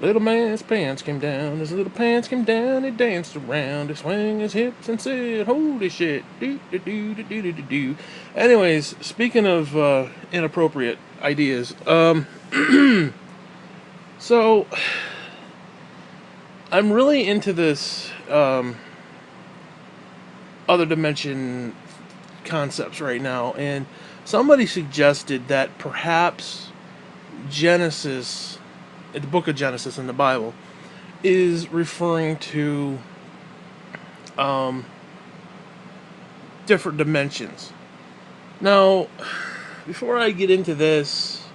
Little man's pants came down, his little pants came down, he danced around, he swung his hips and said, holy shit, do do do do do do do. Anyways, speaking of inappropriate ideas, so I'm really into this other dimension concepts right now, and somebody suggested that perhaps Genesis, the book of Genesis in the Bible, is referring to um, different dimensions. Now, before I get into this,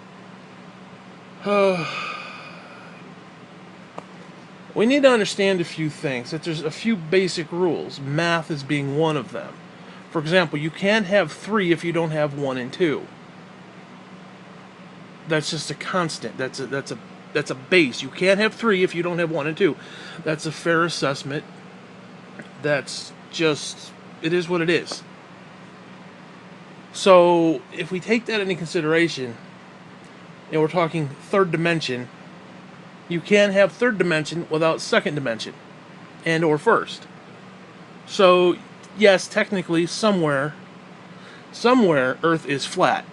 we need to understand a few things. That there's a few basic rules. Math is being one of them. For example, you can't have 3 if you don't have 1 and 2. That's just a constant. That's a base. You can't have 3 if you don't have 1 and 2. That's a fair assessment. That's just, it is what it is. So if we take that into consideration, and we're talking third dimension, you can't have third dimension without second dimension and or first. So yes, technically somewhere Earth is flat.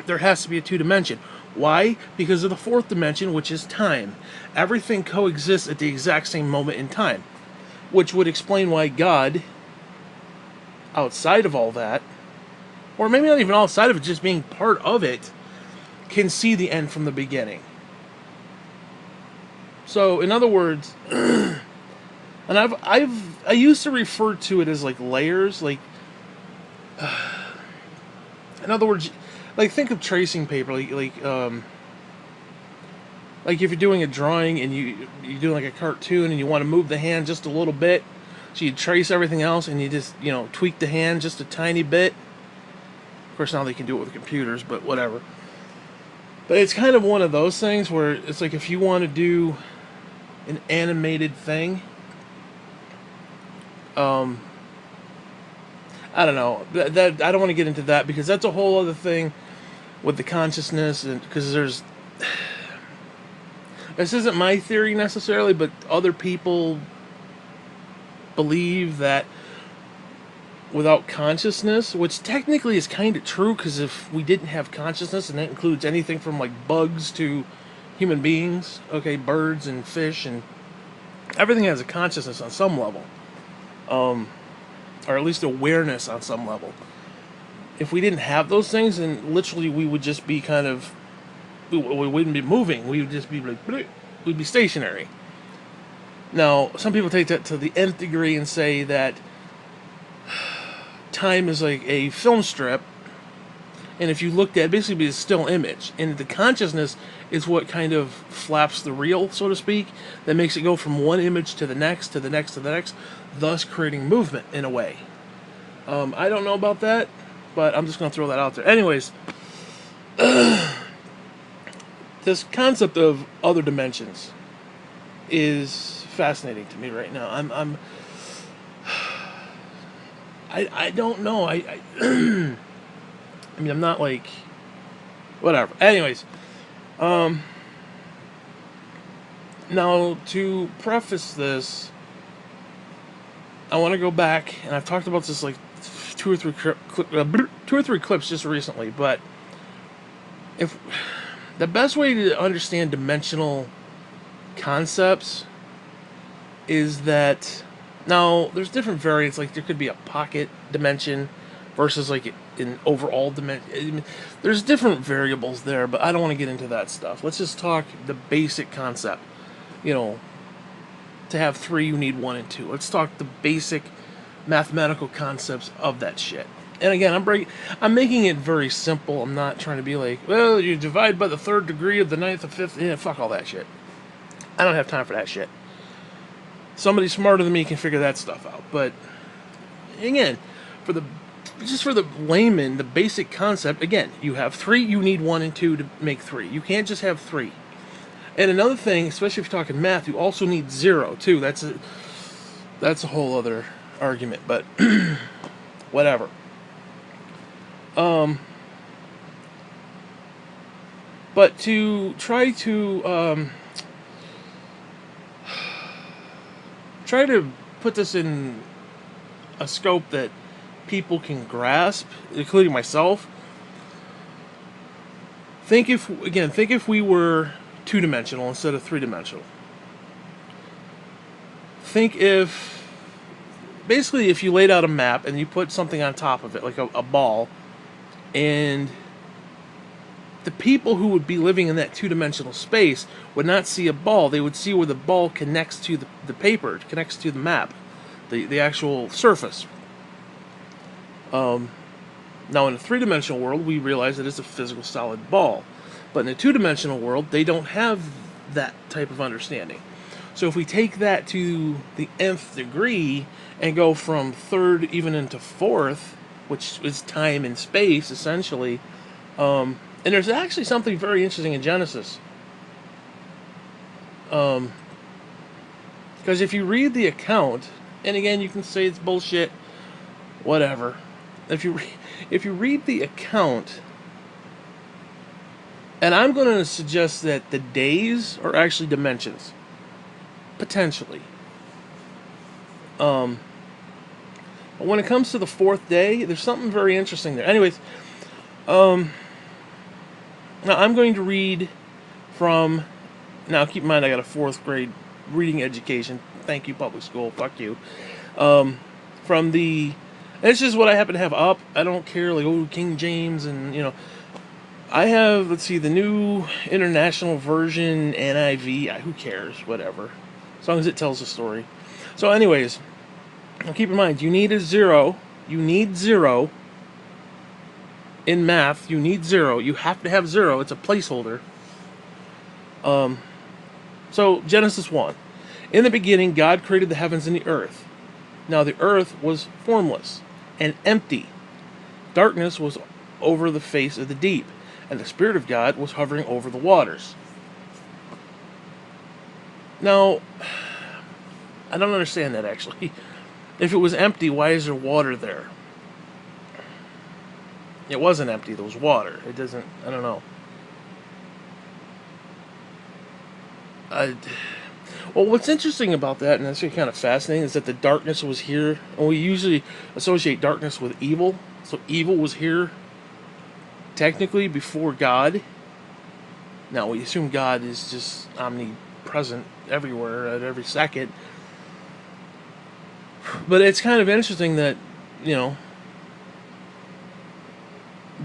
There has to be a 2 dimension. Why? Because of the fourth dimension, which is time. Everything coexists at the exact same moment in time, which would explain why God, outside of all that, or maybe not even outside of it, just being part of it, can see the end from the beginning. So, in other words, and I used to refer to it as like layers, like, in other words, like think of tracing paper, like if you're doing a drawing and you do like a cartoon and you want to move the hand just a little bit, so you trace everything else and you just tweak the hand just a tiny bit. Of course, now they can do it with computers, but whatever. But it's kind of one of those things where it's like if you want to do an animated thing, I don't know. That I don't want to get into that because that's a whole other thing with the consciousness, and because this isn't my theory necessarily, but other people believe that without consciousness, which technically is kind of true, because if we didn't have consciousness, and that includes anything from like bugs to human beings, okay, birds and fish, and everything has a consciousness on some level, or at least awareness on some level. If we didn't have those things, then literally we would just be kind of, we wouldn't be moving. We would just be like, we'd be stationary. Now, some people take that to the nth degree and say that time is like a film strip, and if you looked at it, basically it's a still image, and the consciousness is what kind of flaps the reel, so to speak, that makes it go from one image to the next, to the next, to the next, thus creating movement in a way. I don't know about that, but I'm just going to throw that out there. Anyways, this concept of other dimensions is fascinating to me right now. I don't know. I mean, I'm not like, whatever. Anyways, now to preface this, I want to go back, and I've talked about this like two or three clips just recently. But if the best way to understand dimensional concepts is that, now there's different variants. Like there could be a pocket dimension versus like an overall dimension. There's different variables there, but I don't want to get into that stuff. Let's just talk the basic concept. To have 3, you need 1 and 2. Let's talk the basic mathematical concepts of that shit. And again, I'm making it very simple. I'm not trying to be like, well, you divide by the third degree of the ninth of fifth. Yeah, fuck all that shit. I don't have time for that shit. Somebody smarter than me can figure that stuff out. But again, for the layman, the basic concept, again, you have 3, you need 1 and 2 to make 3. You can't just have 3. And another thing, especially if you're talking math, you also need 0 too. That's a whole other argument, but whatever. But to try to try to put this in a scope that people can grasp, including myself. Think if we were two-dimensional instead of three-dimensional. Think if, basically, if you laid out a map and you put something on top of it, like a ball, and the people who would be living in that two-dimensional space would not see a ball. They would see where the ball connects to the paper, connects to the map, the actual surface. Now, in a three-dimensional world, we realize that it's a physical solid ball. But in a two-dimensional world, they don't have that type of understanding. So if we take that to the nth degree and go from third even into fourth, which is time and space, essentially, and there's actually something very interesting in Genesis. Because if you read the account, and again, you can say it's bullshit, whatever. If you read the account, and I'm going to suggest that the days are actually dimensions, potentially. But when it comes to the fourth day, there's something very interesting there. Anyways, now I'm going to read from. Now keep in mind, I got a fourth grade reading education. Thank you, public school. Fuck you. From the. This is what I happen to have up. I don't care, like, King James, and, I have, let's see, the New International Version, NIV, who cares, whatever, as long as it tells the story. So anyways, keep in mind, you need zero, in math, you need zero, you have to have zero, it's a placeholder. So, Genesis 1, in the beginning, God created the heavens and the earth. Now the earth was formless and empty. Darkness was over the face of the deep, and the Spirit of God was hovering over the waters. Now, I don't understand that, actually. If it was empty, why is there water there? It wasn't empty, there was water. It doesn't, I don't know. Well, what's interesting about that, and that's kind of fascinating, is that the darkness was here, and we usually associate darkness with evil. So evil was here, technically, before God. Now, we assume God is just omnipresent everywhere, at every second. But it's kind of interesting that,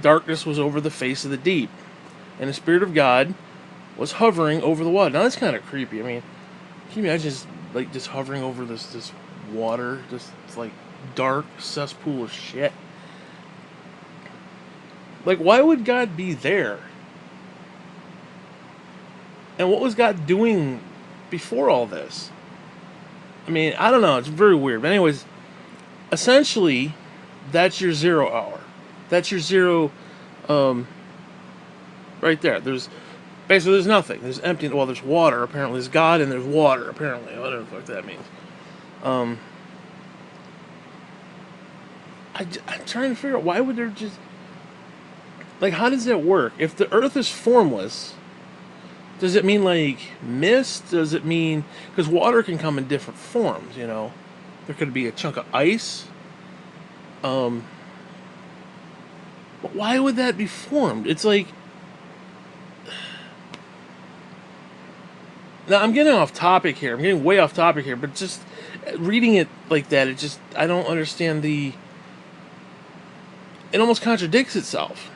darkness was over the face of the deep, and the Spirit of God was hovering over the water. Now, that's kind of creepy. I mean, can you imagine just hovering over this water, this like dark cesspool of shit? Like, why would God be there? And what was God doing before all this? I mean, I don't know. It's very weird. But anyways, essentially, that's your 0 hour. That's your zero, right there. Basically, there's nothing. There's empty. Well, there's water, apparently. There's God and there's water, apparently. Whatever the fuck that means. I'm trying to figure out, why would there just... Like, how does that work? If the earth is formless, does it mean, like, mist? Does it mean... Because water can come in different forms, There could be a chunk of ice. But why would that be formed? It's like... Now, I'm getting off topic here. I'm getting way off topic here, but just reading it like that, I don't understand it almost contradicts itself.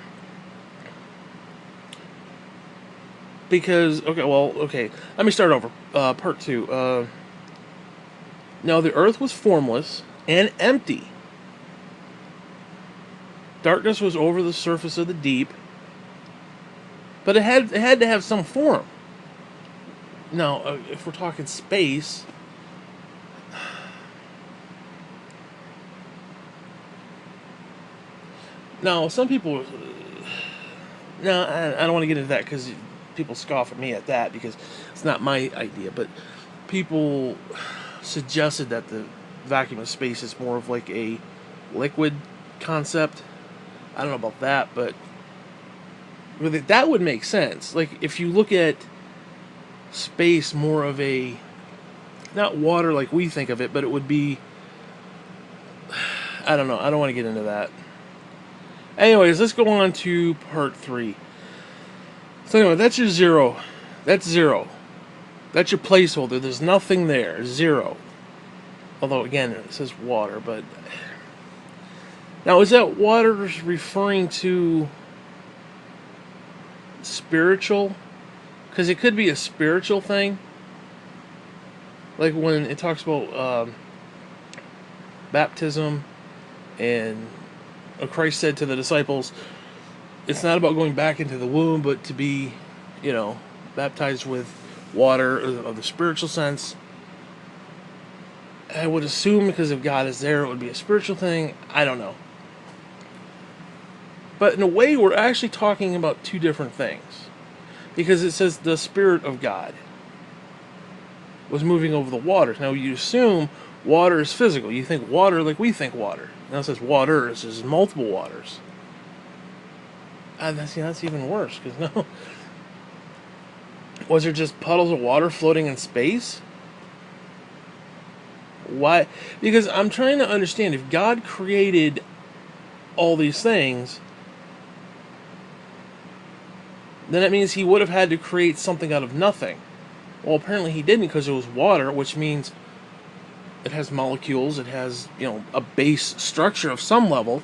Because, okay, let me start over. Part 2. Now, the earth was formless and empty. Darkness was over the surface of the deep, but it had to have some form. Now, if we're talking space, now some people, no, I don't want to get into that because people scoff at me at that because it's not my idea, but people suggested that the vacuum of space is more of like a liquid concept. I don't know about that, but that would make sense. Like, if you look at space more of a not water like we think of it, but it would be, I don't know. I don't want to get into that. Anyways, let's go on to part 3. So anyway, that's your zero. That's zero. That's your placeholder. There's nothing there. Zero. Although, again, it says water, but... Now, is that water referring to spiritual? Because it could be a spiritual thing. Like when it talks about baptism, and Christ said to the disciples, it's not about going back into the womb, but to be, baptized with water of the spiritual sense. I would assume because if God is there, it would be a spiritual thing. I don't know. But in a way, we're actually talking about two different things. Because it says the Spirit of God was moving over the waters. Now, you assume water is physical. You think water like we think water. Now it says waters. There's multiple waters. That's even worse. Because no... Was there just puddles of water floating in space? Why? Because I'm trying to understand, if God created all these things, then that means he would have had to create something out of nothing. Well, apparently he didn't, because it was water, which means it has molecules, it has, a base structure of some level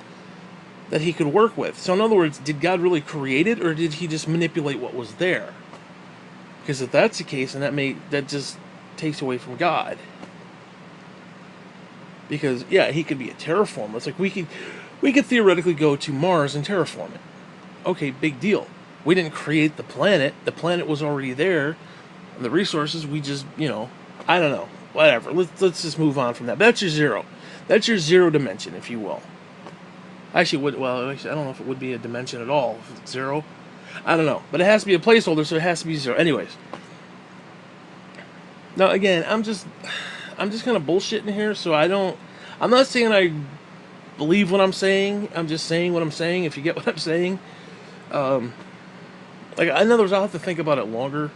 that he could work with. So in other words, did God really create it, or did he just manipulate what was there? Because if that's the case, then that just takes away from God. Because, yeah, he could be a terraformer. It's like we could theoretically go to Mars and terraform it. Okay, big deal. We didn't create the planet. The planet was already there. And the resources, we just, I don't know. Whatever. Let's just move on from that. But that's your zero. That's your zero dimension, if you will. Actually, I don't know if it would be a dimension at all. If it's zero. I don't know. But it has to be a placeholder, so it has to be zero. Anyways. Now, again, I'm just kind of bullshitting here, so I'm not saying I believe what I'm saying. I'm just saying what I'm saying, if you get what I'm saying. In other words, I'll have to think about it longer.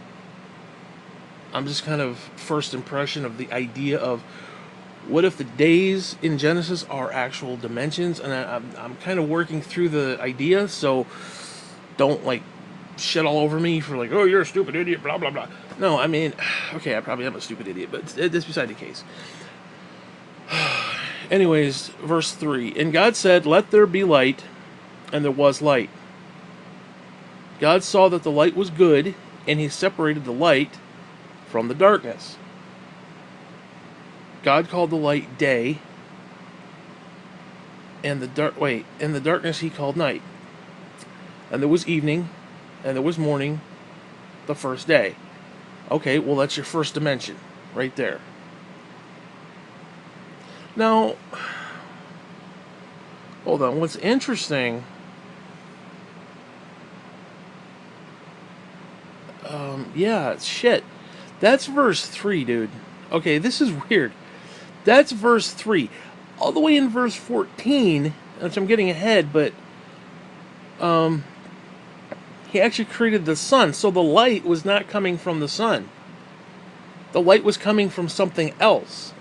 I'm just kind of first impression of the idea of what if the days in Genesis are actual dimensions, and I'm kind of working through the idea, so don't, shit all over me for, oh, you're a stupid idiot, blah, blah, blah. No, I mean, okay, I probably am a stupid idiot, but that's beside the case. Anyways, verse 3. And God said, let there be light, and there was light. God saw that the light was good, and he separated the light from the darkness. God called the light day, and the darkness he called night. And there was evening, and there was morning, the first day. Okay, well, that's your first dimension, right there. Now, hold on, what's interesting... shit. That's verse 3, dude. Okay, this is weird. That's verse 3. All the way in verse 14, which I'm getting ahead, but he actually created the sun. So the light was not coming from the sun. The light was coming from something else,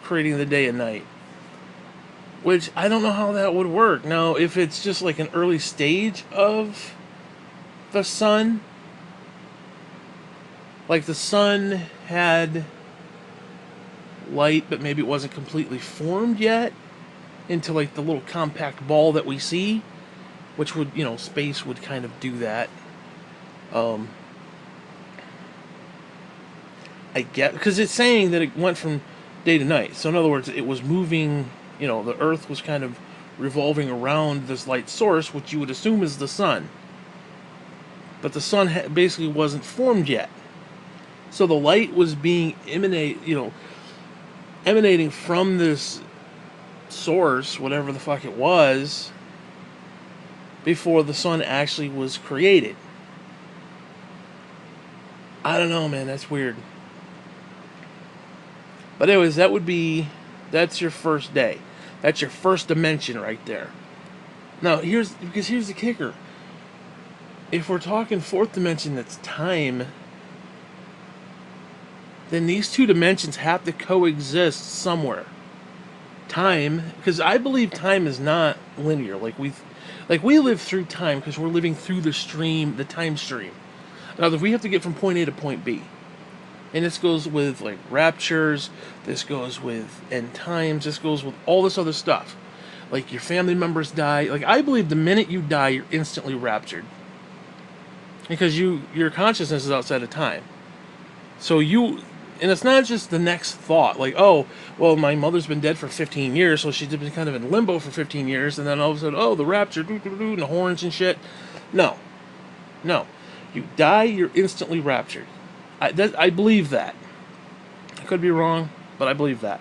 creating the day and night. Which, I don't know how that would work. Now, if it's just like an early stage of the sun, like the sun had light, but maybe it wasn't completely formed yet into like the little compact ball that we see, which would, space would kind of do that. I get, because it's saying that it went from day to night. So in other words, it was moving, the earth was kind of revolving around this light source, which you would assume is the sun. But the sun basically wasn't formed yet. So the light was being emanating from this source, whatever the fuck it was, before the sun actually was created. I don't know, man, that's weird. But anyways, that's your first day. That's your first dimension right there. Now, here's the kicker. If we're talking fourth dimension, that's time, then these two dimensions have to coexist somewhere. Time, because I believe time is not linear. We live through time because we're living through the time stream. Now, if we have to get from point A to point B, and this goes with like raptures, this goes with end times, this goes with all this other stuff. Like your family members die. Like I believe the minute you die, you're instantly raptured because your consciousness is outside of time. So and it's not just the next thought, like, oh, well, my mother's been dead for 15 years, so she's been kind of in limbo for 15 years, and then all of a sudden, oh, the rapture, and the horns and shit. No. You die, you're instantly raptured. I believe that. I could be wrong, but I believe that.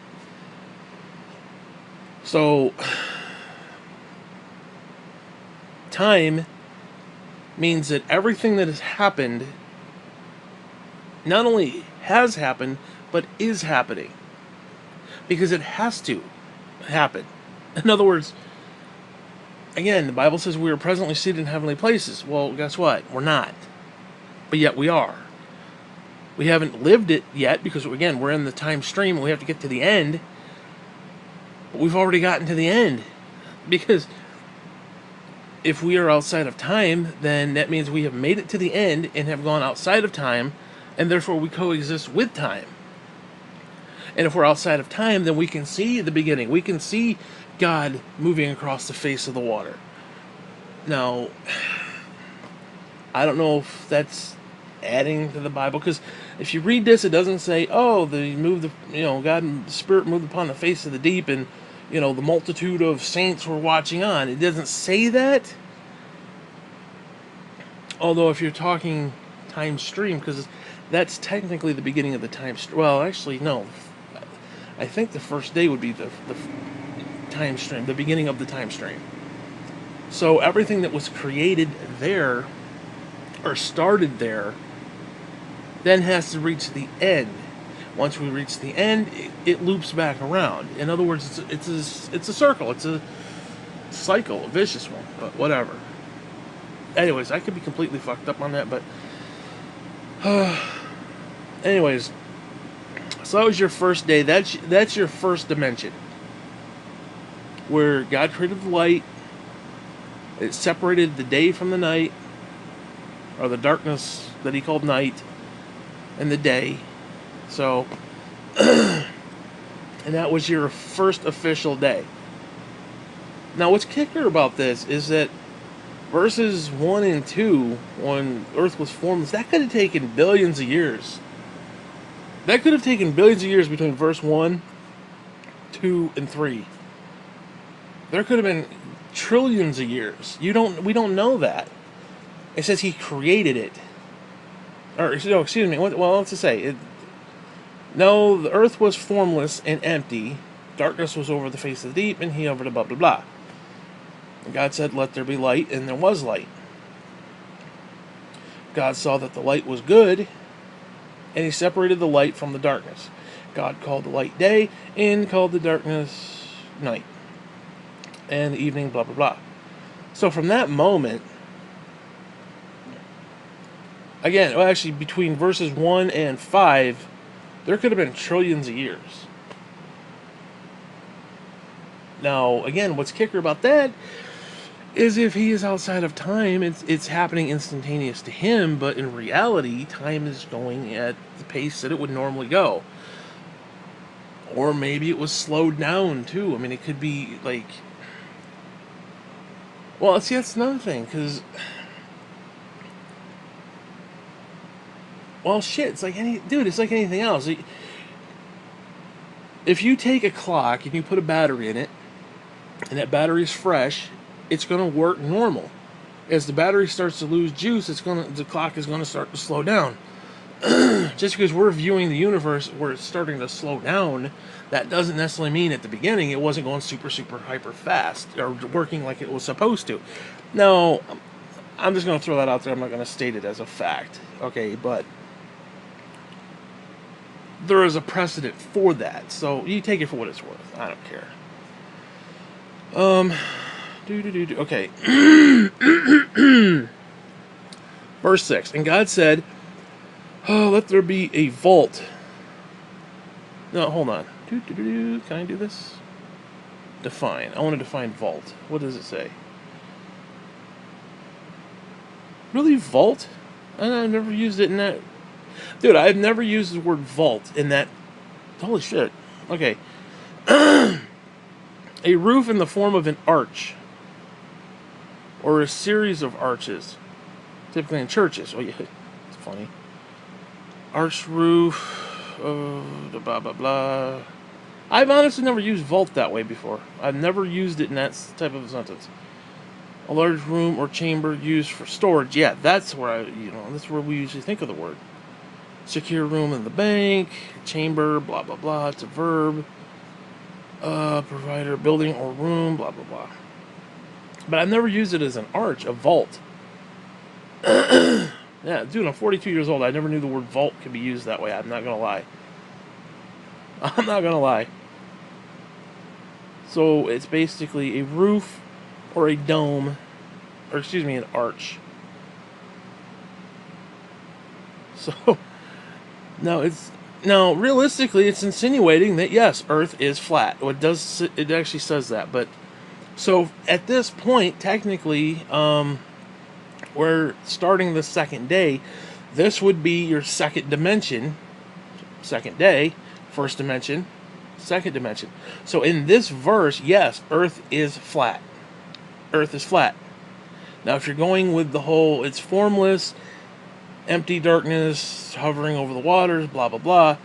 So, time means that everything that has happened not only has happened, but is happening. Because it has to happen. In other words, again, the Bible says we are presently seated in heavenly places. Well, guess what? We're not. But yet we are. We haven't lived it yet because, again, we're in the time stream and we have to get to the end. But we've already gotten to the end. Because if we are outside of time, then that means we have made it to the end and have gone outside of time, and therefore we coexist with time. And if we're outside of time, then we can see the beginning. We can see God moving across the face of the water. Now, I don't know if that's adding to the Bible, because if you read this, it doesn't say, oh, God and the Spirit moved upon the face of the deep, and the multitude of saints were watching on. It doesn't say that. Although if you're talking time stream, because that's technically the beginning of the time stream. Well, actually, no. I think the first day would be the time stream, the beginning of the time stream. So everything that was created there, or started there, then has to reach the end. Once we reach the end, it loops back around. In other words, it's a circle. It's a cycle, a vicious one, but whatever. Anyways, I could be completely fucked up on that, but anyways, so that was your first day. That's your first dimension, where God created the light. It separated the day from the night, or the darkness that He called night, and the day. So, and that was your first official day. Now, what's kicker about this is that verses 1 and 2, when Earth was formed, that could have taken billions of years. That could have taken billions of years between verse 1, 2, and 3. There could have been trillions of years. We don't know that. It says He created it. Or, no, excuse me. Well, let's just say, no, the earth was formless and empty. Darkness was over the face of the deep, and He hovered above, blah, blah. And God said, let there be light, and there was light. God saw that the light was good, and He separated the light from the darkness. God called the light day, and called the darkness night. And the evening, blah, blah, blah. So from that moment, again, well, actually, between verses 1 and 5, there could have been trillions of years. Now, again, what's kicker about that is if He is outside of time, it's happening instantaneous to Him, but in reality, time is going at the pace that it would normally go. Or maybe it was slowed down, too. I mean, it could be, like... Well, see, that's another thing, because... Well, shit, it's like anything else. If you take a clock and you put a battery in it, and that battery is fresh, it's going to work normal. As the battery starts to lose juice, the clock is going to start to slow down. Just because we're viewing the universe where it's starting to slow down, that doesn't necessarily mean at the beginning it wasn't going super, super hyper fast, or working like it was supposed to. No, I'm just going to throw that out there. I'm not going to state it as a fact. Okay, but there is a precedent for that, so you take it for what it's worth. I don't care. Okay. Verse 6. And God said, oh, let there be a vault No, hold on. Can I do this? Define. I want to define vault. What does it say? Really, vault? I've never used it in that. Dude, I've never used the word vault in that. Holy shit. Okay. A roof in the form of an arch or a series of arches, typically in churches. Oh, yeah. It's funny. Arch roof. Blah, blah, blah. I've honestly never used vault that way before. I've never used it in that type of a sentence. A large room or chamber used for storage. Yeah, that's where that's where we usually think of the word. Secure room in the bank, chamber, blah, blah, blah. It's a verb. Provider, building or room, blah, blah, blah. But I've never used it as an arch, a vault. Yeah, dude, I'm 42 years old. I never knew the word vault could be used that way. I'm not going to lie. I'm not going to lie. So it's basically a roof or a dome, or excuse me, an arch. So now realistically, it's insinuating that yes, Earth is flat. It actually says that, but so at this point, technically, we're starting the second day. This would be your second dimension. Second day, first dimension, second dimension. So in this verse, yes, Earth is flat. Earth is flat. Now, if you're going with the whole, it's formless, empty darkness, hovering over the waters, blah, blah, blah.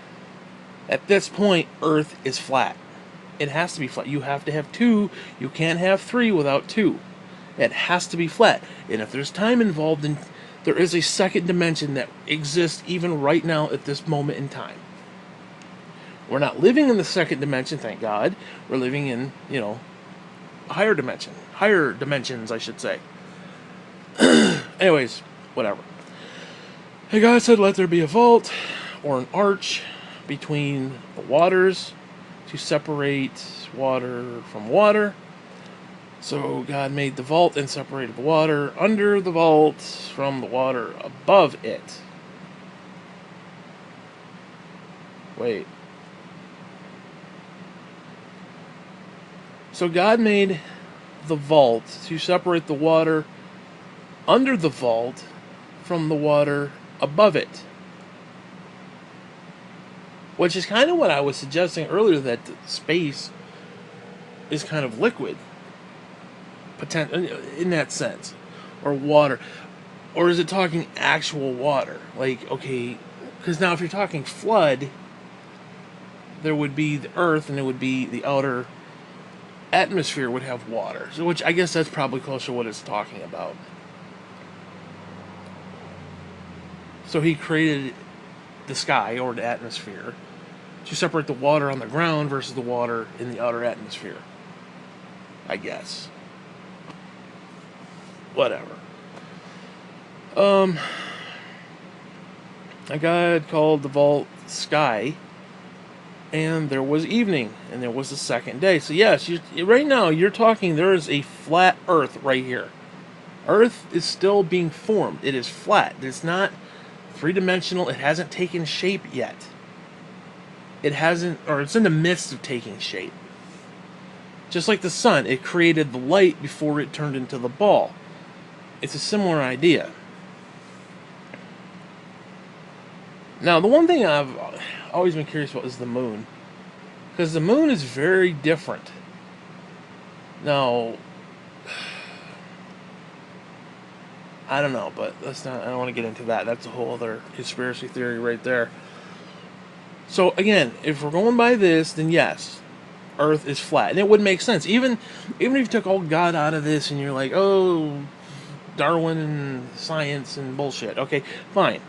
At this point, Earth is flat. It has to be flat. You have to have two. You can't have three without two. It has to be flat. And if there's time involved, then there is a second dimension that exists even right now at this moment in time. We're not living in the second dimension, thank God. We're living in, a higher dimension. Higher dimensions, I should say. Anyways, whatever. Hey, God said, let there be a vault or an arch between the waters to separate water from water. So God made the vault and separated the water under the vault from the water above it. Wait. So God made the vault to separate the water under the vault from the water above it. Which is kind of what I was suggesting earlier, that space is kind of liquid. In that sense. Or water. Or is it talking actual water? Like, okay, because now if you're talking flood, there would be the earth and it would be the outer atmosphere would have water. So, which I guess that's probably close to what it's talking about. So he created the sky or the atmosphere to separate the water on the ground versus the water in the outer atmosphere. I guess. Whatever. A God called the vault sky, and there was evening, and there was the second day. So yes, right now you're talking, there is a flat earth right here. Earth is still being formed. It is flat. It's not three-dimensional. It hasn't taken shape yet. It hasn't, or it's in the midst of taking shape. Just like the sun, it created the light before it turned into the ball. It's a similar idea. Now, the one thing I've always been curious about is the moon. Because the moon is very different. Now, I don't know, but I don't want to get into that. That's a whole other conspiracy theory right there. So, again, if we're going by this, then yes, Earth is flat. And it would make sense. Even if you took all God out of this and you're like, oh, Darwin and science and bullshit. Okay, fine.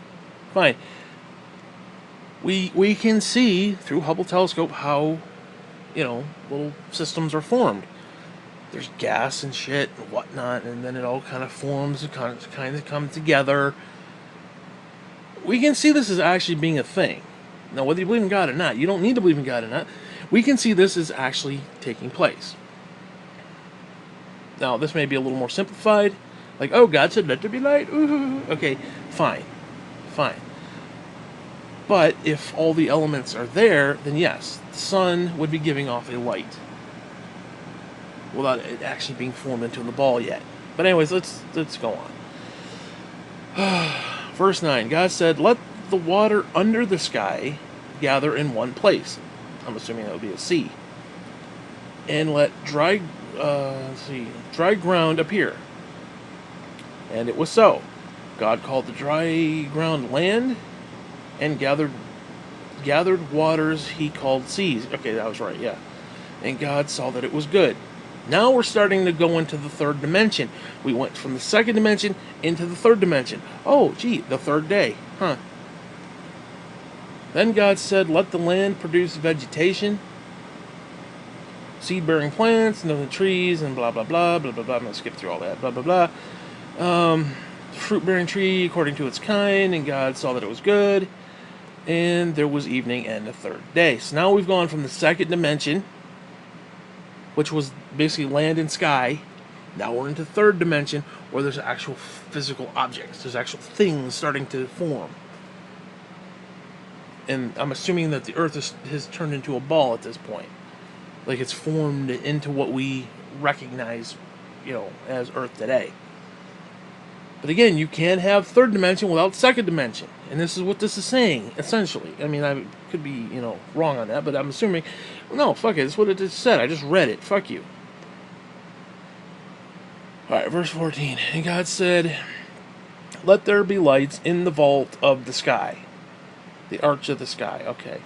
We can see through Hubble telescope how, little systems are formed. There's gas and shit and whatnot, and then it all kind of forms and kind of come together. We can see this as actually being a thing. Now, whether you believe in God or not, you don't need to believe in God or not. We can see this as actually taking place. Now, this may be a little more simplified. Like, oh, God said, let there be light. Ooh. Okay, fine. But if all the elements are there, then yes, the sun would be giving off a light without it actually being formed into the ball yet. But anyways, let's go on. Verse 9, God said, let the water under the sky gather in one place. I'm assuming that would be a sea. And let dry ground appear. And it was so. God called the dry ground land, and gathered waters he called seas. Okay, that was right, yeah. And God saw that it was good. Now we're starting to go into the third dimension. We went from the second dimension into the third dimension. Oh, gee, the third day. Huh. Then God said, let the land produce vegetation, seed-bearing plants, and the trees, and blah, blah, blah, blah, blah, blah. I'm going to skip through all that, blah, blah, blah. Fruit-bearing tree according to its kind, and God saw that it was good. And there was evening and the third day. So now we've gone from the second dimension, which was basically land and sky. Now we're into third dimension, where there's actual physical objects. There's actual things starting to form. And I'm assuming that the Earth has turned into a ball at this point. Like it's formed into what we recognize, as Earth today. But again, you can't have third dimension without second dimension. And this is what this is saying, essentially. I mean, I could be, wrong on that, but I'm assuming... No, fuck it, that's what it just said. I just read it. Fuck you. Alright, verse 14. And God said, let there be lights in the vault of the sky. The arch of the sky, okay.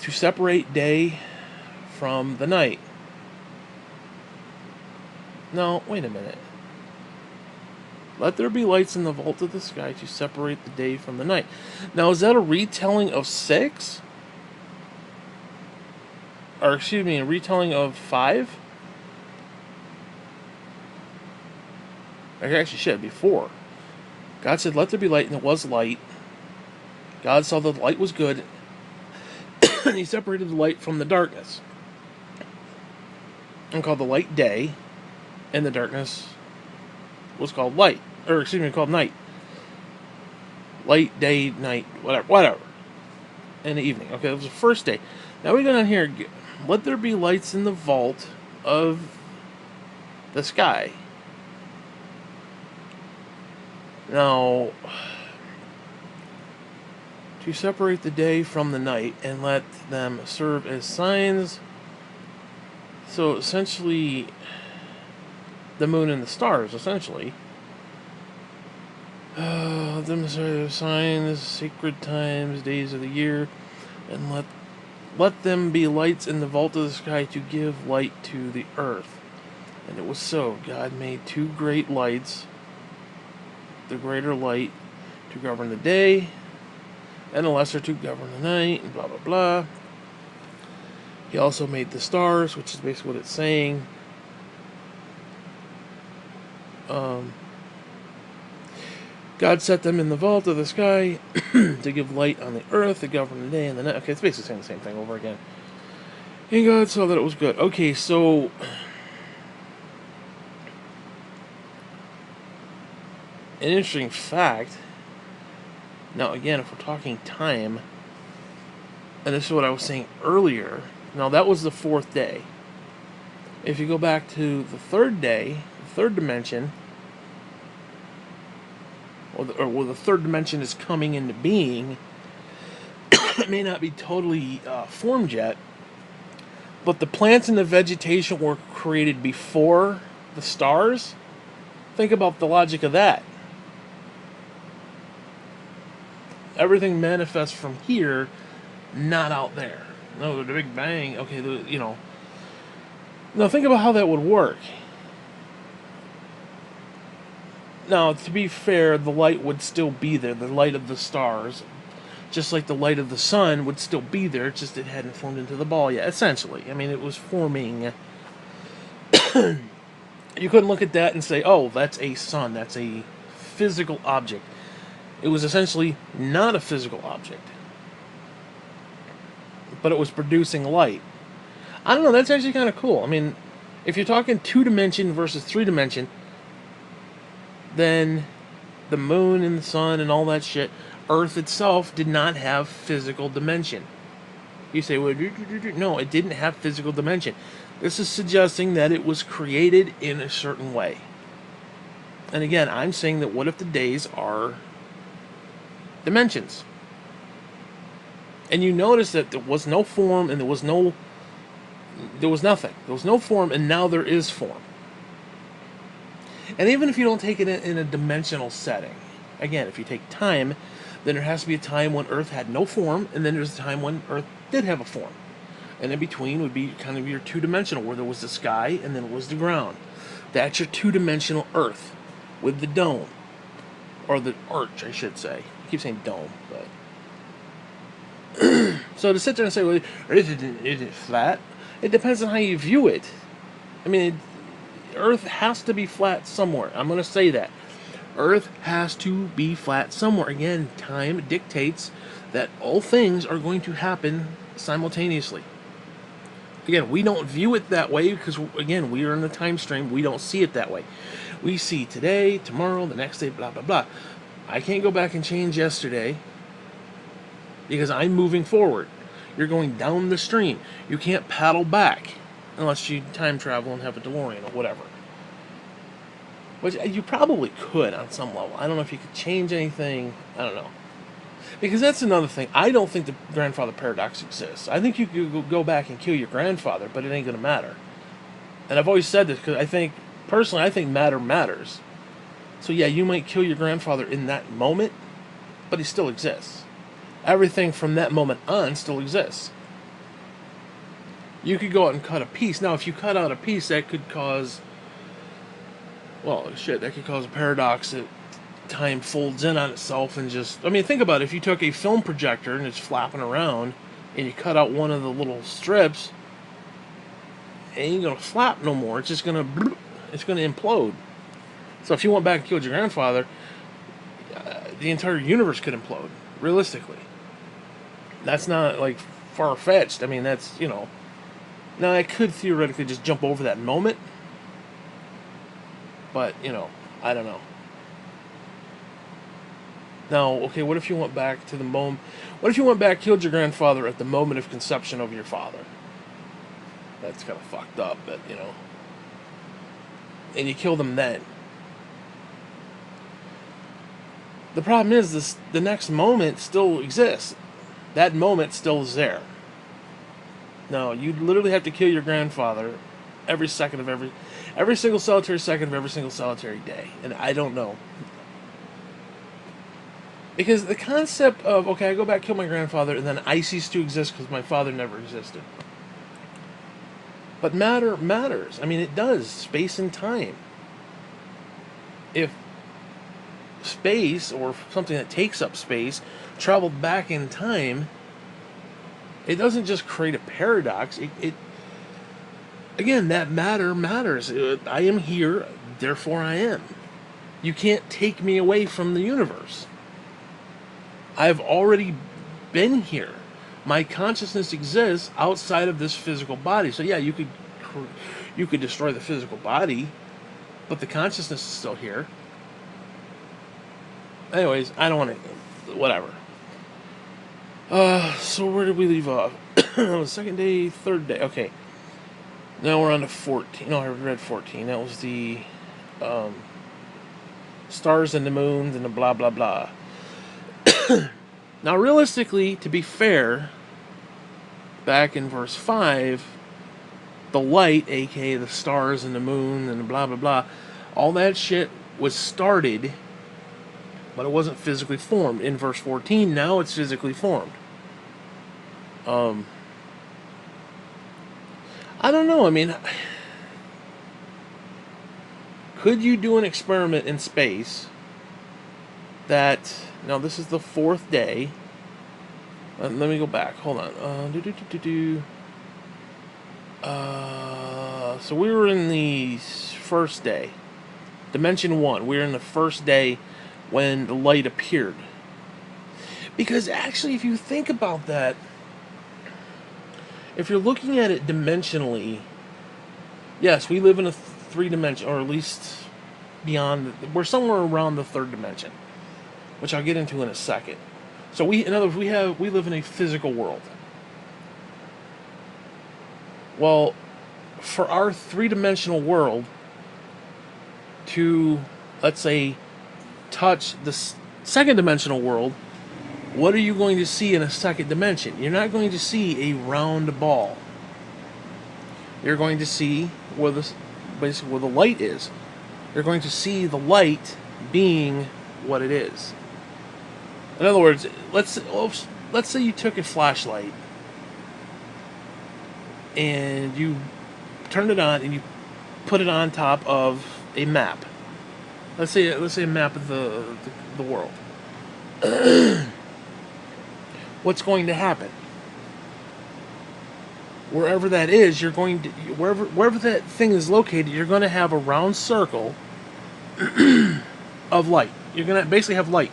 To separate day from the night. No, wait a minute. Let there be lights in the vault of the sky to separate the day from the night. Now, is that a retelling of 6? Or, excuse me, a retelling of 5? Actually, shit, it'd be 4. God said, let there be light, and it was light. God saw that the light was good, and he separated the light from the darkness. And called the light day, and the darkness was called light. Or, excuse me, called night. Light, day, night, whatever. In the evening. Okay, that was the first day. Now we go down here. Let there be lights in the vault of the sky. Now, to separate the day from the night and let them serve as signs. So essentially, the moon and the stars, essentially. Them serve as signs, sacred times, days of the year, and let them be lights in the vault of the sky to give light to the earth. And it was so. God made 2 great lights, the greater light to govern the day, and the lesser to govern the night, and blah, blah, blah. He also made the stars, which is basically what it's saying. God set them in the vault of the sky to give light on the earth, to govern the day and the night. Okay, it's basically saying the same thing over again. And God saw that it was good. Okay, so... an interesting fact. Now, again, if we're talking time, and this is what I was saying earlier. Now, that was the 4th day. If you go back to the 3rd day, the 3rd dimension... or the 3rd dimension is coming into being. It may not be totally formed yet, but the plants and the vegetation were created before the stars. Think about the logic of that. Everything manifests from here, not out there. No, the Big Bang. Okay, Now think about how that would work. Now, to be fair, the light would still be there, the light of the stars. Just like the light of the sun would still be there, it's just it hadn't formed into the ball yet, essentially. I mean, it was forming. You couldn't look at that and say, oh, that's a sun, that's a physical object. It was essentially not a physical object. But it was producing light. I don't know, that's actually kind of cool. I mean, if you're talking 2-dimension versus 3-dimension, then the moon and the sun and all that shit, Earth itself did not have physical dimension. You say, well, no, it didn't have physical dimension. This is suggesting that it was created in a certain way. And again, I'm saying that what if the days are dimensions? And you notice that there was no form and there was nothing. There was no form, and now there is form. And even if you don't take it in a dimensional setting, again, if you take time, then there has to be a time when Earth had no form, and then there's a time when Earth did have a form. And in between would be kind of your two-dimensional, where there was the sky and then it was the ground. That's your two-dimensional Earth with the dome. Or the arch, I should say. I keep saying dome, but... So to sit there and say, well, Earth isn't flat, it depends on how you view it. I mean, Earth has to be flat somewhere. I'm going to say that. Earth has to be flat somewhere. Again, time dictates that all things are going to happen simultaneously. Again, we don't view it that way because, again, we are in the time stream. We don't see it that way. We see today, tomorrow, the next day, blah, blah, blah. I can't go back and change yesterday because I'm moving forward. You're going down the stream. You can't paddle back unless you time travel and have a DeLorean or whatever. Which you probably could on some level. I don't know if you could change anything. I don't know. Because that's another thing. I don't think the grandfather paradox exists. I think you could go back and kill your grandfather, but it ain't going to matter. And I've always said this because I think matter matters. So yeah, you might kill your grandfather in that moment, but he still exists. Everything from that moment on still exists. You could go out and cut a piece. Now, if you cut out a piece, that could cause... Well, shit, that could cause a paradox that time folds in on itself and just... I mean, think about it. If you took a film projector and it's flapping around and you cut out one of the little strips, it ain't going to flap no more. It's just going to... It's going to implode. So if you went back and killed your grandfather, the entire universe could implode, realistically. That's not, like, far-fetched. I mean, that's, you know... Now, I could theoretically just jump over that moment. But, you know, I don't know. Now, okay, what if you went back to the moment... What if you went back, killed your grandfather at the moment of conception of your father? That's kind of fucked up, but, you know... And you killed him then. The problem is, the next moment still exists. That moment still is there. No, you literally have to kill your grandfather every second of every single solitary second of every single solitary day. And I don't know. Because the concept of, okay, I go back, kill my grandfather, and then I cease to exist because my father never existed. But matter matters. I mean, it does. Space and time. If space, or something that takes up space, traveled back in time, it doesn't just create a paradox. It again, that matter matters. I am here, therefore I am. You can't take me away from the universe. I've already been here. My consciousness exists outside of this physical body. So yeah, you could destroy the physical body, but the consciousness is still here. Anyways, I don't want to... Whatever. So where did we leave off? Second day, third day. Okay. Now we're on to 14. No, I read 14. That was the stars and the moons and the blah, blah, blah. Now, realistically, to be fair, back in verse 5, the light, aka the stars and the moon and the blah, blah, blah, all that shit was started, but it wasn't physically formed. In verse 14, now it's physically formed. I don't know. I mean, could you do an experiment in space that... Now, this is the fourth day. Let me go back. Hold on. So we were in the first day. Dimension 1. We were in the first day when the light appeared. Because actually, if you think about that, if you're looking at it dimensionally, yes, we live in a three-dimension, or at least beyond, we're somewhere around the third dimension. which I'll get into in a second. So in other words, we live in a physical world. Well, for our three-dimensional world to, let's say, touch the second dimensional world, what are you going to see in a second dimension? You're not going to see a round ball. You're going to see basically where the light is. You're going to see the light being what it is. In other words, let's say you took a flashlight and you turned it on and you put it on top of a map. Let's say a map of the world. What's going to happen? Wherever that is, wherever that thing is located, you're going to have a round circle of light. You're going to basically have light.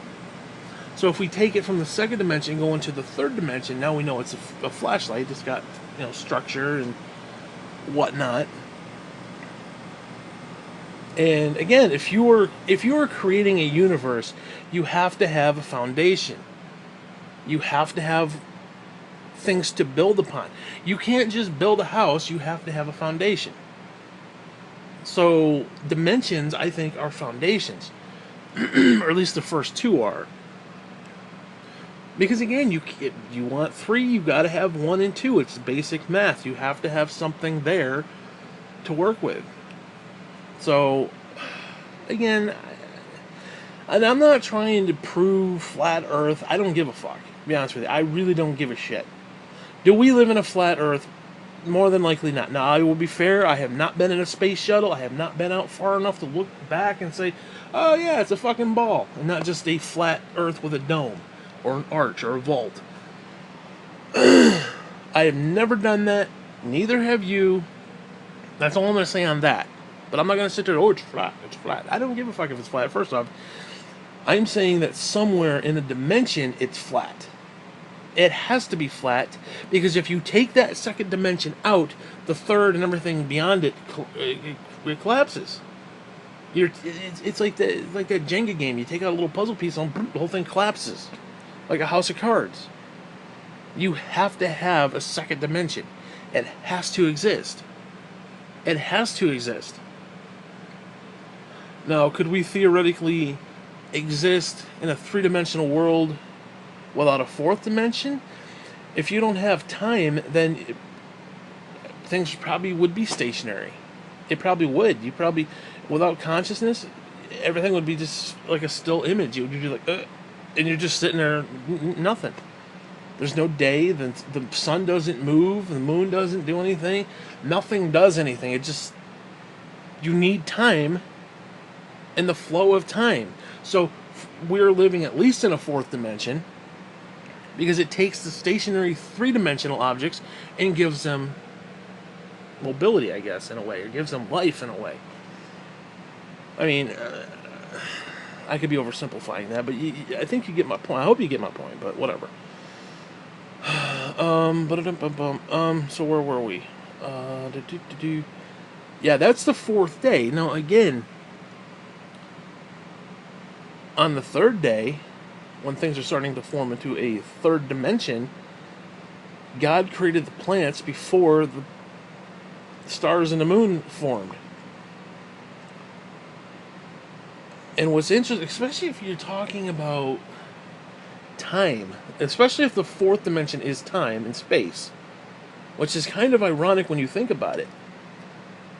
So if we take it from the second dimension and go into the third dimension, now we know it's a flashlight. It's got, structure and whatnot. And again, if you are creating a universe, you have to have a foundation. You have to have things to build upon. You can't just build a house, you have to have a foundation. So dimensions, I think, are foundations. Or at least the first two are. Because again, you want three, you got to have 1 and 2. It's basic math. You have to have something there to work with. So, again, and I'm not trying to prove flat Earth. I don't give a fuck, to be honest with you. I really don't give a shit. Do we live in a flat Earth? More than likely not. Now, I will be fair. I have not been in a space shuttle. I have not been out far enough to look back and say, oh yeah, it's a fucking ball, and not just a flat Earth with a dome or an arch or a vault. I have never done that. Neither have you. That's all I'm going to say on that. But I'm not going to sit there, oh, it's flat, it's flat. I don't give a fuck if it's flat. First off, I'm saying that somewhere in a dimension, it's flat. It has to be flat, because if you take that second dimension out, the third and everything beyond it collapses. It's like that Jenga game. You take out a little puzzle piece, and the whole thing collapses, like a house of cards. You have to have a second dimension. It has to exist. It has to exist. Now, could we theoretically exist in a three-dimensional world without a fourth dimension? If you don't have time, then things probably would be stationary. It probably would. Without consciousness, everything would be just like a still image. You would be like, and you're just sitting there, nothing. There's no day. The sun doesn't move. The moon doesn't do anything. Nothing does anything. You need time and the flow of time. So we're living at least in a fourth dimension, because it takes the stationary three-dimensional objects and gives them mobility, I guess, in a way. Or gives them life in a way. I mean, I could be oversimplifying that, but I think you get my point. I hope you get my point, but whatever. So where were we? Yeah, that's the fourth day. Now, again, on the third day, when things are starting to form into a third dimension, God created the planets before the stars and the moon formed. And what's interesting, especially if you're talking about time, especially if the fourth dimension is time and space, which is kind of ironic when you think about it.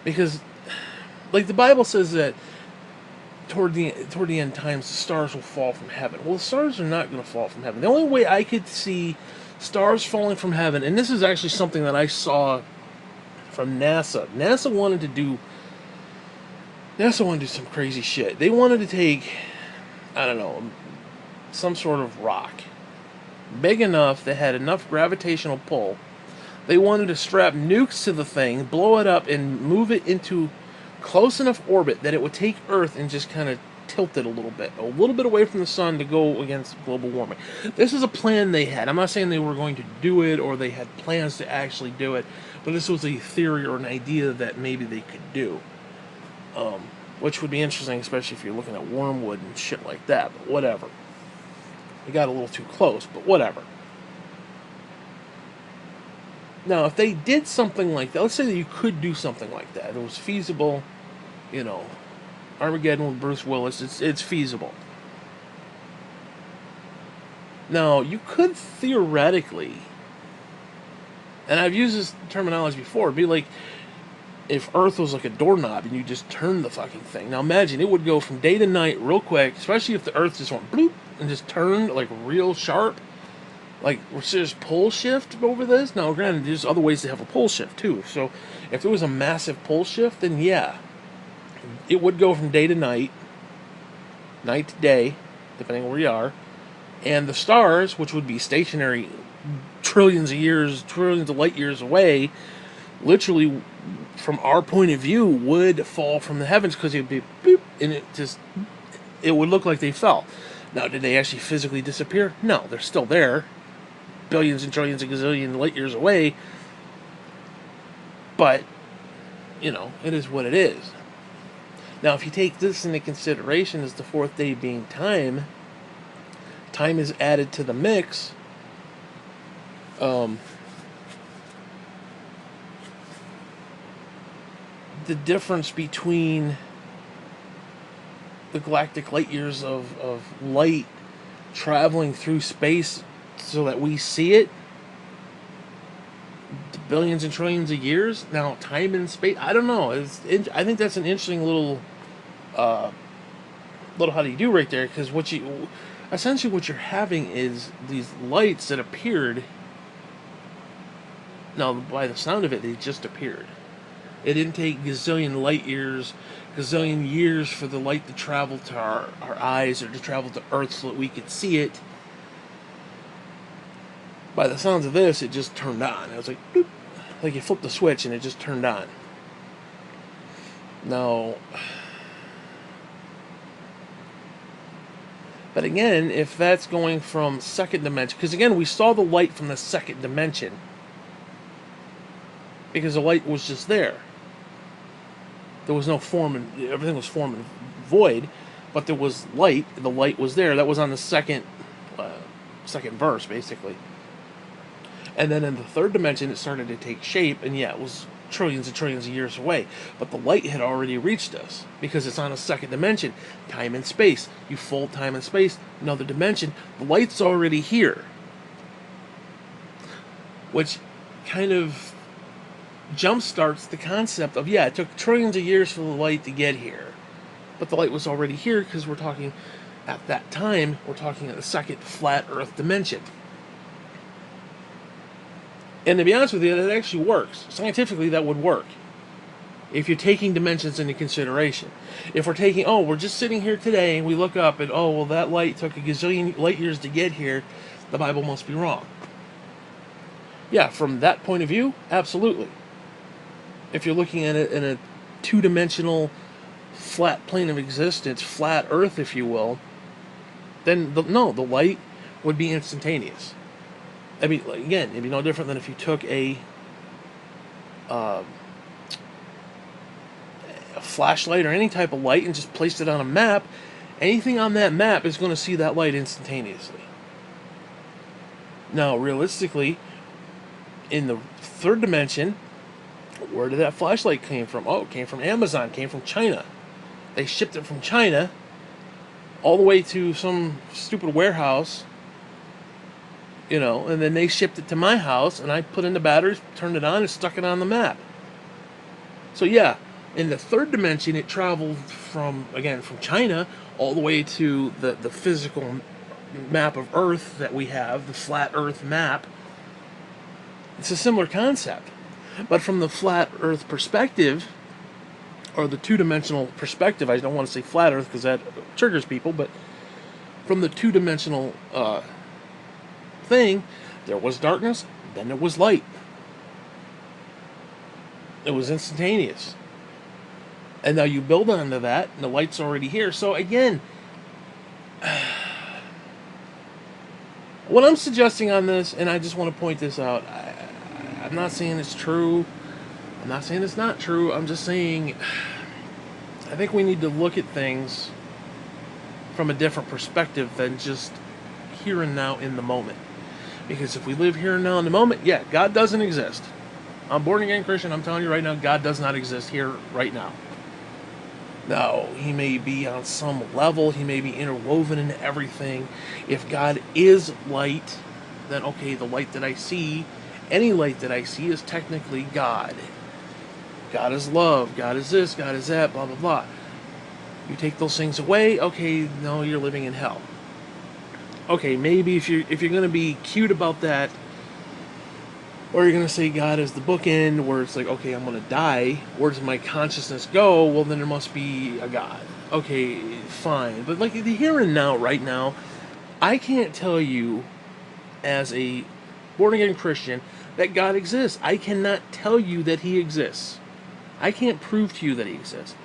Because, like the Bible says that toward the end times, the stars will fall from heaven. Well, the stars are not going to fall from heaven. The only way I could see stars falling from heaven, and this is actually something that I saw from NASA. NASA wanted to do some crazy shit. They wanted to take, I don't know, some sort of rock big enough that had enough gravitational pull. They wanted to strap nukes to the thing, blow it up, and move it into close enough orbit that it would take Earth and just kind of tilt it a little bit away from the sun to go against global warming. This is a plan they had. I'm not saying they were going to do it or they had plans to actually do it, but this was a theory or an idea that maybe they could do. Which would be interesting, especially if you're looking at wormwood and shit like that, but whatever. It got a little too close, but whatever. Now, if they did something like that, let's say that you could do something like that. It was feasible, you know, Armageddon with Bruce Willis, it's feasible. Now, you could theoretically, and I've used this terminology before, be like if Earth was like a doorknob and you just turned the fucking thing. Now imagine it would go from day to night real quick, especially if the Earth just went bloop and just turned like real sharp. Like, we're just pole shift over this? Now, granted, there's other ways to have a pole shift too. So, if there was a massive pole shift, then yeah, it would go from day to night, night to day, depending on where you are, and the stars, which would be stationary trillions of years, trillions of light years away, literally, from our point of view, would fall from the heavens because it would be boop, and it would look like they fell. Now, did they actually physically disappear? No, they're still there, billions and trillions and gazillion light years away, but, you know, it is what it is. Now, if you take this into consideration as the fourth day being time is added to the mix, the difference between the galactic light years of light traveling through space so that we see it, billions and trillions of years. Now, time and space, I don't know. I think that's an interesting little how do you do right there, because essentially what you're having is these lights that appeared. Now, by the sound of it, they just appeared. It didn't take gazillion light years, gazillion years for the light to travel to our eyes or to travel to Earth so that we could see it. By the sounds of this, it just turned on. It was like, boop, like you flipped the switch and it just turned on. Now, but again, if that's going from second dimension, because again, we saw the light from the second dimension, because the light was just there. There was no form, and everything was form and void, but there was light. The light was there. That was on the second verse, basically. And then in the third dimension, it started to take shape, and yeah, it was trillions and trillions of years away. But the light had already reached us, because it's on a second dimension. Time and space. You fold time and space, another dimension. The light's already here. Which kind of jump-starts the concept of, yeah, it took trillions of years for the light to get here. But the light was already here, because we're talking, at that time, we're talking at the second flat Earth dimension. And to be honest with you, that actually works. Scientifically, that would work. If you're taking dimensions into consideration. If we're taking, we're just sitting here today, and we look up, and, well, that light took a gazillion light years to get here, the Bible must be wrong. Yeah, from that point of view, absolutely. If you're looking at it in a two-dimensional, flat plane of existence, flat Earth, if you will, then, the light would be instantaneous. I mean, again, it'd be no different than if you took a flashlight or any type of light and just placed it on a map. Anything on that map is going to see that light instantaneously. Now, realistically, in the third dimension, where did that flashlight came from? Oh, it came from Amazon, came from China. They shipped it from China all the way to some stupid warehouse, and then they shipped it to my house, and I put in the batteries, turned it on, and stuck it on the map. So yeah, in the third dimension, it traveled from China all the way to the physical map of Earth that we have, the flat Earth map. It's a similar concept. But from the flat Earth perspective, or the two-dimensional perspective, I don't want to say flat Earth because that triggers people, but from the two-dimensional thing, there was darkness, then there was light. It was instantaneous. And now you build onto that, and the light's already here. So again, what I'm suggesting on this, and I just want to point this out, I'm not saying it's true. I'm not saying it's not true. I'm just saying I think we need to look at things from a different perspective than just here and now in the moment. Because if we live here and now in the moment, yeah, God doesn't exist. I'm born again Christian. I'm telling you right now, God does not exist here right now. Now, he may be on some level, he may be interwoven into everything. If God is light, then okay, the light that I see, any light that I see is technically God. God is love, God is this, God is that, blah, blah, blah. You take those things away, okay, no, you're living in hell. Okay, maybe if you're going to be cute about that, or you're going to say God is the bookend, where it's like, okay, I'm going to die, where does my consciousness go? Well, then there must be a God. Okay, fine. But like the here and now, right now, I can't tell you as a born-again Christian that God exists. I cannot tell you that he exists. I can't prove to you that he exists.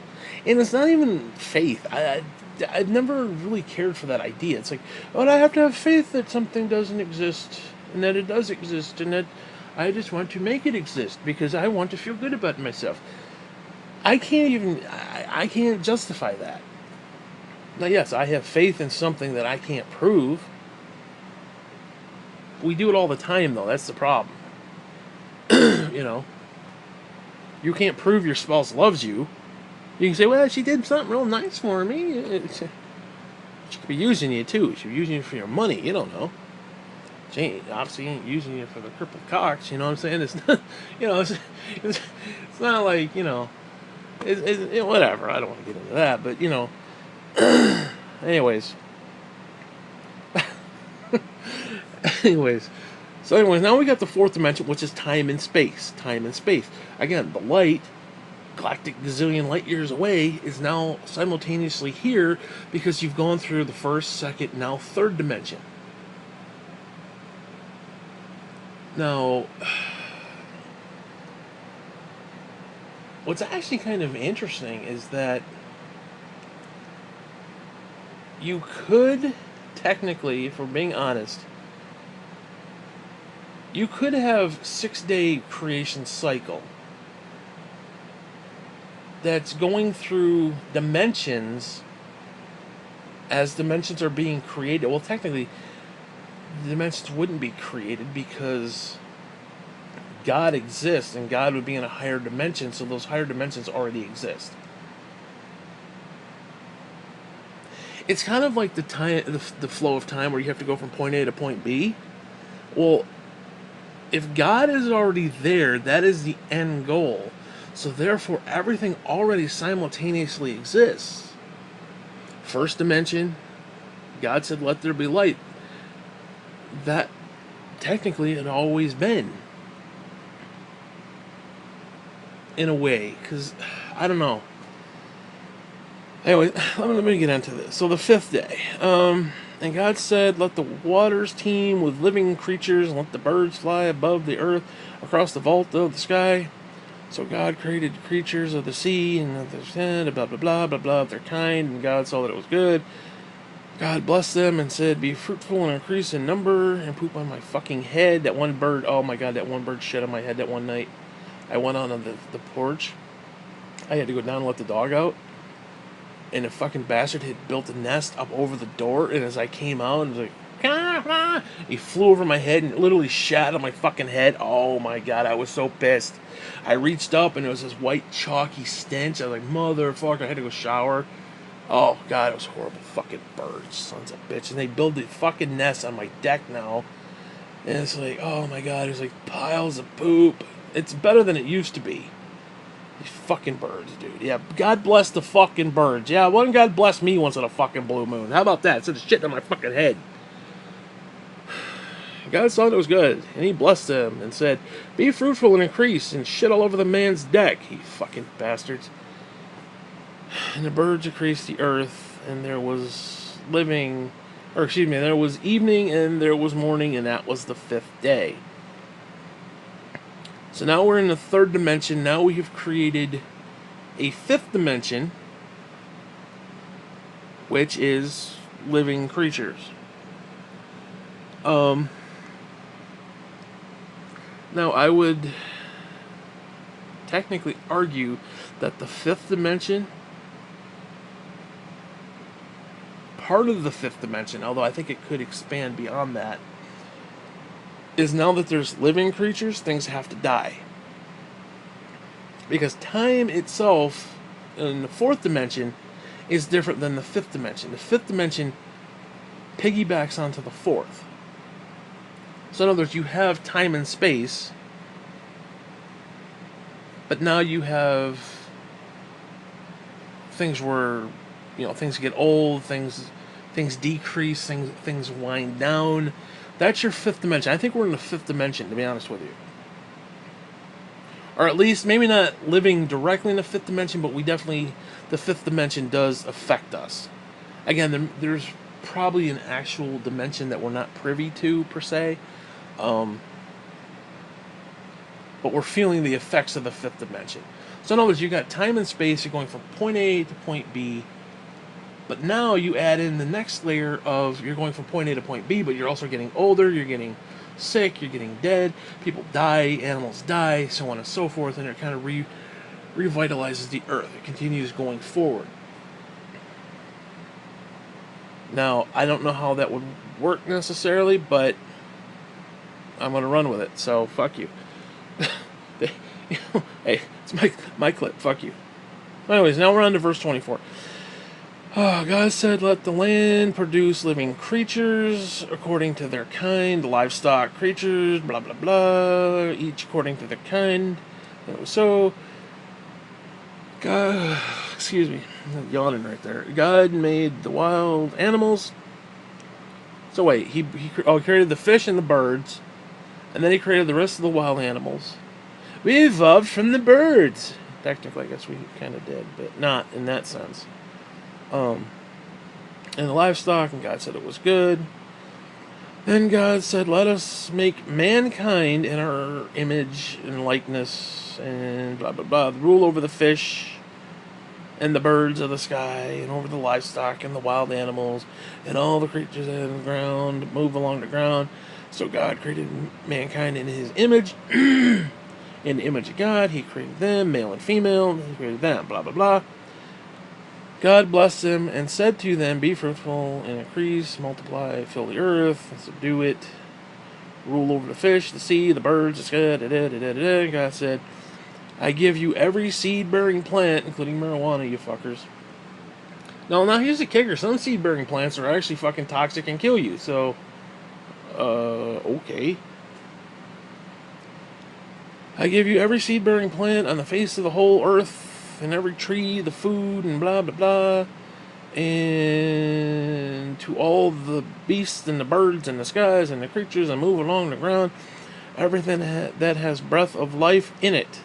And it's not even faith. I've never really cared for that idea. It's like, oh, I have to have faith that something doesn't exist and that it does exist and that I just want to make it exist because I want to feel good about myself. I can't justify that. Now, yes, I have faith in something that I can't prove. We do it all the time, though. That's the problem. You know, you can't prove your spouse loves you. You can say, well, she did something real nice for me. She could be using you, too. She could be using you for your money. You don't know. She obviously ain't using you for the crippled cocks. You know what I'm saying? It's not, you know, it's not like, you know, whatever. I don't want to get into that. But, you know, anyways. So anyways, now we got the fourth dimension, which is time and space. Time and space. Again, the light, galactic gazillion light years away, is now simultaneously here because you've gone through the first, second, now third dimension. Now, what's actually kind of interesting is that you could, technically, if we're being honest, you could have 6-day creation cycle that's going through dimensions as dimensions are being created. Well, technically, the dimensions wouldn't be created because God exists and God would be in a higher dimension, so those higher dimensions already exist. It's kind of like the flow of time where you have to go from point A to point B. Well, if God is already there, that is the end goal. So therefore, everything already simultaneously exists. First dimension, God said, let there be light. That technically had always been. In a way, because, I don't know. Anyway, let me get into this. So the fifth day, and God said, let the waters teem with living creatures, and let the birds fly above the earth, across the vault of the sky. So God created creatures of the sea, and of the sand, blah, blah, blah, blah, blah, of their kind, and God saw that it was good. God blessed them and said, be fruitful and increase in number, and poop on my fucking head. That one bird, oh my God, that one bird shit on my head that one night. I went out on the porch. I had to go down and let the dog out. And the fucking bastard had built a nest up over the door, and as I came out, and was like, ah, he flew over my head and literally shat on my fucking head. Oh my God, I was so pissed. I reached up, and it was this white chalky stench. I was like, motherfucker, I had to go shower. Oh God, it was horrible. Fucking birds, sons of bitch. And they build the fucking nest on my deck now. And it's like, oh my God, there's like piles of poop. It's better than it used to be. These fucking birds, dude. Yeah, God bless the fucking birds. Yeah, why don't God bless me once in a fucking blue moon? How about that? Instead of shitting on my fucking head. God saw it was good, and he blessed them and said, be fruitful and increase, and shit all over the man's deck, you fucking bastards. And the birds increased the earth, and there was there was evening, and there was morning, and that was the fifth day. So now we're in the third dimension. Now we have created a fifth dimension, which is living creatures. Now I would technically argue that the fifth dimension part of the fifth dimension, although I think it could expand beyond that, is now that there's living creatures, things have to die. Because time itself in the fourth dimension is different than the fifth dimension. The fifth dimension piggybacks onto the fourth. So in other words, you have time and space, but now you have things where, things get old, things decrease, things wind down. That's your fifth dimension. I think we're in the fifth dimension, to be honest with you. Or at least, maybe not living directly in the fifth dimension, but the fifth dimension does affect us. Again, there's probably an actual dimension that we're not privy to, per se. But we're feeling the effects of the fifth dimension. So in other words, you got time and space, you're going from point A to point B, but now you add in the next layer of you're going from point A to point B, but you're also getting older, you're getting sick, you're getting dead, people die, animals die, so on and so forth, and it kind of revitalizes the earth. It continues going forward. Now, I don't know how that would work necessarily, but I'm going to run with it, so fuck you. Hey, it's my clip, fuck you. Anyways, now we're on to verse 24. God said, let the land produce living creatures according to their kind, livestock creatures, blah, blah, blah, each according to their kind. And it was so. God, excuse me, I'm yawning right there. God made the wild animals. So wait, he created the fish and the birds, and then he created the rest of the wild animals. We evolved from the birds. Technically, I guess we kind of did, but not in that sense. And the livestock, and God said it was good. Then God said, let us make mankind in our image and likeness, and blah, blah, blah, rule over the fish and the birds of the sky, and over the livestock and the wild animals, and all the creatures in the ground, move along the ground. So God created mankind in his image. In the image of God, he created them, male and female, he created them, blah, blah, blah. God blessed them and said to them, be fruitful and increase, multiply, fill the earth, and subdue it, rule over the fish, the sea, the birds, the sky, da-da-da-da-da-da. God said, I give you every seed-bearing plant, including marijuana, you fuckers. Now here's the kicker. Some seed-bearing plants are actually fucking toxic and kill you, so, okay. I give you every seed-bearing plant on the face of the whole earth, and every tree, the food, and blah, blah, blah, and to all the beasts and the birds and the skies and the creatures that move along the ground, everything that has breath of life in it.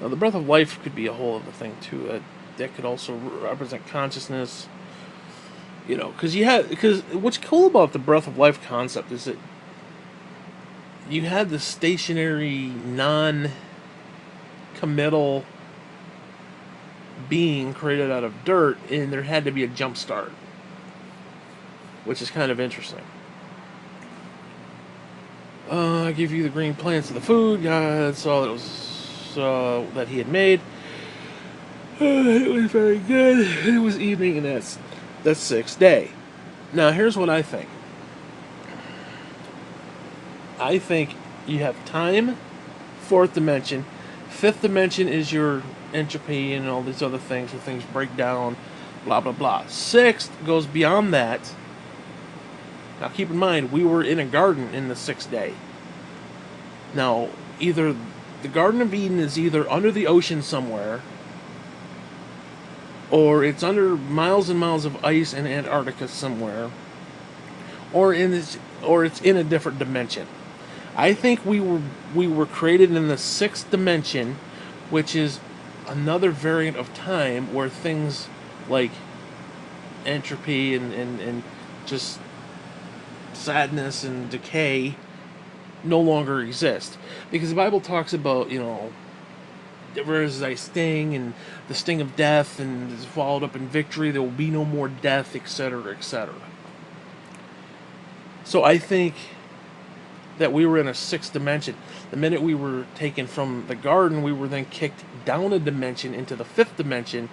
Now, the breath of life could be a whole other thing, too. That could also represent consciousness, because what's cool about the breath of life concept is that you had the stationary, non-committal being created out of dirt, and there had to be a jump start, which is kind of interesting. I give you the green plants of the food. God saw that it was that he had made. It was very good. It was evening, and that's the sixth day. Now, here's what I think. I think you have time, fourth dimension. Fifth dimension is your entropy and all these other things where things break down, blah, blah, blah. Sixth goes beyond that. Now, keep in mind, we were in a garden in the sixth day. Now, either the Garden of Eden is either under the ocean somewhere, or it's under miles and miles of ice in Antarctica somewhere, or it's in a different dimension. I think we were created in the sixth dimension, which is another variant of time where things like entropy and just sadness and decay no longer exist. Because the Bible talks about, there is thy sting, and the sting of death, and is followed up in victory. There will be no more death, etc., etc. So I think that we were in a sixth dimension. The minute we were taken from the garden, we were then kicked down a dimension into the fifth dimension,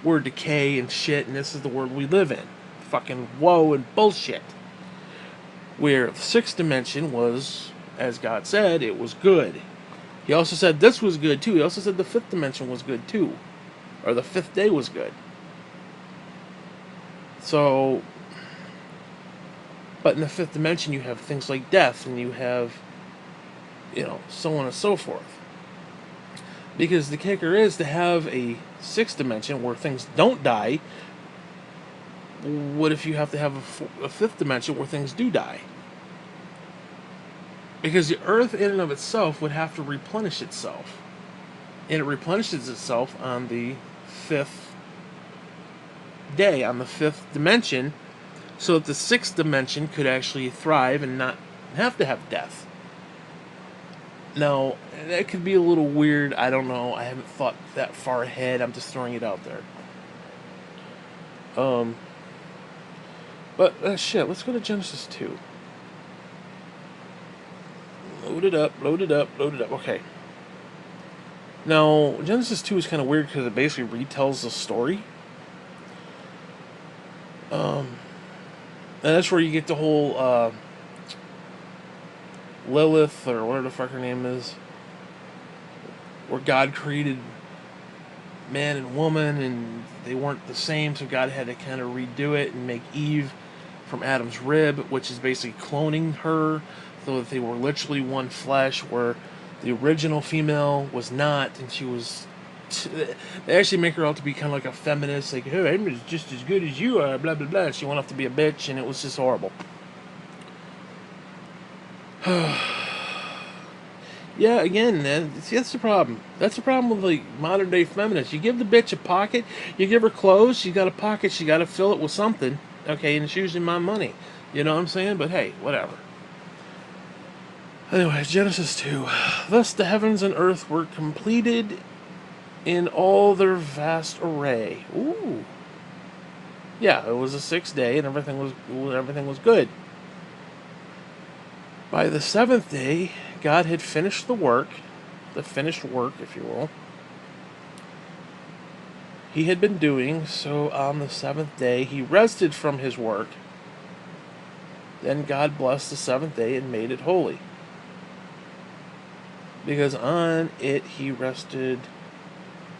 we're decay and shit, and this is the world we live in. Fucking woe and bullshit. Where the sixth dimension was, as God said, it was good. He also said this was good too. He also said the fifth dimension was good too. Or the fifth day was good. So, but in the fifth dimension you have things like death, and you have, so on and so forth. Because the kicker is to have a sixth dimension where things don't die. What if you have to have a fifth dimension where things do die? Because the earth in and of itself would have to replenish itself. And it replenishes itself on the fifth day, on the fifth dimension, so that the sixth dimension could actually thrive and not have to have death. Now, that could be a little weird. I don't know. I haven't thought that far ahead. I'm just throwing it out there. But, shit, let's go to Genesis 2. Load it up. Okay. Now, Genesis 2 is kind of weird because it basically retells the story. And that's where you get the whole, Lilith, or whatever the fuck her name is, where God created man and woman, and they weren't the same, so God had to kind of redo it and make Eve from Adam's rib, which is basically cloning her, so that they were literally one flesh, where the original female was not, and she was... They actually make her out to be kind of like a feminist, like, hey, I'm just as good as you are, blah, blah, blah. She went off to be a bitch, and it was just horrible. Yeah, again, that's the problem. That's the problem with, like, modern day feminists. You give the bitch a pocket, you give her clothes, she got a pocket, she got to fill it with something. Okay, and it's usually my money. You know what I'm saying? But hey, whatever. Anyway, Genesis 2. Thus the heavens and earth were completed in all their vast array. Ooh. Yeah, it was the sixth day, and everything was good. By the seventh day, God had finished the finished work, if you will, he had been doing. So on the seventh day, he rested from his work. Then God blessed the seventh day and made it holy, because on it he rested.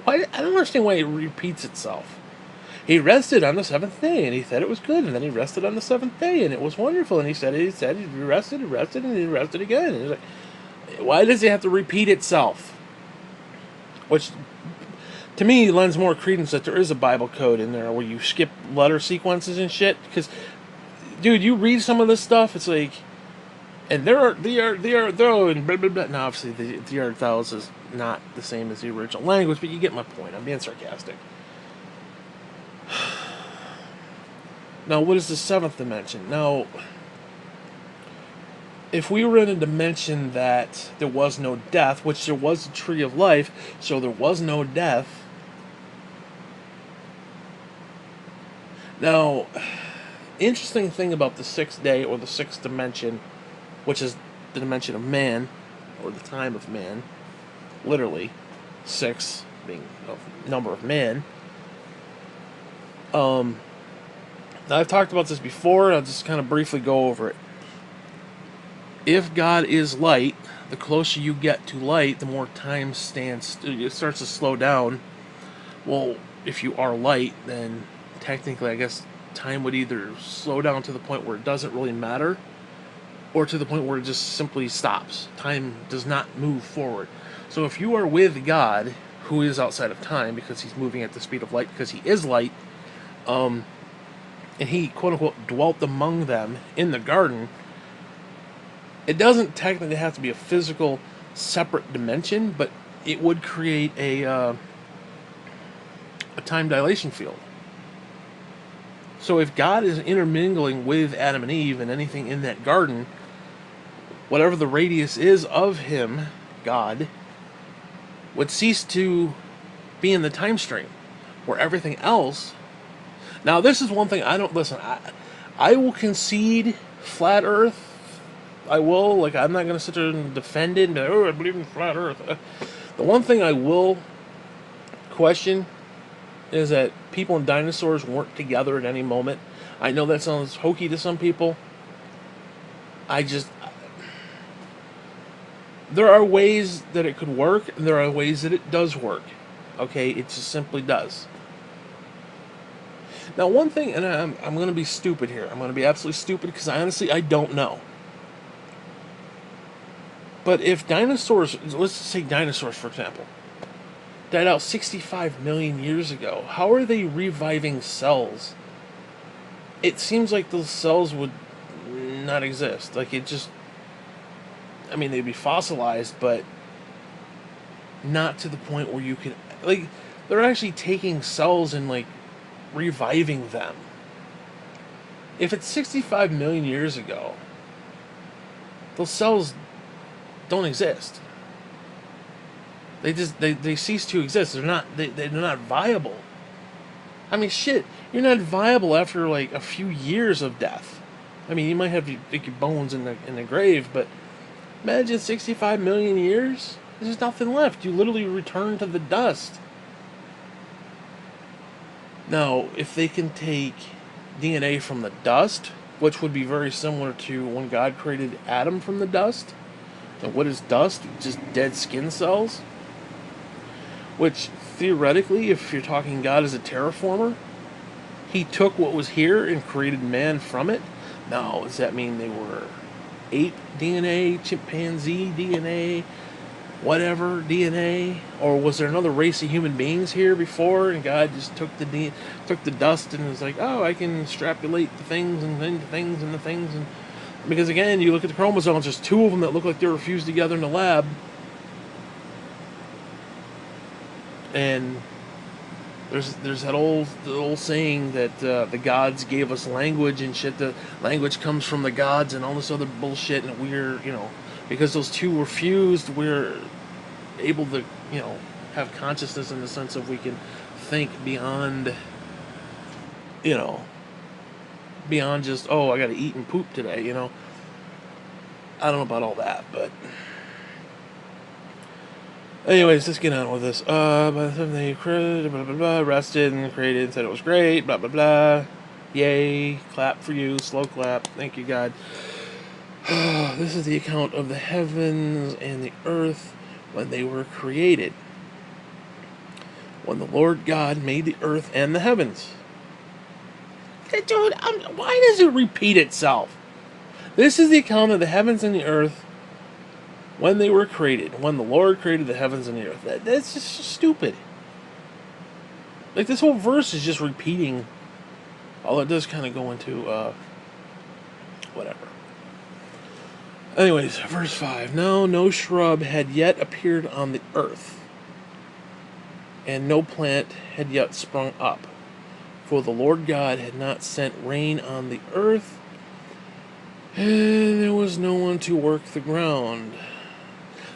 Why? I don't understand why it repeats itself. He rested on the seventh day, and he said it was good, and then he rested on the seventh day, and it was wonderful, and he said he rested, and he rested again. And he's like, why does it have to repeat itself? Which, to me, lends more credence that there is a Bible code in there where you skip letter sequences and shit. Because, dude, you read some of this stuff, it's like, and they are, and blah, blah, blah. Now, obviously, the art thous is not the same as the original language, but you get my point. I'm being sarcastic. Now, what is the seventh dimension? Now, if we were in a dimension that there was no death, which there was a tree of life, so there was no death. Now, interesting thing about the sixth day, or the sixth dimension, which is the dimension of man, or the time of man, literally, 6 being a number of man. Now, I've talked about this before, I'll just kind of briefly go over it. If God is light, the closer you get to light, the more time it starts to slow down. Well, if you are light, then technically, I guess, time would either slow down to the point where it doesn't really matter, or to the point where it just simply stops. Time does not move forward. So if you are with God, who is outside of time, because he's moving at the speed of light, because he is light, and he, quote-unquote, dwelt among them in the garden, it doesn't technically have to be a physical, separate dimension, but it would create a time dilation field. So if God is intermingling with Adam and Eve and anything in that garden, whatever the radius is of him, God, would cease to be in the time stream, where everything else... Now, this is one thing I don't... Listen, I will concede flat Earth. I will. Like, I'm not going to sit there and defend it and be like, oh, I believe in flat Earth. The one thing I will question is that people and dinosaurs weren't together at any moment. I know that sounds hokey to some people. I just, there are ways that it could work, and there are ways that it does work. Okay, it just simply does. Now, one thing, and I'm going to be stupid here. I'm going to be absolutely stupid because I don't know. But if dinosaurs, let's just say dinosaurs for example, died out 65 million years ago, how are they reviving cells? It seems like those cells would not exist. Like, it just, I mean, they'd be fossilized, but not to the point where you can, like, they're actually taking cells and, like, reviving them. If it's 65 million years ago, those cells don't exist. They cease to exist. They're not viable. I mean, shit, you're not viable after like a few years of death. I mean, you might have your bones in the grave, but imagine 65 million years. There's nothing left. You literally return to the dust. Now, if they can take DNA from the dust, which would be very similar to when God created Adam from the dust. And what is dust? Just dead skin cells. Which, theoretically, if you're talking God as a terraformer, he took what was here and created man from it. Now, does that mean they were ape DNA, chimpanzee DNA, whatever DNA, or was there another race of human beings here before, and God just took the dust and was like, oh, I can extrapolate the things and then the things and the things, and because again, you look at the chromosomes, there's two of them that look like they were fused together in the lab, and there's that old saying that the gods gave us language and shit. The language comes from the gods and all this other bullshit, and we're because those two were fused, we're able to have consciousness in the sense of we can think beyond beyond just, oh, I gotta eat and poop today. I don't know about all that, but anyways, let's get on with this. By the time they blah blah blah, rested and created and said it was great, blah blah blah. Yay, clap for you, slow clap, thank you God. This is the account of the heavens and the earth when they were created. When the Lord God made the earth and the heavens. Dude, why does it repeat itself? This is the account of the heavens and the earth when they were created. When the Lord created the heavens and the earth. That's just stupid. Like, this whole verse is just repeating. All it does kind of go into, whatever. Anyways, verse 5. Now, no shrub had yet appeared on the earth, and no plant had yet sprung up. For the Lord God had not sent rain on the earth, and there was no one to work the ground.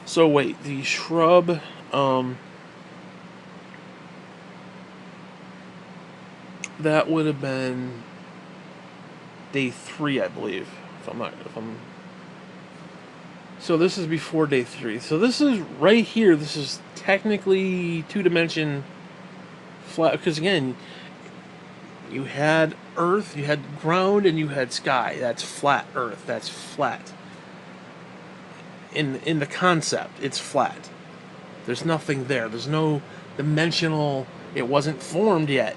So wait, the shrub, that would have been day 3, I believe. So this is before day 3. So this is right here. This is technically 2-dimension flat, because again, you had earth, you had ground, and you had sky. That's flat earth. That's flat. In the concept, it's flat. There's nothing there. There's no dimensional. It wasn't formed yet.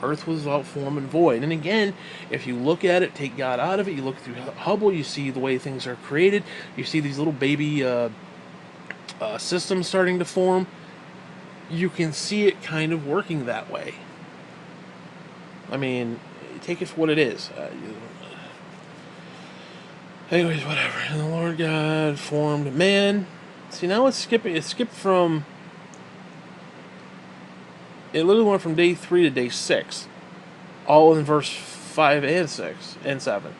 Earth was without form and void. And again, if you look at it, take God out of it, you look through Hubble, you see the way things are created. You see these little baby systems starting to form. You can see it kind of working that way. I mean, take it for what it is. Anyways, whatever. And the Lord God formed man. See, now it's skipping. It skipped from. It literally went from day 3 to day 6, all in verse 5 and 6 and 7.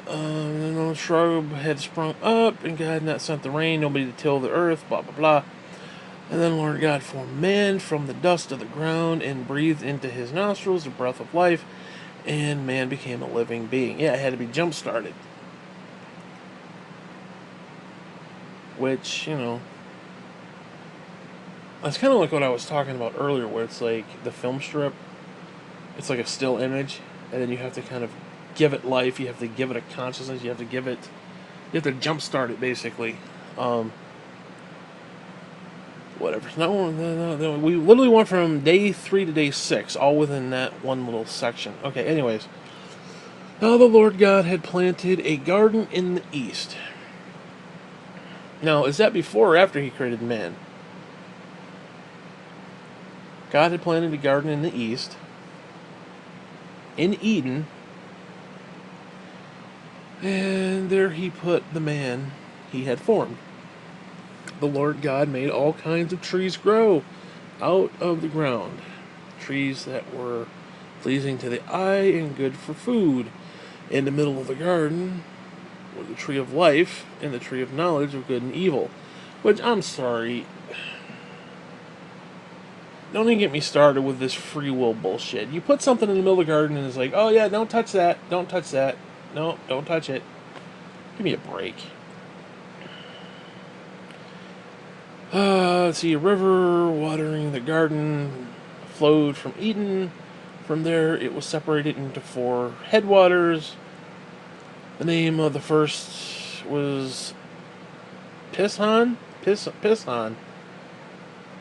And no shrub had sprung up, and God had not sent the rain, nobody to till the earth. Blah blah blah. And then Lord God formed man from the dust of the ground and breathed into his nostrils the breath of life, and man became a living being. Yeah, it had to be jump-started. Which, It's kind of like what I was talking about earlier, where it's like the film strip. It's like a still image, and then you have to kind of give it life. You have to give it a consciousness. You have to give it. You have to jumpstart it, basically. Whatever. No, we literally went from day 3 to day 6, all within that one little section. Okay. Anyways, now the Lord God had planted a garden in the east. Now, is that before or after He created man? God had planted a garden in the east, in Eden, and there He put the man He had formed. The Lord God made all kinds of trees grow out of the ground, trees that were pleasing to the eye and good for food. In the middle of the garden were the tree of life and the tree of knowledge of good and evil. Which, I'm sorry, don't even get me started with this free will bullshit. You put something in the middle of the garden and it's like, oh yeah, don't touch that, don't touch that, no, don't touch it. Give me a break. Let's see, a river watering the garden flowed from Eden. From there, it was separated into 4 headwaters. The name of the first was Pishon? Pishon.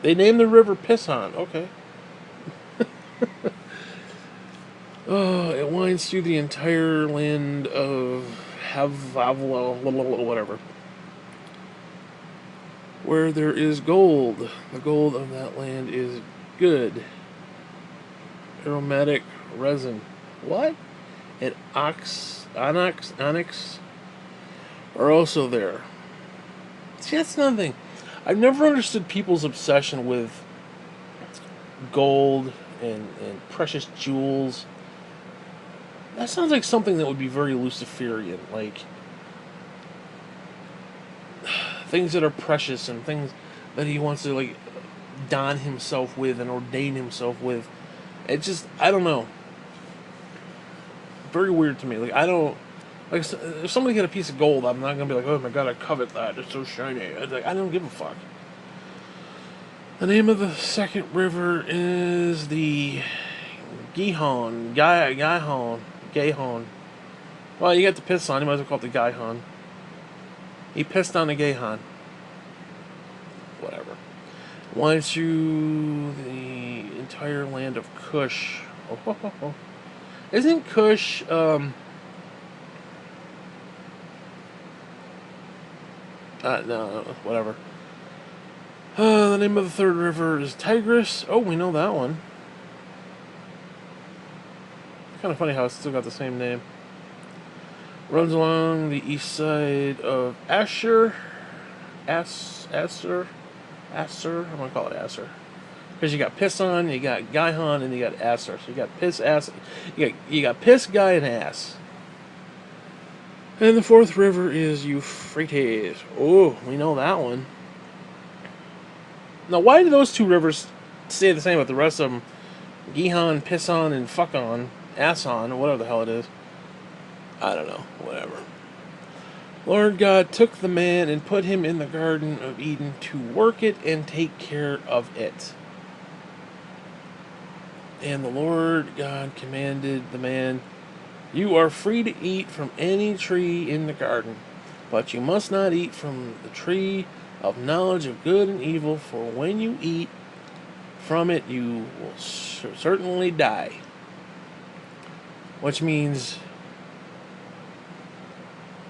They named the river Pishon. Okay. It winds through the entire land of whatever. Where there is gold. The gold of that land is good. Aromatic resin. What? And onyx are also there. See, that's nothing. I've never understood people's obsession with gold and precious jewels. That sounds like something that would be very Luciferian. Like, things that are precious and things that he wants to, like, don himself with and ordain himself with. It just, I don't know. Very weird to me. Like, I don't, like, if somebody get a piece of gold, I'm not gonna be like, oh my god, I covet that. It's so shiny. Like, I don't give a fuck. The name of the second river is the Gihon. Gihon. Well, you got the piss on. You might as well call it the Gihon. He pissed on the Gihon. Whatever. Went through the entire land of Cush. Oh. Isn't Cush, no, whatever. The name of the third river is Tigris. Oh, we know that one. Kind of funny how it's still got the same name. Runs along the east side of Asher. Asser. I'm gonna call it Asser. Because you got Pison, you got Gihon, and you got Asser. So you got piss, ass. You got piss, guy, and ass. And the fourth river is Euphrates. Oh, we know that one. Now, why do those 2 rivers stay the same with the rest of them? Gihon, Pison, and Fuckon, Asson, or whatever the hell it is. I don't know. Whatever. Lord God took the man and put him in the Garden of Eden to work it and take care of it. And the Lord God commanded the man, you are free to eat from any tree in the garden, but you must not eat from the tree of knowledge of good and evil, for when you eat from it, you will certainly die. Which means,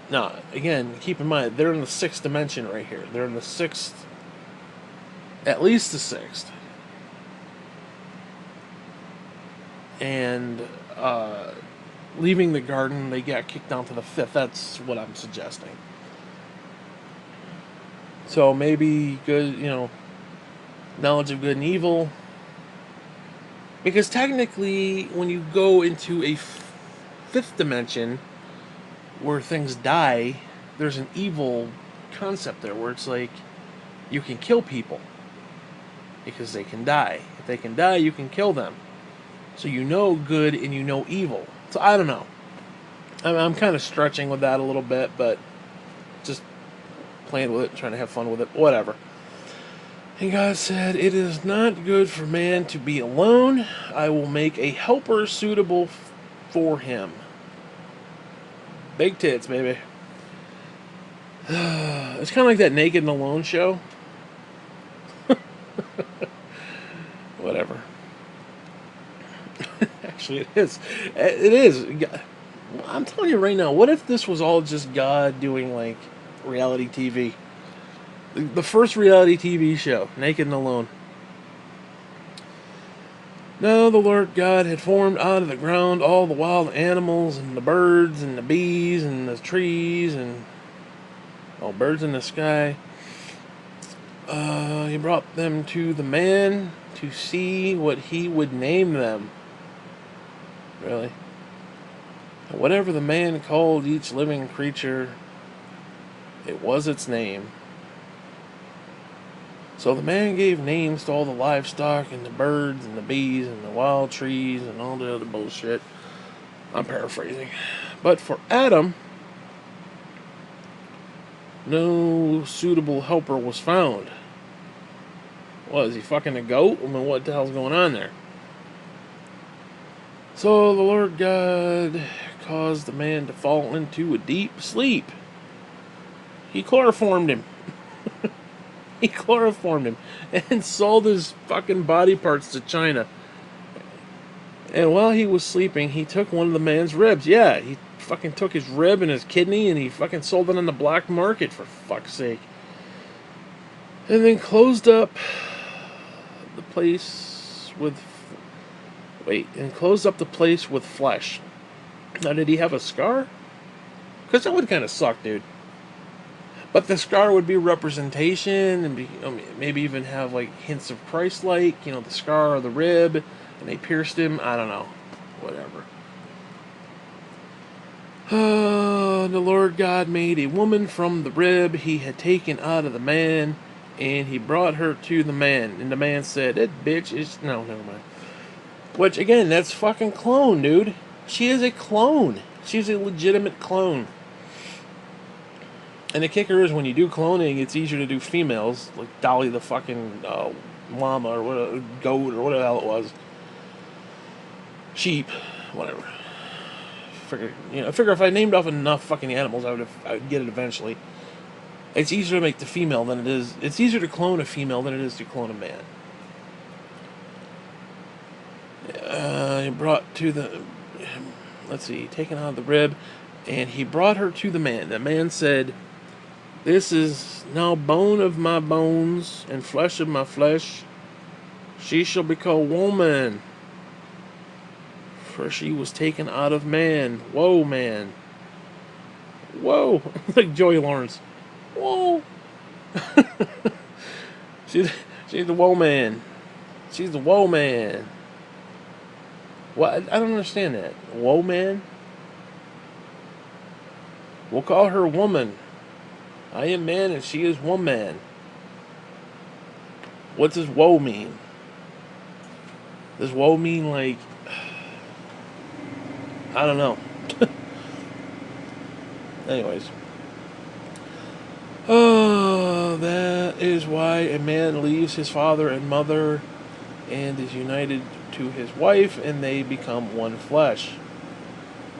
now, again, keep in mind, they're in the 6th dimension right here. They're in the 6th, at least the 6th. And leaving the garden, they got kicked down to the 5th. That's what I'm suggesting. So maybe good, knowledge of good and evil. Because technically, when you go into a 5th dimension where things die, there's an evil concept there where it's like you can kill people because they can die. If they can die, you can kill them. So you know good and you know evil. So I don't know. I'm kind of stretching with that a little bit, but just playing with it, trying to have fun with it, whatever. And God said, "It is not good for man to be alone. I will make a helper suitable for him." Big tits, baby. It's kind of like that Naked and Alone show. Whatever. Actually, it is. It is. I'm telling you right now, what if this was all just God doing, like, reality TV? The first reality TV show, Naked and Alone. Now the Lord God had formed out of the ground all the wild animals and the birds and the bees and the trees and all birds in the sky. He brought them to the man to see what he would name them. Really? And whatever the man called each living creature, it was its name. So the man gave names to all the livestock and the birds and the bees and the wild trees and all the other bullshit. I'm paraphrasing. But for Adam, no suitable helper was found. What, is he fucking a goat? I mean, what the hell's going on there? So the Lord God caused the man to fall into a deep sleep. He chloroformed him. He chloroformed him and sold his fucking body parts to China. And while he was sleeping, he took one of the man's ribs. Yeah, he fucking took his rib and his kidney and he fucking sold it on the black market, for fuck's sake. And then closed up the place with... and closed up the place with flesh. Now, did he have a scar? Because that would kind of suck, dude. But the scar would be representation, and maybe even have like hints of Christ-like, the scar or the rib, and they pierced him. I don't know, whatever. The Lord God made a woman from the rib he had taken out of the man, and he brought her to the man. And the man said, "That bitch is..." No, never mind. Which, again, that's fucking clone, dude. She is a clone. She's a legitimate clone. And the kicker is, when you do cloning, it's easier to do females, like Dolly the fucking llama or what, goat or whatever the hell it was. Sheep, whatever. I figure if I named off enough fucking animals, I would get it eventually. It's easier to make the female than it is. It's easier to clone a female than it is to clone a man. He brought to the... Let's see, taken out of the rib, and he brought her to the man. The man said, "This is now bone of my bones and flesh of my flesh. She shall be called woman, for she was taken out of man." Whoa, man. Whoa. Like Joey Lawrence. Whoa. she's the whoa man. She's the whoa man. What? I don't understand that. Whoa man? We'll call her woman. I am man and she is woman. What does woe mean? Does woe mean like... I don't know. Anyways. Oh, that is why a man leaves his father and mother and is united to his wife, and they become one flesh.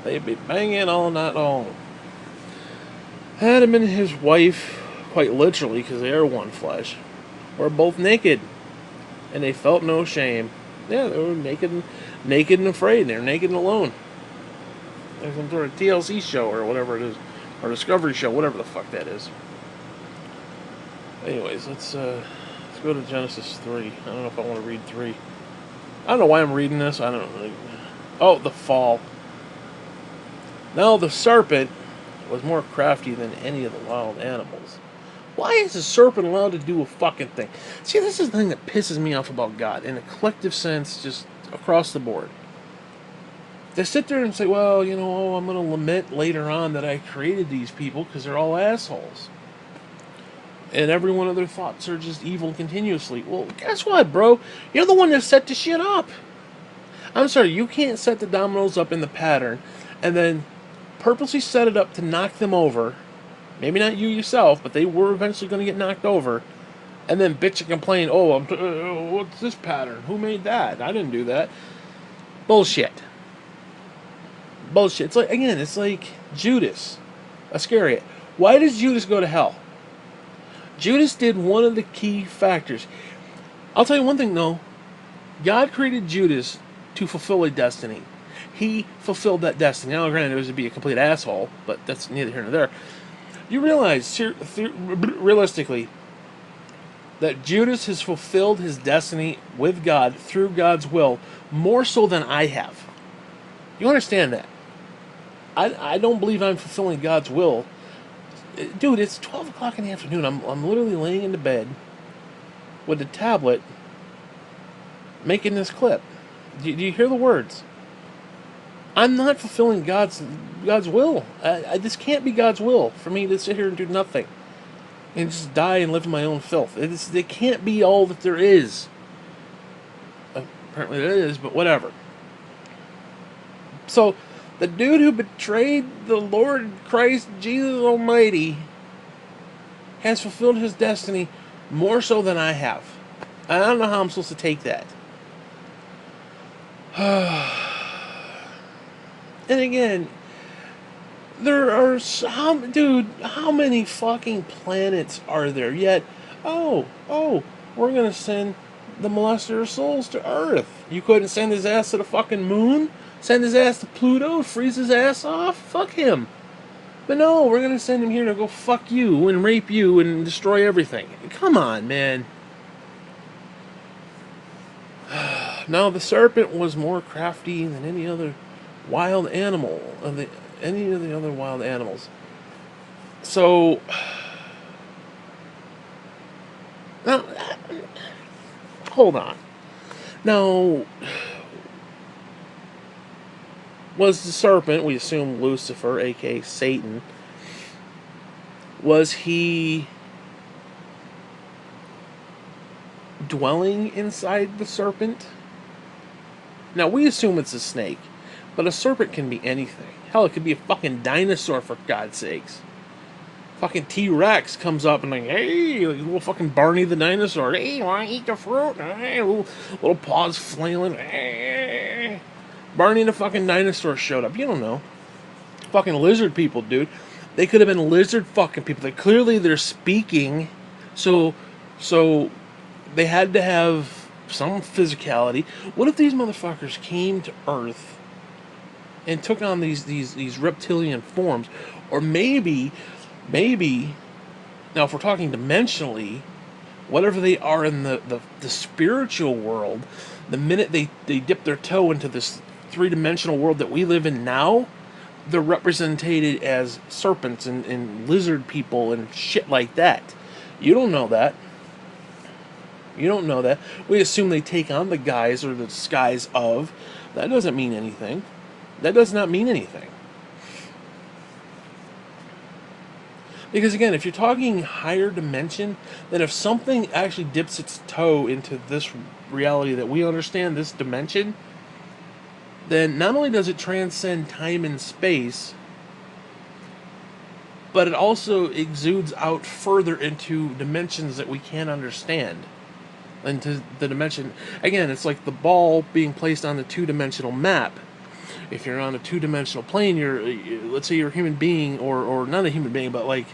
They be banging all night long. Adam and his wife, quite literally, because they are one flesh, were both naked, and they felt no shame. Yeah, they were naked and afraid. They were naked and alone. There's some sort of TLC show or whatever it is, or Discovery show, whatever the fuck that is. Anyways, let's go to Genesis 3. I don't know if I want to read 3. I don't know why I'm reading this. I don't know. Oh, the fall. Now the serpent was more crafty than any of the wild animals. Why is a serpent allowed to do a fucking thing? See, this is the thing that pisses me off about God, in a collective sense, just across the board. They sit there and say, well, I'm going to lament later on that I created these people because they're all assholes. And every one of their thoughts are just evil continuously. Well, guess what, bro? You're the one that set the shit up. I'm sorry, you can't set the dominoes up in the pattern and then purposely set it up to knock them over. Maybe not you yourself, but they were eventually going to get knocked over. and then bitch and complain, oh, what's this pattern? Who made that? I didn't do that. Bullshit. Bullshit. It's like, again, it's like Judas Iscariot. Why does Judas go to hell? Judas did one of the key factors. I'll tell you one thing, though. God created Judas to fulfill a destiny. He fulfilled that destiny. Now, granted, it was to be a complete asshole, but that's neither here nor there. You realize, realistically, that Judas has fulfilled his destiny with God through God's will more so than I have. You understand that? I don't believe I'm fulfilling God's will. Dude, it's 12 o'clock in the afternoon. I'm literally laying in the bed with the tablet making this clip. Do you hear the words? I'm not fulfilling God's will. This can't be God's will for me to sit here and do nothing and just die and live in my own filth. It can't be all that there is. Apparently there is, but whatever. So, the dude who betrayed the Lord Christ Jesus Almighty has fulfilled his destiny more so than I have. I don't know how I'm supposed to take that. And again, there are how many fucking planets are there? Yet, we're gonna send the molester of souls to Earth. You couldn't send his ass to the fucking moon? Send his ass to Pluto? Freeze his ass off? Fuck him. But no, we're gonna send him here to go fuck you and rape you and destroy everything. Come on, man. Now, the serpent was more crafty than any other wild animal, any of the other wild animals. So, now, hold on. Now, was the serpent, we assume Lucifer, aka Satan, was he dwelling inside the serpent? Now, we assume it's a snake, but a serpent can be anything. Hell, it could be a fucking dinosaur, for God's sakes. Fucking T-Rex comes up and like, hey, like little fucking Barney the dinosaur. Hey, you want to eat the fruit? Hey, little paws flailing. Hey. Barney the fucking dinosaur showed up. You don't know. Fucking lizard people, dude. They could have been lizard fucking people. They're speaking, so they had to have some physicality. What if these motherfuckers came to Earth and took on these reptilian forms? Or maybe, now if we're talking dimensionally, whatever they are in the spiritual world, the minute they dip their toe into this three-dimensional world that we live in now, they're represented as serpents and lizard people and shit like that. You don't know that. You don't know that. We assume they take on the guise or the disguise of. That doesn't mean anything. That does not mean anything. Because again, if you're talking higher dimension, then if something actually dips its toe into this reality that we understand, this dimension, then not only does it transcend time and space, but it also exudes out further into dimensions that we can't understand. Into the dimension, again, it's like the ball being placed on the two-dimensional map. If you're on a two-dimensional plane, let's say you're a human being, or not a human being, but like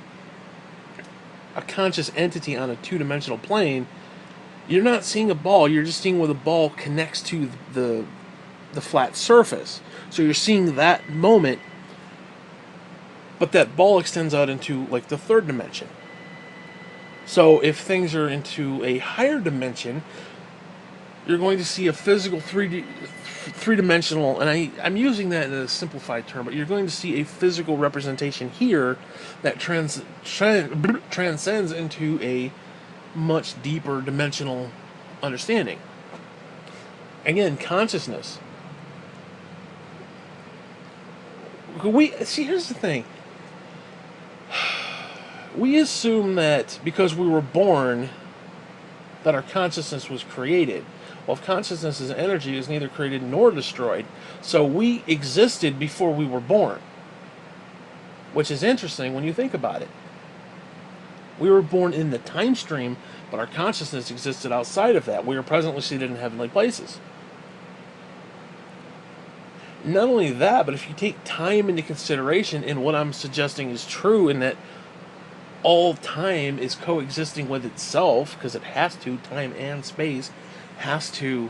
a conscious entity on a two-dimensional plane, you're not seeing a ball, you're just seeing where the ball connects to the flat surface. So you're seeing that moment, but that ball extends out into like the third dimension. So if things are into a higher dimension, you're going to see a physical three-dimensional, and I'm using that in a simplified term, but you're going to see a physical representation here that transcends into a much deeper dimensional understanding. Again, consciousness. Here's the thing. We assume that because we were born, that our consciousness was created. Well, if consciousness is energy, is neither created nor destroyed. So we existed before we were born. Which is interesting when you think about it. We were born in the time stream, But our consciousness existed outside of that. We are presently seated in heavenly places. Not only that, but if you take time into consideration, and what I'm suggesting is true, in that all time is coexisting with itself, because it has to, time and space has to,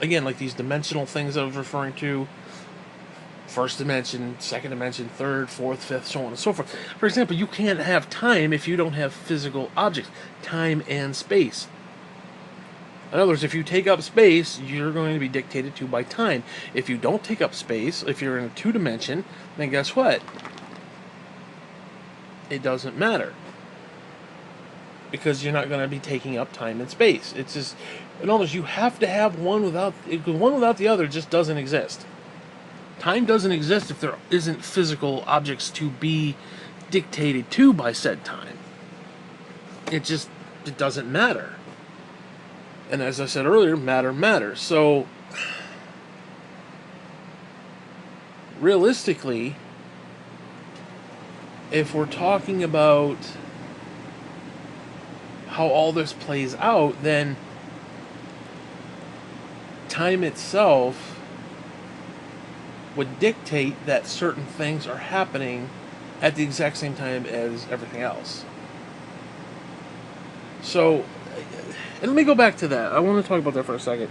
again, like these dimensional things I was referring to, first dimension, second dimension, third, fourth, fifth, so on and so forth. For example, you can't have time if you don't have physical objects, time and space. In other words, if you take up space, you're going to be dictated to by time. If you don't take up space, if you're in a two-dimension, then guess what? It doesn't matter. Because you're not going to be taking up time and space. It's just, in other words, you have to have one without the other just doesn't exist. Time doesn't exist if there isn't physical objects to be dictated to by said time. It doesn't matter. And as I said earlier, matter matters. So, realistically, if we're talking about how all this plays out, then time itself would dictate that certain things are happening at the exact same time as everything else. So, and let me go back to that. I want to talk about that for a second.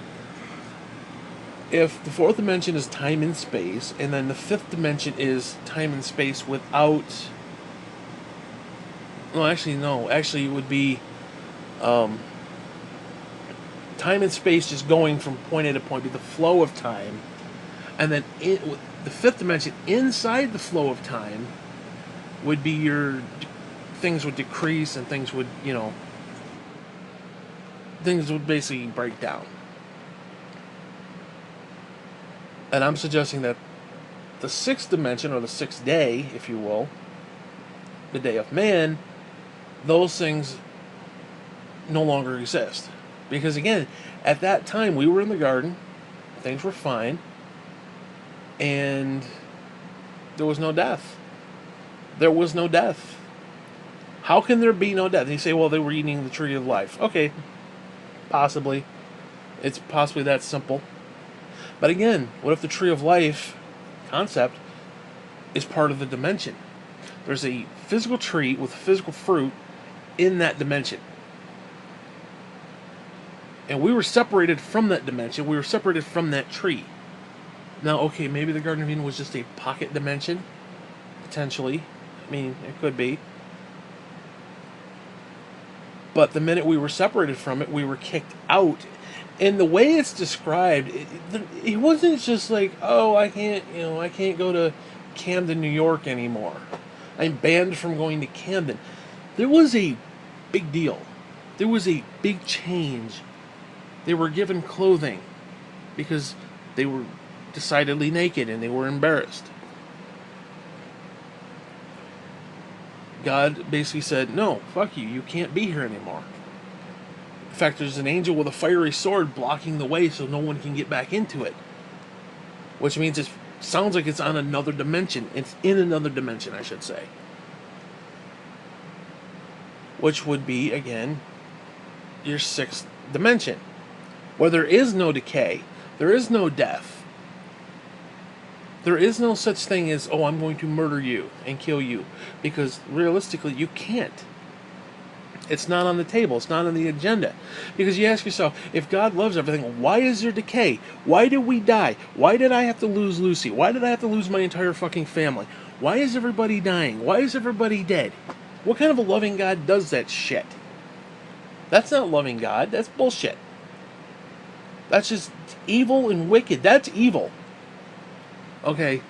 If the fourth dimension is time and space, and then the fifth dimension is time and space without... Well, actually, no. Actually, it would be time and space just going from point A to point B, the flow of time. And then the fifth dimension, inside the flow of time, would be your... Things would decrease and things would, things would basically break down. And I'm suggesting that the sixth dimension, or the sixth day, if you will, the day of man, those things no longer exist. Because again, at that time we were in the garden, things were fine, and there was no death. There was no death. How can there be no death? And you say, well, they were eating the tree of life. Okay, possibly. It's possibly that simple. But again, what if the tree of life concept is part of the dimension? There's a physical tree with physical fruit in that dimension. And we were separated from that dimension. We were separated from that tree. Now, okay, maybe the Garden of Eden was just a pocket dimension. Potentially. I mean, it could be. But the minute we were separated from it, we were kicked out. And the way it's described, it wasn't just like, oh, I can't go to Camden, New York anymore. I'm banned from going to Camden. There was a big deal. There was a big change. They were given clothing because they were decidedly naked and they were embarrassed. God basically said, no, fuck you, you can't be here anymore. In fact, there's an angel with a fiery sword blocking the way so no one can get back into it. Which means it sounds like it's on another dimension. It's in another dimension, I should say. Which would be, again, your sixth dimension. Where there is no decay. There is no death. There is no such thing as, oh, I'm going to murder you and kill you. Because realistically, you can't. It's not on the table. It's not on the agenda. Because you ask yourself, if God loves everything, why is there decay? Why did we die? Why did I have to lose Lucy? Why did I have to lose my entire fucking family? Why is everybody dying? Why is everybody dead? What kind of a loving God does that shit? That's not loving God. That's bullshit. That's just evil and wicked. That's evil. Okay.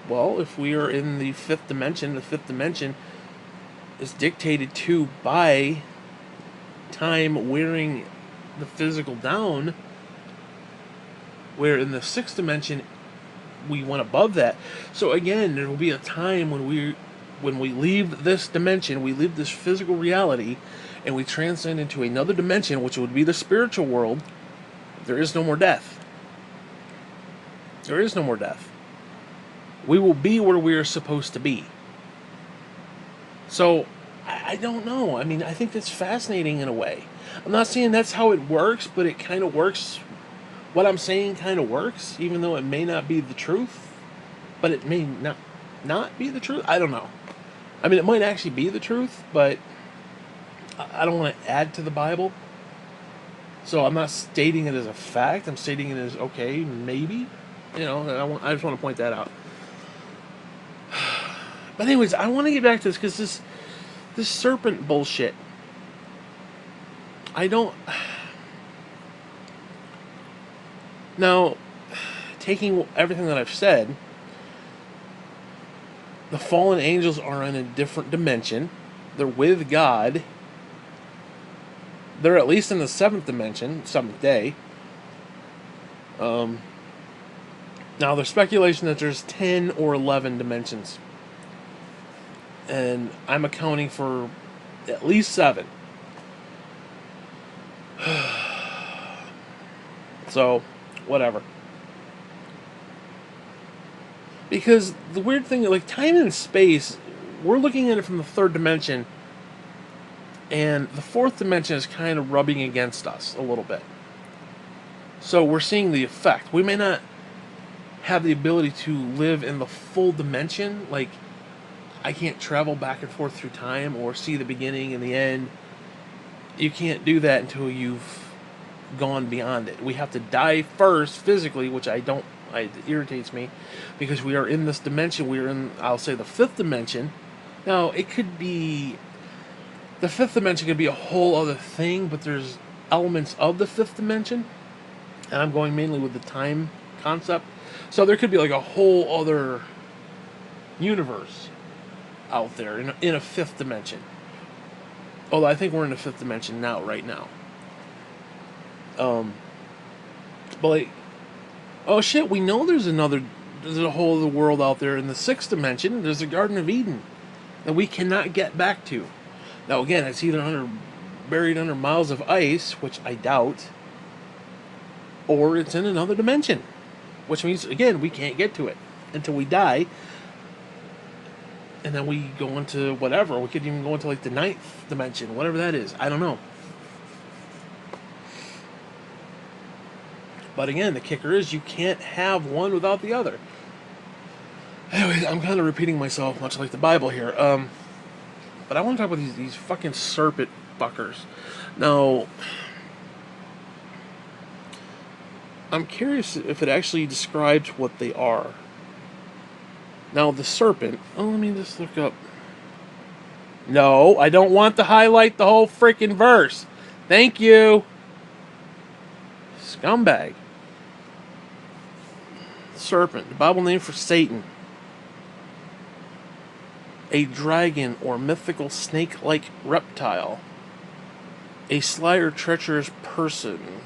Well, if we are in the fifth dimension is dictated to by time wearing the physical down, where in the sixth dimension we went above that. So again, there will be a time when we leave this dimension, we leave this physical reality, and we transcend into another dimension, which would be the spiritual world. There is no more death. There is no more death. We will be where we are supposed to be. So, I don't know. I mean, I think that's fascinating in a way. I'm not saying that's how it works, but it kind of works. What I'm saying kind of works, even though it may not be the truth, but it may not be the truth. I don't know. I mean, it might actually be the truth, but I don't want to add to the Bible. So I'm not stating it as a fact. I'm stating it as, okay, maybe. I just want to point that out. But anyways, I want to get back to this because this serpent bullshit. I don't. Now, taking everything that I've said, the fallen angels are in a different dimension. They're with God. They're at least in the seventh dimension, seventh day. Now, there's speculation that there's 10 or 11 dimensions. And I'm accounting for at least 7. So, whatever. Because the weird thing, like time and space, we're looking at it from the third dimension, and the fourth dimension is kind of rubbing against us a little bit. So we're seeing the effect. We may not have the ability to live in the full dimension, like I can't travel back and forth through time or see the beginning and the end. You can't do that until you've gone beyond it. We have to die first physically, which it irritates me, because we are in this dimension. We are in, I'll say, the fifth dimension. Now, it could be, the fifth dimension could be a whole other thing, but there's elements of the fifth dimension, and I'm going mainly with the time concept. So there could be like a whole other universe out there in a fifth dimension. Although I think we're in the fifth dimension now, right now. But like, oh shit, we know there's a whole other world out there in the sixth dimension. There's the Garden of Eden that we cannot get back to. Now again, it's either buried under miles of ice, which I doubt, or it's in another dimension, which means again we can't get to it until we die, and then we go into whatever. We could even go into like the ninth dimension, whatever that is. I don't know. But again, the kicker is you can't have one without the other. Anyways, I'm kind of repeating myself, much like the Bible here. But I want to talk about these fucking serpent fuckers. Now, I'm curious if it actually describes what they are. Now, the serpent... Oh, let me just look up... No, I don't want to highlight the whole freaking verse. Thank you. Scumbag. Serpent, the Bible name for Satan. A dragon or mythical snake-like reptile. A sly or treacherous person.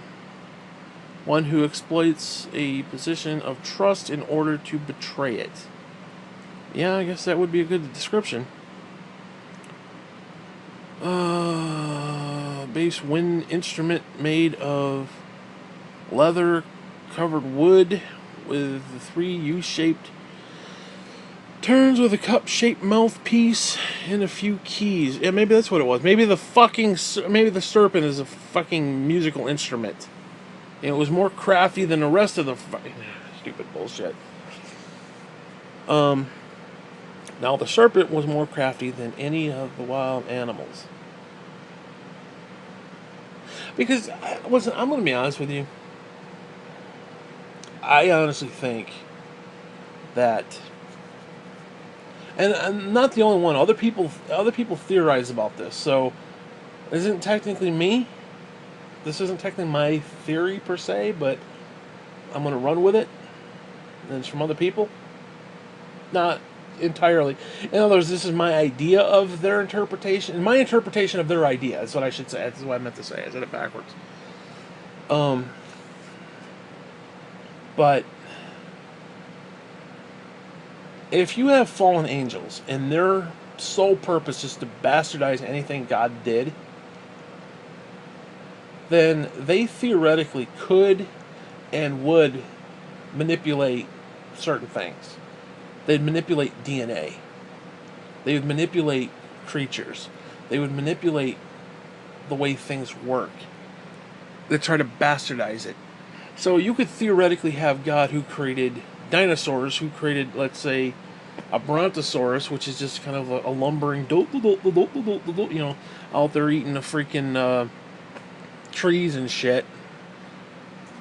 One who exploits a position of trust in order to betray it. Yeah, I guess that would be a good description. Bass wind instrument made of leather covered wood with 3 U-shaped turns with a cup-shaped mouthpiece and a few keys. Yeah, maybe that's what it was. Maybe the serpent is a fucking musical instrument. And it was more crafty than the rest of the fucking stupid bullshit. Now the serpent was more crafty than any of the wild animals. Because, listen, I'm going to be honest with you. I honestly think that, and I'm not the only one. Other people theorize about this. So, this isn't technically me. This isn't technically my theory per se, but I'm going to run with it. And it's from other people. Not entirely. In other words, this is my idea of their interpretation. My interpretation of their idea. That's what I should say. That's what I meant to say. I said it backwards. But if you have fallen angels and their sole purpose is to bastardize anything God did, then they theoretically could and would manipulate certain things. They'd manipulate DNA. They would manipulate creatures. They would manipulate the way things work. They try to bastardize it. So you could theoretically have God who created dinosaurs, who created, let's say, a brontosaurus, which is just kind of a lumbering, out there eating the freaking trees and shit.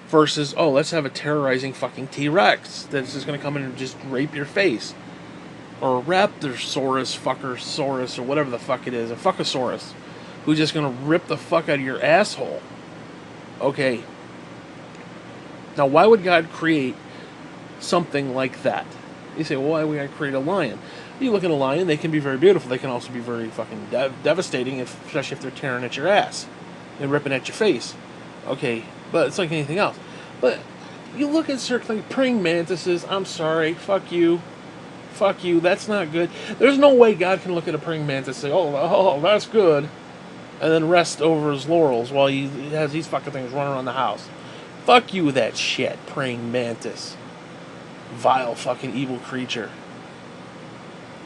Versus, oh, let's have a terrorizing fucking T-Rex that's just gonna come in and just rape your face. Or a Raptorsaurus, fuckersaurus, or whatever the fuck it is, a fuckosaurus, who's just gonna rip the fuck out of your asshole. Okay. Now, why would God create something like that? You say, well, why would God create a lion? You look at a lion, they can be very beautiful. They can also be very fucking devastating, especially if they're tearing at your ass and ripping at your face. Okay, but it's like anything else. But you look at certain like praying mantises, I'm sorry, fuck you. Fuck you, that's not good. There's no way God can look at a praying mantis and say, oh, that's good, and then rest over his laurels while he has these fucking things running around the house. Fuck you with that shit, praying mantis. Vile fucking evil creature.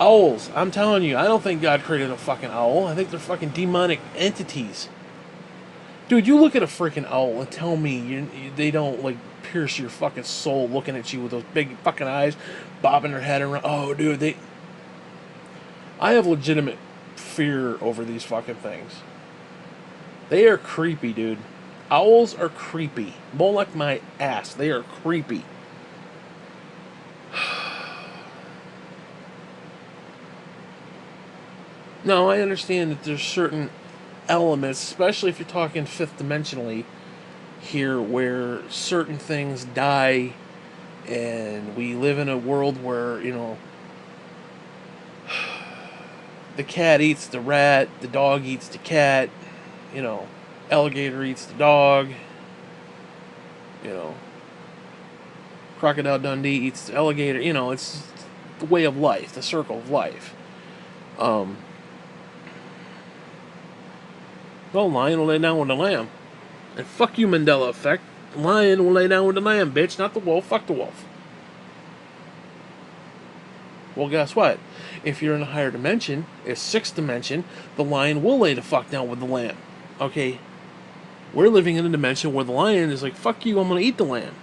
Owls, I'm telling you, I don't think God created a fucking owl. I think they're fucking demonic entities. Dude, you look at a freaking owl and tell me they don't, like, pierce your fucking soul looking at you with those big fucking eyes, bobbing their head around. Oh, dude, I have legitimate fear over these fucking things. They are creepy, dude. Owls are creepy. More like my ass. They are creepy. Now, I understand that there's certain elements, especially if you're talking fifth dimensionally here, where certain things die, and we live in a world where, the cat eats the rat, the dog eats the cat, alligator eats the dog, Crocodile Dundee eats the alligator, it's the way of life, the circle of life. Well, lion will lay down with the lamb. And fuck you, Mandela effect. Lion will lay down with the lamb, bitch, not the wolf. Fuck the wolf. Well, guess what? If you're in a higher dimension, a sixth dimension, the lion will lay the fuck down with the lamb. Okay? We're living in a dimension where the lion is like, fuck you, I'm gonna eat the lamb.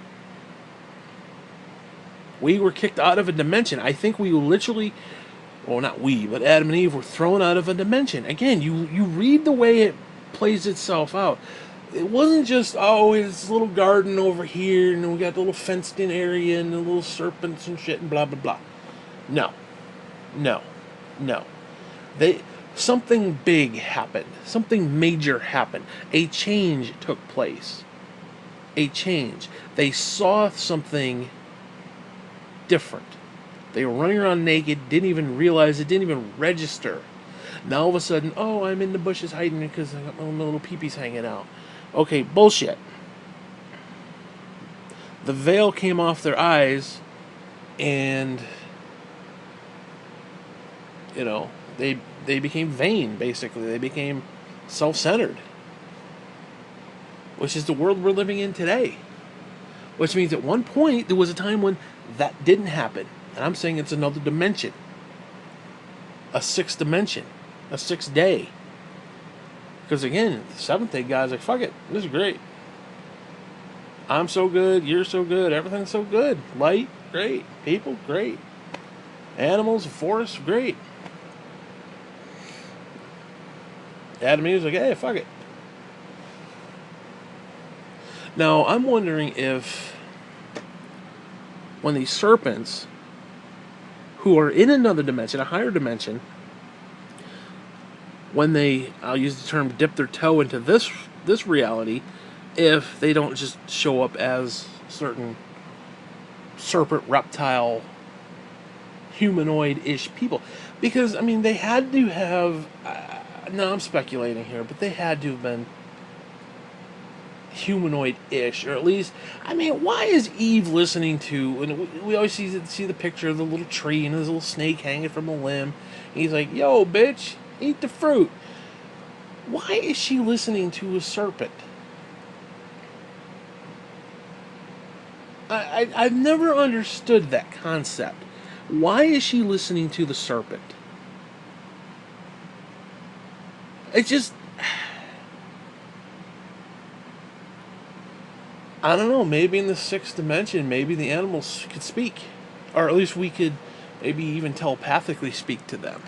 We were kicked out of a dimension. I think we literally, well, not we, but Adam and Eve were thrown out of a dimension. Again, you read the way it plays itself out. It wasn't just, oh, it's a little garden over here, and we got the little fenced-in area, and the little serpents and shit, and blah, blah, blah. No. Something big happened. Something major happened. A change took place. A change. They saw something different. They were running around naked, didn't even realize it, didn't even register. Now all of a sudden, oh, I'm in the bushes hiding because I got my little peepees hanging out. Okay, bullshit. The veil came off their eyes, and they became vain, basically. They became self-centered, which is the world we're living in today. Which means at one point, there was a time when that didn't happen. And I'm saying it's another dimension. A sixth dimension. A sixth day. Because again, the seventh day guy's like, fuck it, this is great. I'm so good, you're so good, everything's so good. Light, great. People, great. Animals, forests, great. Adam and Eve was like, hey, fuck it. Now, I'm wondering if when these serpents, who are in another dimension, a higher dimension, when they, I'll use the term, dip their toe into this reality, if they don't just show up as certain serpent, reptile, humanoid-ish people. Because, I mean, they had to have, no, I'm speculating here, but they had to have been humanoid-ish, or at least, I mean, why is Eve listening to, and we always see the picture of the little tree and this little snake hanging from a limb, and he's like, yo, bitch, eat the fruit. Why is she listening to a serpent? I've never understood that concept. Why is she listening to the serpent? It just, I don't know, maybe in the sixth dimension, maybe the animals could speak. Or at least we could maybe even telepathically speak to them.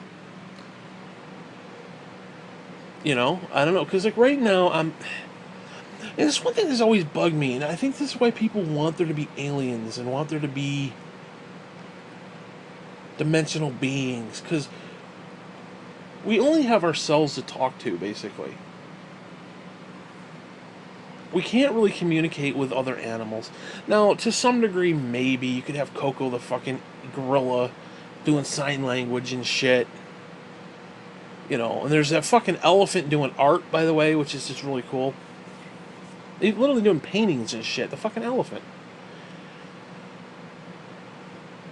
You know? I don't know. Because, like, right now, and it's one thing that's always bugged me, and I think this is why people want there to be aliens and want there to be dimensional beings. Because we only have ourselves to talk to, basically. We can't really communicate with other animals. Now, to some degree, maybe you could have Coco the fucking gorilla doing sign language and shit. You know, and there's that fucking elephant doing art, by the way, which is just really cool. He's literally doing paintings and shit. The fucking elephant.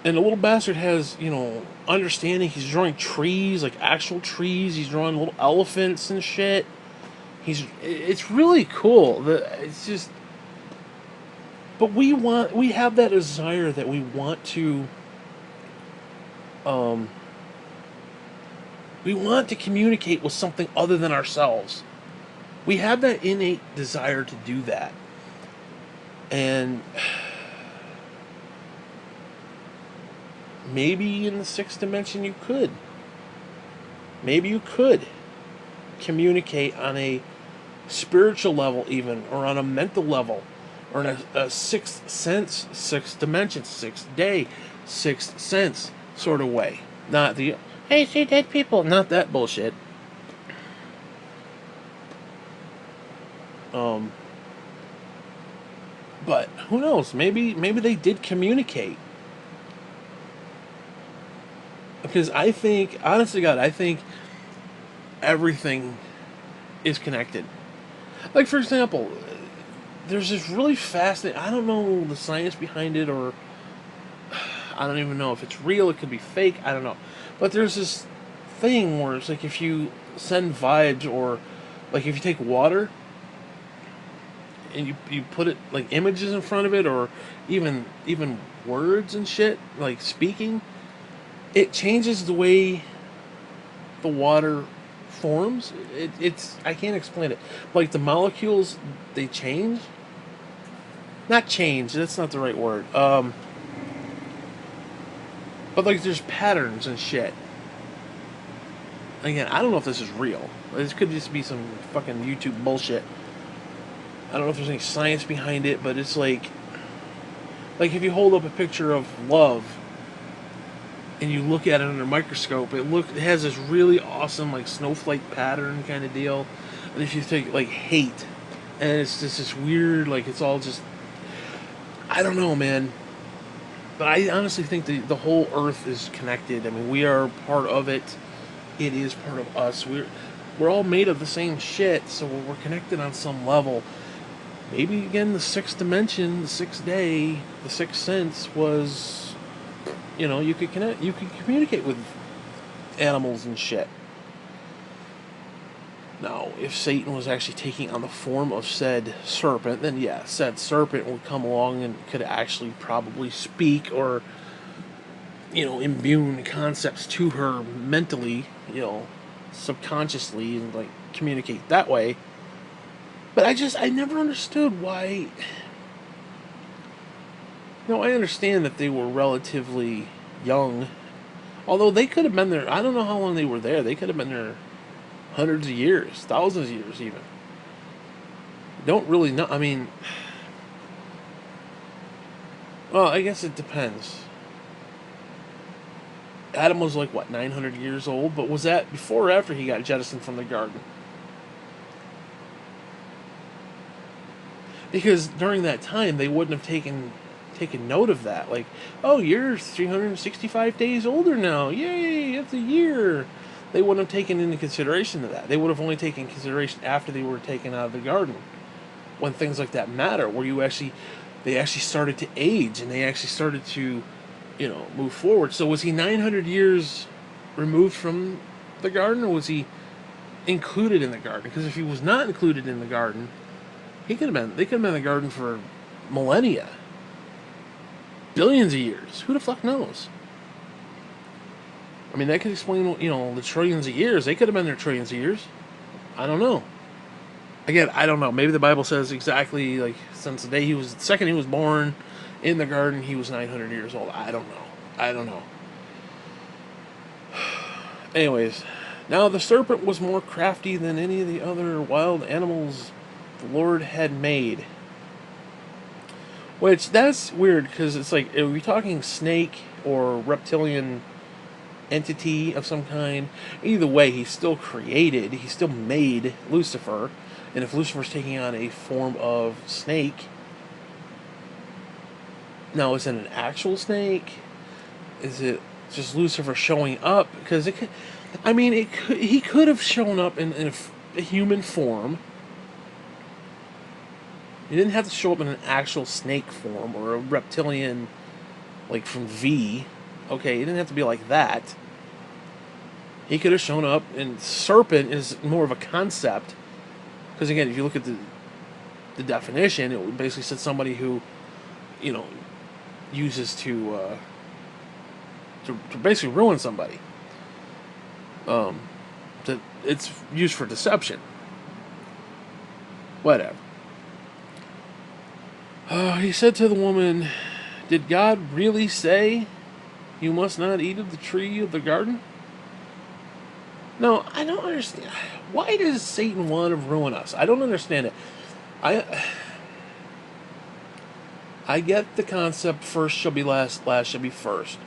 And the little bastard has, you know, understanding. He's drawing trees, like actual trees. He's drawing little elephants and shit. It's really cool. It's just, but we have that desire that we want to, we want to communicate with something other than ourselves. We have that innate desire to do that. And maybe in the sixth dimension you could. Maybe you could communicate on a spiritual level, even, or on a mental level, or in a sixth sense, sixth dimension, sixth day, sixth sense sort of way. Not the, hey, see dead people, not that bullshit. But who knows? Maybe they did communicate. Because I think, honest to God, I think everything is connected. Like, for example, there's this really fascinating, I don't know the science behind it, or I don't even know if it's real, it could be fake, I don't know. But there's this thing where it's like if you send vibes, or like if you take water and you put it, like, images in front of it, or even words and shit, like speaking, it changes the way the water forms. It's I can't explain it. Like, the molecules, they change. Not change, that's not the right word. But like, there's patterns and shit. Again, I don't know if this is real. This could just be some fucking YouTube bullshit. I don't know if there's any science behind it, but it's like if you hold up a picture of love and you look at it under a microscope, it has this really awesome, like, snowflake pattern kind of deal. And if you take, like, hate, and it's just this weird, like, it's all just, I don't know, man. But I honestly think the whole Earth is connected. I mean, we are part of it. It is part of us. We're all made of the same shit, so we're connected on some level. Maybe, again, the sixth dimension, the sixth day, the sixth sense was, you know, you could communicate with animals and shit. Now, if Satan was actually taking on the form of said serpent, then yeah, said serpent would come along and could actually probably speak, or, you know, imbue concepts to her mentally, you know, subconsciously, and, like, communicate that way. But I never understood why. No, I understand that they were relatively young. Although they could have been there, I don't know how long they were there. They could have been there hundreds of years, thousands of years even. Don't really know. I mean, well, I guess it depends. Adam was like, what, 900 years old? But was that before or after he got jettisoned from the garden? Because during that time, they wouldn't have taken note of that. Like, oh, you're 365 days older now. Yay, it's a year. They wouldn't have taken into consideration of that. They would have only taken consideration after they were taken out of the garden, when things like that matter, where they actually started to age, and they actually started to, you know, move forward. So was he 900 years removed from the garden, or was he included in the garden? Because if he was not included in the garden, they could have been in the garden for millennia. Billions of years. Who the fuck knows? I mean, that could explain, the trillions of years. They could have been there trillions of years. I don't know. Again, I don't know. Maybe the Bible says exactly, like, since the second he was born in the garden, he was 900 years old. I don't know. I don't know. Anyways, now the serpent was more crafty than any of the other wild animals the Lord had made. Which, that's weird, because it's like, are we talking snake or reptilian entity of some kind? Either way, he still made Lucifer. And if Lucifer's taking on a form of snake, now is it an actual snake? Is it just Lucifer showing up? Because he could have shown up in a human form. He didn't have to show up in an actual snake form or a reptilian, like from V. Okay, he didn't have to be like that. He could have shown up, and serpent is more of a concept. Because again, if you look at the definition, it basically said somebody who, uses to basically ruin somebody. It's used for deception. Whatever. He said to the woman, "Did God really say you must not eat of the tree of the garden?" No, I don't understand. Why does Satan want to ruin us? I don't understand it. I get the concept, first shall be last, last shall be first.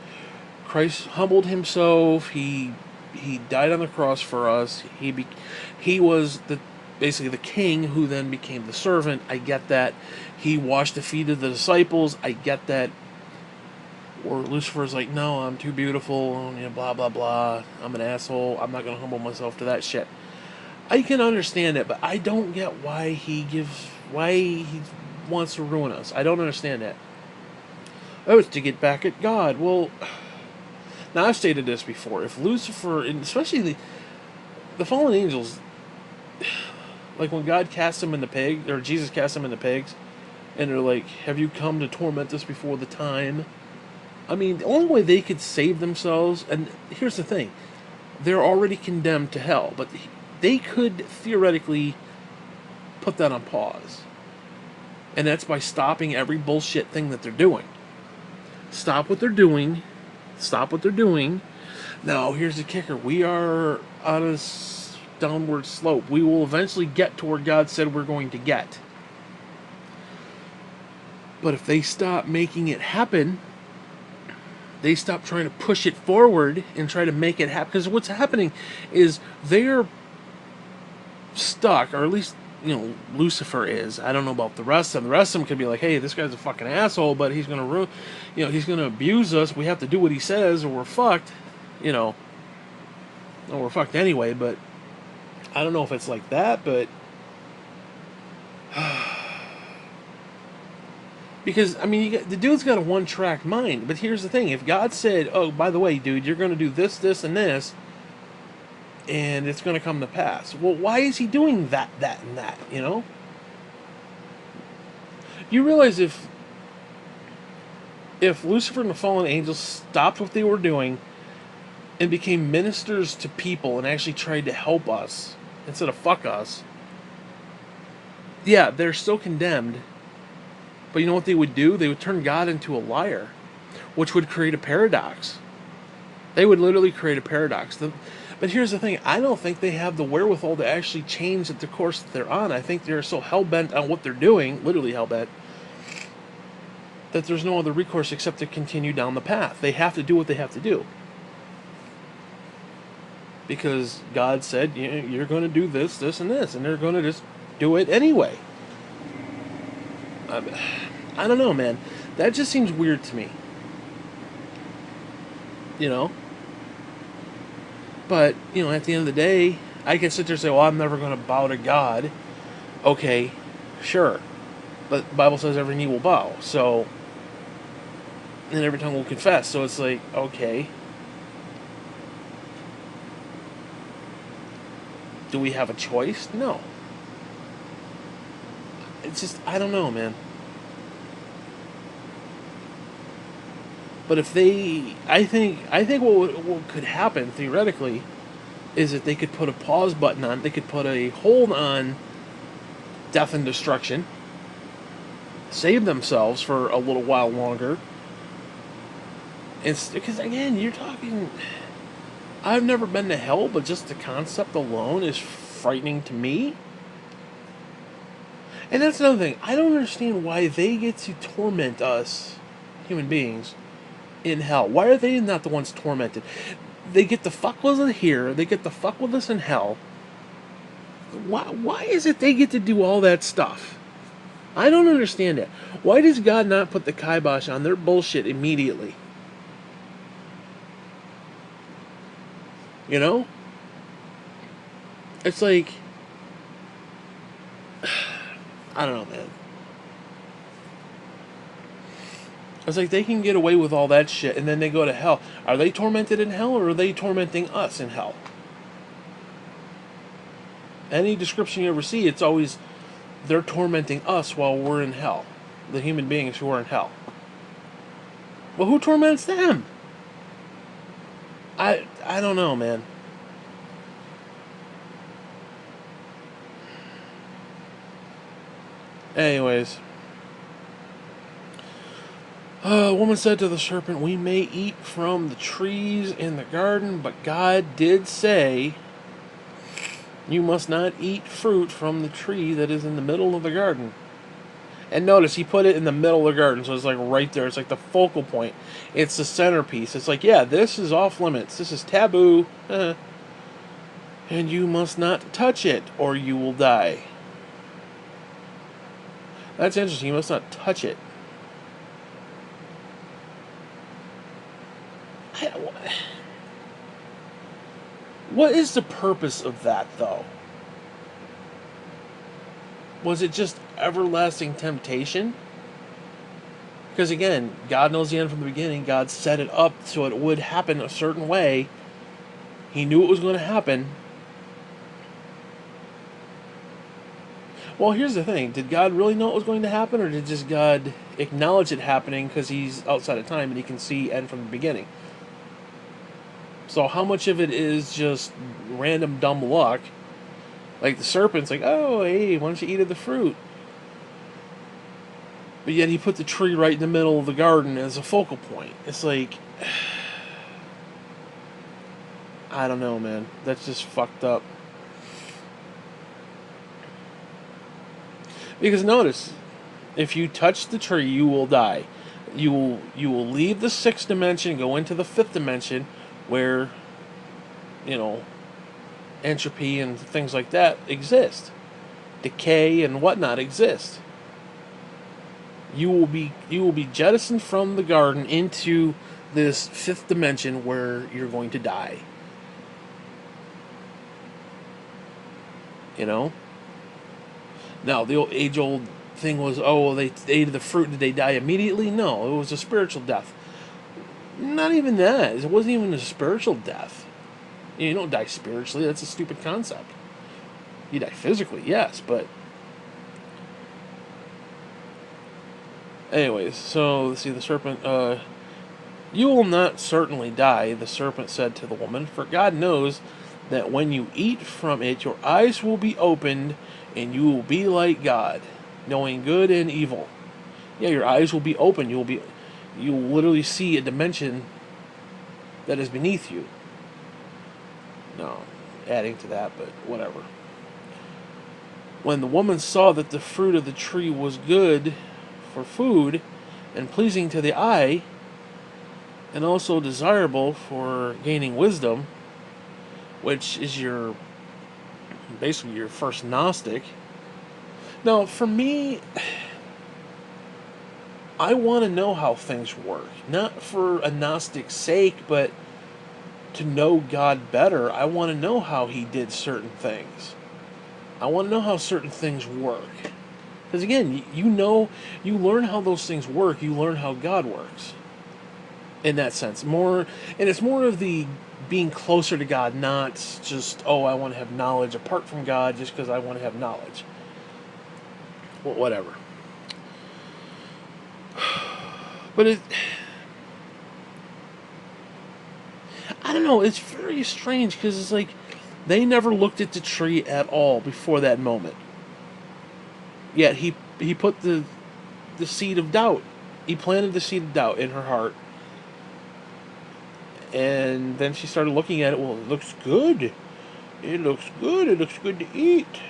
Christ humbled himself. He died on the cross for us. He was basically the king who then became the servant. I get that. He washed the feet of the disciples. I get that. Or Lucifer's like, no, I'm too beautiful, blah, blah, blah. I'm an asshole. I'm not going to humble myself to that shit. I can understand it, but I don't get why he wants to ruin us. I don't understand that. Oh, it's to get back at God. Well, now I've stated this before. If Lucifer, and especially the fallen angels, like when God cast them in the pig, or Jesus cast them in the pigs, and they're like, have you come to torment us before the time? I mean, the only way they could save themselves, and here's the thing, they're already condemned to hell, but they could theoretically put that on pause. And that's by stopping every bullshit thing that they're doing. Stop what they're doing. Stop what they're doing. Now, here's the kicker. We are on a downward slope. We will eventually get to where God said we're going to get. But if they stop making it happen, they stop trying to push it forward and try to make it happen. Because what's happening is they're stuck, or at least, Lucifer is. I don't know about the rest of them. The rest of them could be like, hey, this guy's a fucking asshole, but he's going to he's going to abuse us. We have to do what he says or we're fucked. Or we're fucked anyway, but I don't know if it's like that, but because, the dude's got a one-track mind. But here's the thing. If God said, oh, by the way, dude, you're going to do this, this, and this, and it's going to come to pass. Well, why is he doing that, and that, You realize if Lucifer and the fallen angels stopped what they were doing and became ministers to people and actually tried to help us instead of fuck us, yeah, they're still condemned. But you know what they would do? They would turn God into a liar, which would create a paradox. They would literally create a paradox. But here's the thing. I don't think they have the wherewithal to actually change the course that they're on. I think they're so hell-bent on what they're doing, literally hell-bent, that there's no other recourse except to continue down the path. They have to do what they have to do. Because God said, you're going to do this, this, and this, and they're going to just do it anyway. I don't know, man. That just seems weird to me. But, at the end of the day, I can sit there and say, well, I'm never going to bow to God. Okay, sure. But the Bible says every knee will bow. So, and every tongue will confess. So it's like, okay. Do we have a choice? No. It's just, I don't know, man. But if they, I think what could happen theoretically is that they could put a pause button on, they could put a hold on death and destruction, save themselves for a little while longer. It's because again, you're talking. I've never been to hell, but just the concept alone is frightening to me. And that's another thing. I don't understand why they get to torment us, human beings, in hell. Why are they not the ones tormented? They get to fuck with us here. They get to fuck with us in hell. Why is it they get to do all that stuff? I don't understand it. Why does God not put the kibosh on their bullshit immediately? You know? It's like, I don't know, man. It's like they can get away with all that shit and then they go to hell. Are they tormented in hell or are they tormenting us in hell? Any description you ever see, it's always they're tormenting us while we're in hell. The human beings who are in hell. Well, who torments them? I don't know, man. Anyways. A woman said to the serpent, "We may eat from the trees in the garden, but God did say, you must not eat fruit from the tree that is in the middle of the garden." And notice, he put it in the middle of the garden, so it's like right there. It's like the focal point. It's the centerpiece. It's like, yeah, this is off limits. This is taboo. And you must not touch it, or you will die. That's interesting. You must not touch it. What is the purpose of that, though? Was it just everlasting temptation? Because again, God knows the end from the beginning. God set it up so it would happen a certain way. He knew it was going to happen. Well, here's the thing. Did God really know it was going to happen, or did just God acknowledge it happening because he's outside of time and he can see end from the beginning? So how much of it is just random dumb luck? Like the serpent's like, oh, hey, why don't you eat of the fruit? But yet he put the tree right in the middle of the garden as a focal point. It's like, I don't know, man. That's just fucked up. Because notice, if you touch the tree, you will die. You will leave the sixth dimension, go into the fifth dimension, where, you know, entropy and things like that exist. Decay and whatnot exist. You will be jettisoned from the garden into this fifth dimension where you're going to die. You know? Now, the age-old thing was, oh, they ate the fruit, did they die immediately? No, it was a spiritual death. Not even that. It wasn't even a spiritual death. You don't die spiritually. That's a stupid concept. You die physically, yes, but... Anyways, so, let's see, the serpent, you will not certainly die, the serpent said to the woman, for God knows that when you eat from it, your eyes will be opened, and you will be like God, knowing good and evil. Yeah, your eyes will be open. You will literally see a dimension that is beneath you. No, adding to that, but whatever. When the woman saw that the fruit of the tree was good for food and pleasing to the eye, and also desirable for gaining wisdom, which is basically your first Gnostic. Now, for me, I want to know how things work. Not for a Gnostic's sake, but to know God better. I want to know how he did certain things. I want to know how certain things work. Because again, you learn how those things work, you learn how God works. In that sense. And it's more of the being closer to God, not just, oh, I want to have knowledge apart from God just because I want to have knowledge. Well, whatever. But I don't know. It's very strange because it's like they never looked at the tree at all before that moment. Yet he put the seed of doubt. He planted the seed of doubt in her heart. And then she started looking at it. Well, it looks good. It looks good. It looks good to eat.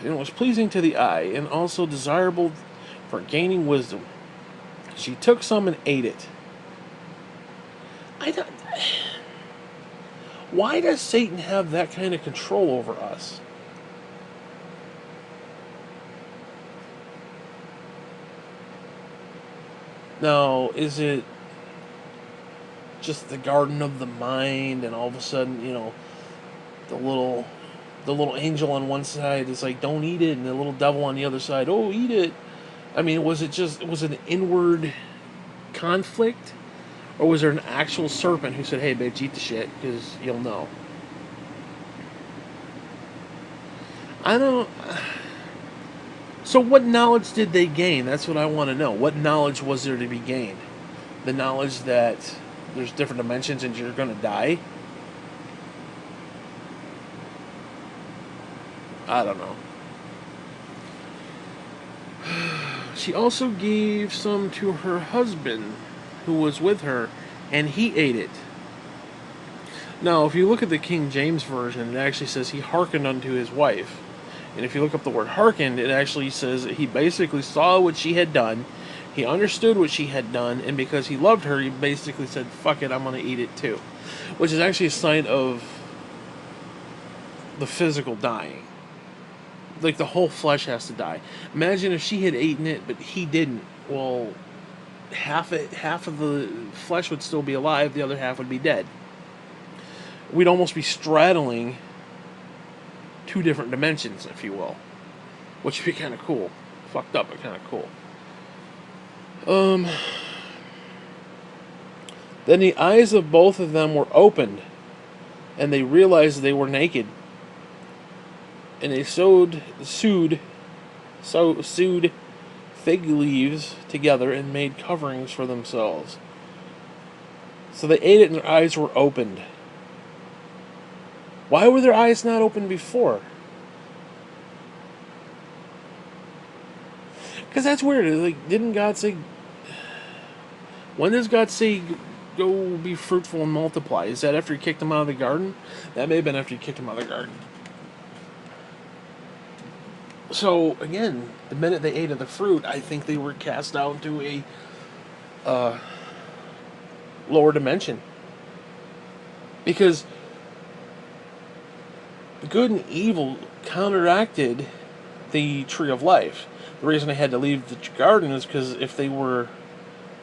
And it was pleasing to the eye and also desirable for gaining wisdom. She took some and ate it. I don't. Why does Satan have that kind of control over us? Now, is it just the garden of the mind, and all of a sudden, the little the little angel on one side is like, don't eat it, and the little devil on the other side, oh, eat it. I mean, was it an inward conflict, or was there an actual serpent who said, hey, bitch, eat the shit, because you'll know? I don't. So what knowledge did they gain? That's what I want to know. What knowledge was there to be gained? The knowledge that there's different dimensions and you're going to die? I don't know. She also gave some to her husband who was with her, and he ate it. Now, if you look at the King James Version, it actually says he hearkened unto his wife. And if you look up the word hearkened, it actually says that he basically saw what she had done, he understood what she had done, and because he loved her, he basically said, fuck it, I'm going to eat it too. Which is actually a sign of the physical dying. Like, the whole flesh has to die. Imagine if she had eaten it, but he didn't. Well, half of the flesh would still be alive, the other half would be dead. We'd almost be straddling two different dimensions, if you will, which would be kind of cool. Fucked up, but kind of cool. Then the eyes of both of them were opened, and they realized they were naked. And they sewed fig leaves together and made coverings for themselves. So they ate it, and their eyes were opened. Why were their eyes not open before? Because that's weird. Like, didn't God say... When does God say, go be fruitful and multiply? Is that after he kicked them out of the garden? That may have been after he kicked them out of the garden. So, again, the minute they ate of the fruit, I think they were cast out into a lower dimension. Because good and evil counteracted the tree of life. The reason they had to leave the garden is because if they were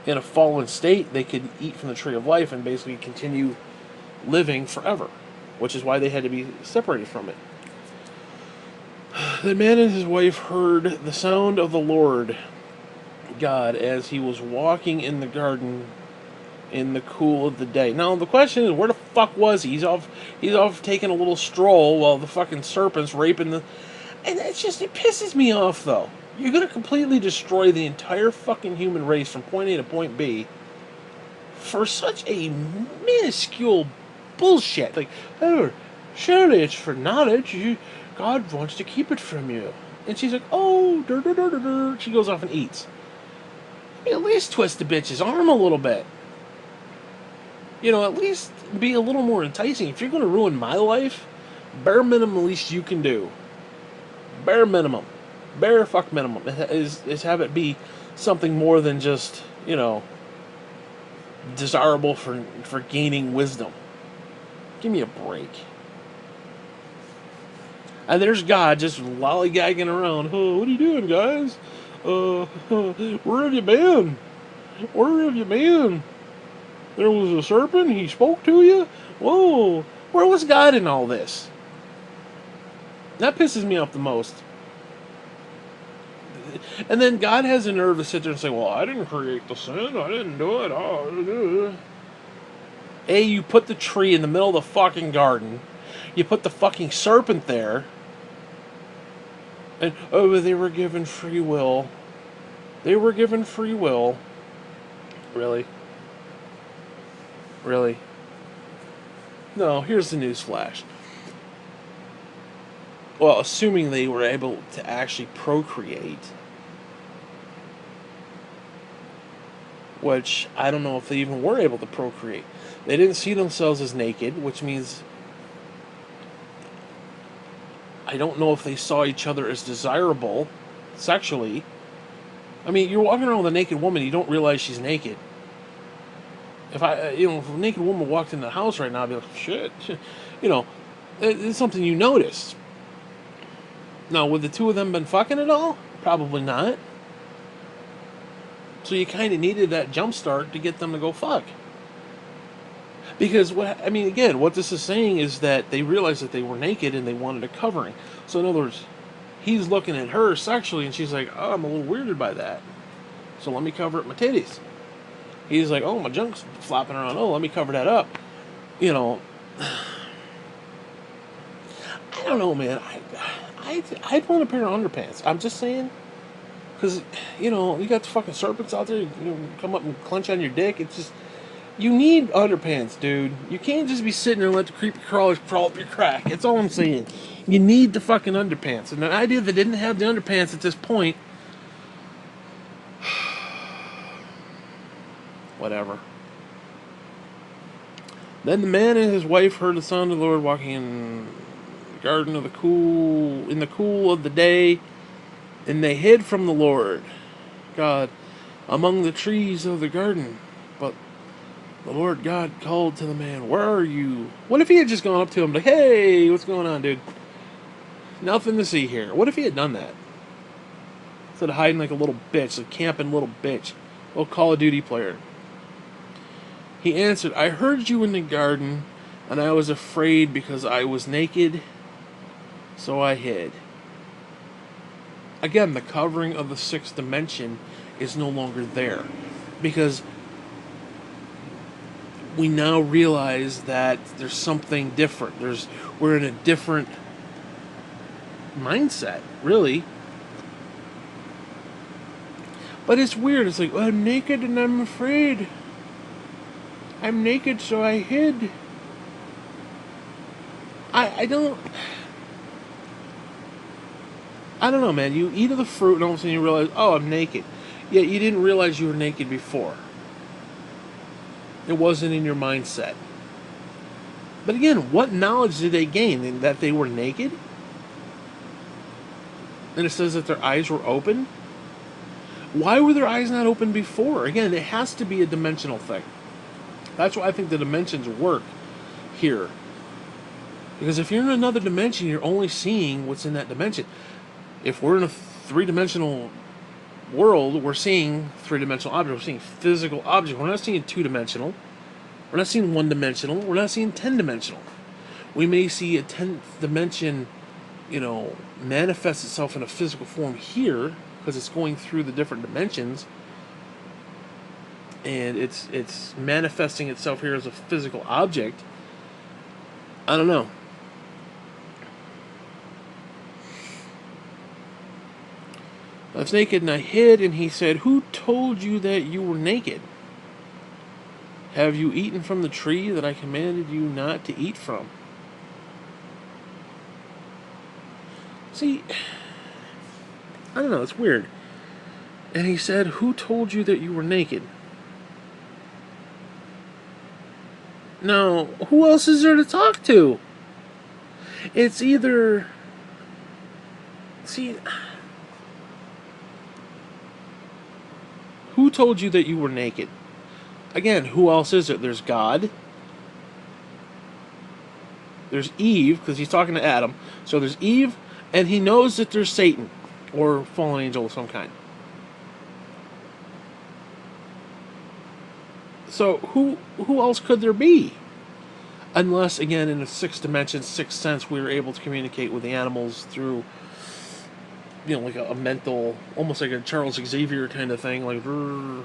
in a fallen state, they could eat from the tree of life and basically continue living forever, which is why they had to be separated from it. The man and his wife heard the sound of the Lord God as he was walking in the garden in the cool of the day. Now the question is, where the fuck was he? He's off taking a little stroll while the fucking serpent's raping the... And it pisses me off, though. You're gonna completely destroy the entire fucking human race from point A to point B for such a minuscule bullshit. Like, oh, surely it's for knowledge. God wants to keep it from you. And she's like, oh, she goes off and eats. At least twist the bitch's arm a little bit. At least be a little more enticing. If you're going to ruin my life, bare minimum least you can do. Bare minimum. Bare fuck minimum. Is have it be something more than just, desirable for gaining wisdom. Give me a break. And there's God just lollygagging around. Oh, what are you doing, guys? Where have you been? Where have you been? There was a serpent, he spoke to you? Whoa, where was God in all this? That pisses me off the most. And then God has the nerve to sit there and say, well, I didn't create the sin, I didn't do it. Oh. A, you put the tree in the middle of the fucking garden. You put the fucking serpent there. And, oh, they were given free will. They were given free will. Really? Really? No, here's the news flash. Well, assuming they were able to actually procreate, which I don't know if they even were able to procreate. They didn't see themselves as naked, which means I don't know if they saw each other as desirable sexually. I mean, you're walking around with a naked woman, you don't realize she's naked. If if a naked woman walked in the house right now, I'd be like, shit. It's something you notice. Now, would the two of them been fucking at all? Probably not. So you kind of needed that jump start to get them to go fuck. Because what this is saying is that they realized that they were naked and they wanted a covering. So in other words, he's looking at her sexually and she's like, oh, I'm a little weirded by that. So let me cover up my titties. He's like, oh, my junk's flopping around. Oh, let me cover that up. I don't know, man. I'd want a pair of underpants. I'm just saying. Because, you got the fucking serpents out there. Come up and clench on your dick. It's just... You need underpants, dude. You can't just be sitting there and let the creepy crawlers crawl up your crack. That's all I'm saying. You need the fucking underpants. And the idea that they didn't have the underpants at this point... Whatever. Then the man and his wife heard the sound of the Lord walking in the garden in the cool of the day, and they hid from the Lord God among the trees of the garden. But the Lord God called to the man, "Where are you?" What if he had just gone up to him like, "Hey, what's going on, dude? Nothing to see here." What if he had done that? Instead of hiding like a little bitch, a camping little bitch, little Call of Duty player. He answered, "I heard you in the garden, and I was afraid because I was naked, so I hid." Again, the covering of the sixth dimension is no longer there. Because we now realize that there's something different. We're in a different mindset, really. But it's weird. It's like, I'm naked and I'm afraid. I'm naked, so I hid. I don't know, man. You eat of the fruit and all of a sudden you realize, oh, I'm naked. Yet you didn't realize you were naked before. It wasn't in your mindset. But again, what knowledge did they gain? That they were naked? And it says that their eyes were open? Why were their eyes not open before? Again, it has to be a dimensional thing. That's why I think the dimensions work here. Because if you're in another dimension, you're only seeing what's in that dimension. If we're in a three-dimensional world, we're seeing three-dimensional objects. We're seeing physical objects. We're not seeing two-dimensional. We're not seeing one-dimensional. We're not seeing 10-dimensional. We may see a 10th dimension, manifest itself in a physical form here because it's going through the different dimensions. And it's manifesting itself here as a physical object. I don't know. I was naked and I hid, and he said, "Who told you that you were naked? Have you eaten from the tree that I commanded you not to eat from?" See, I don't know, it's weird. And he said, "Who told you that you were naked?" Now, who else is there to talk to? It's either... See... Who told you that you were naked? Again, who else is it? There's God. There's Eve, because he's talking to Adam. So there's Eve, and he knows that there's Satan, or fallen angel of some kind. So who else could there be? Unless, again, in the sixth dimension, sixth sense, we were able to communicate with the animals through, like a mental, almost like a Charles Xavier kind of thing, like, to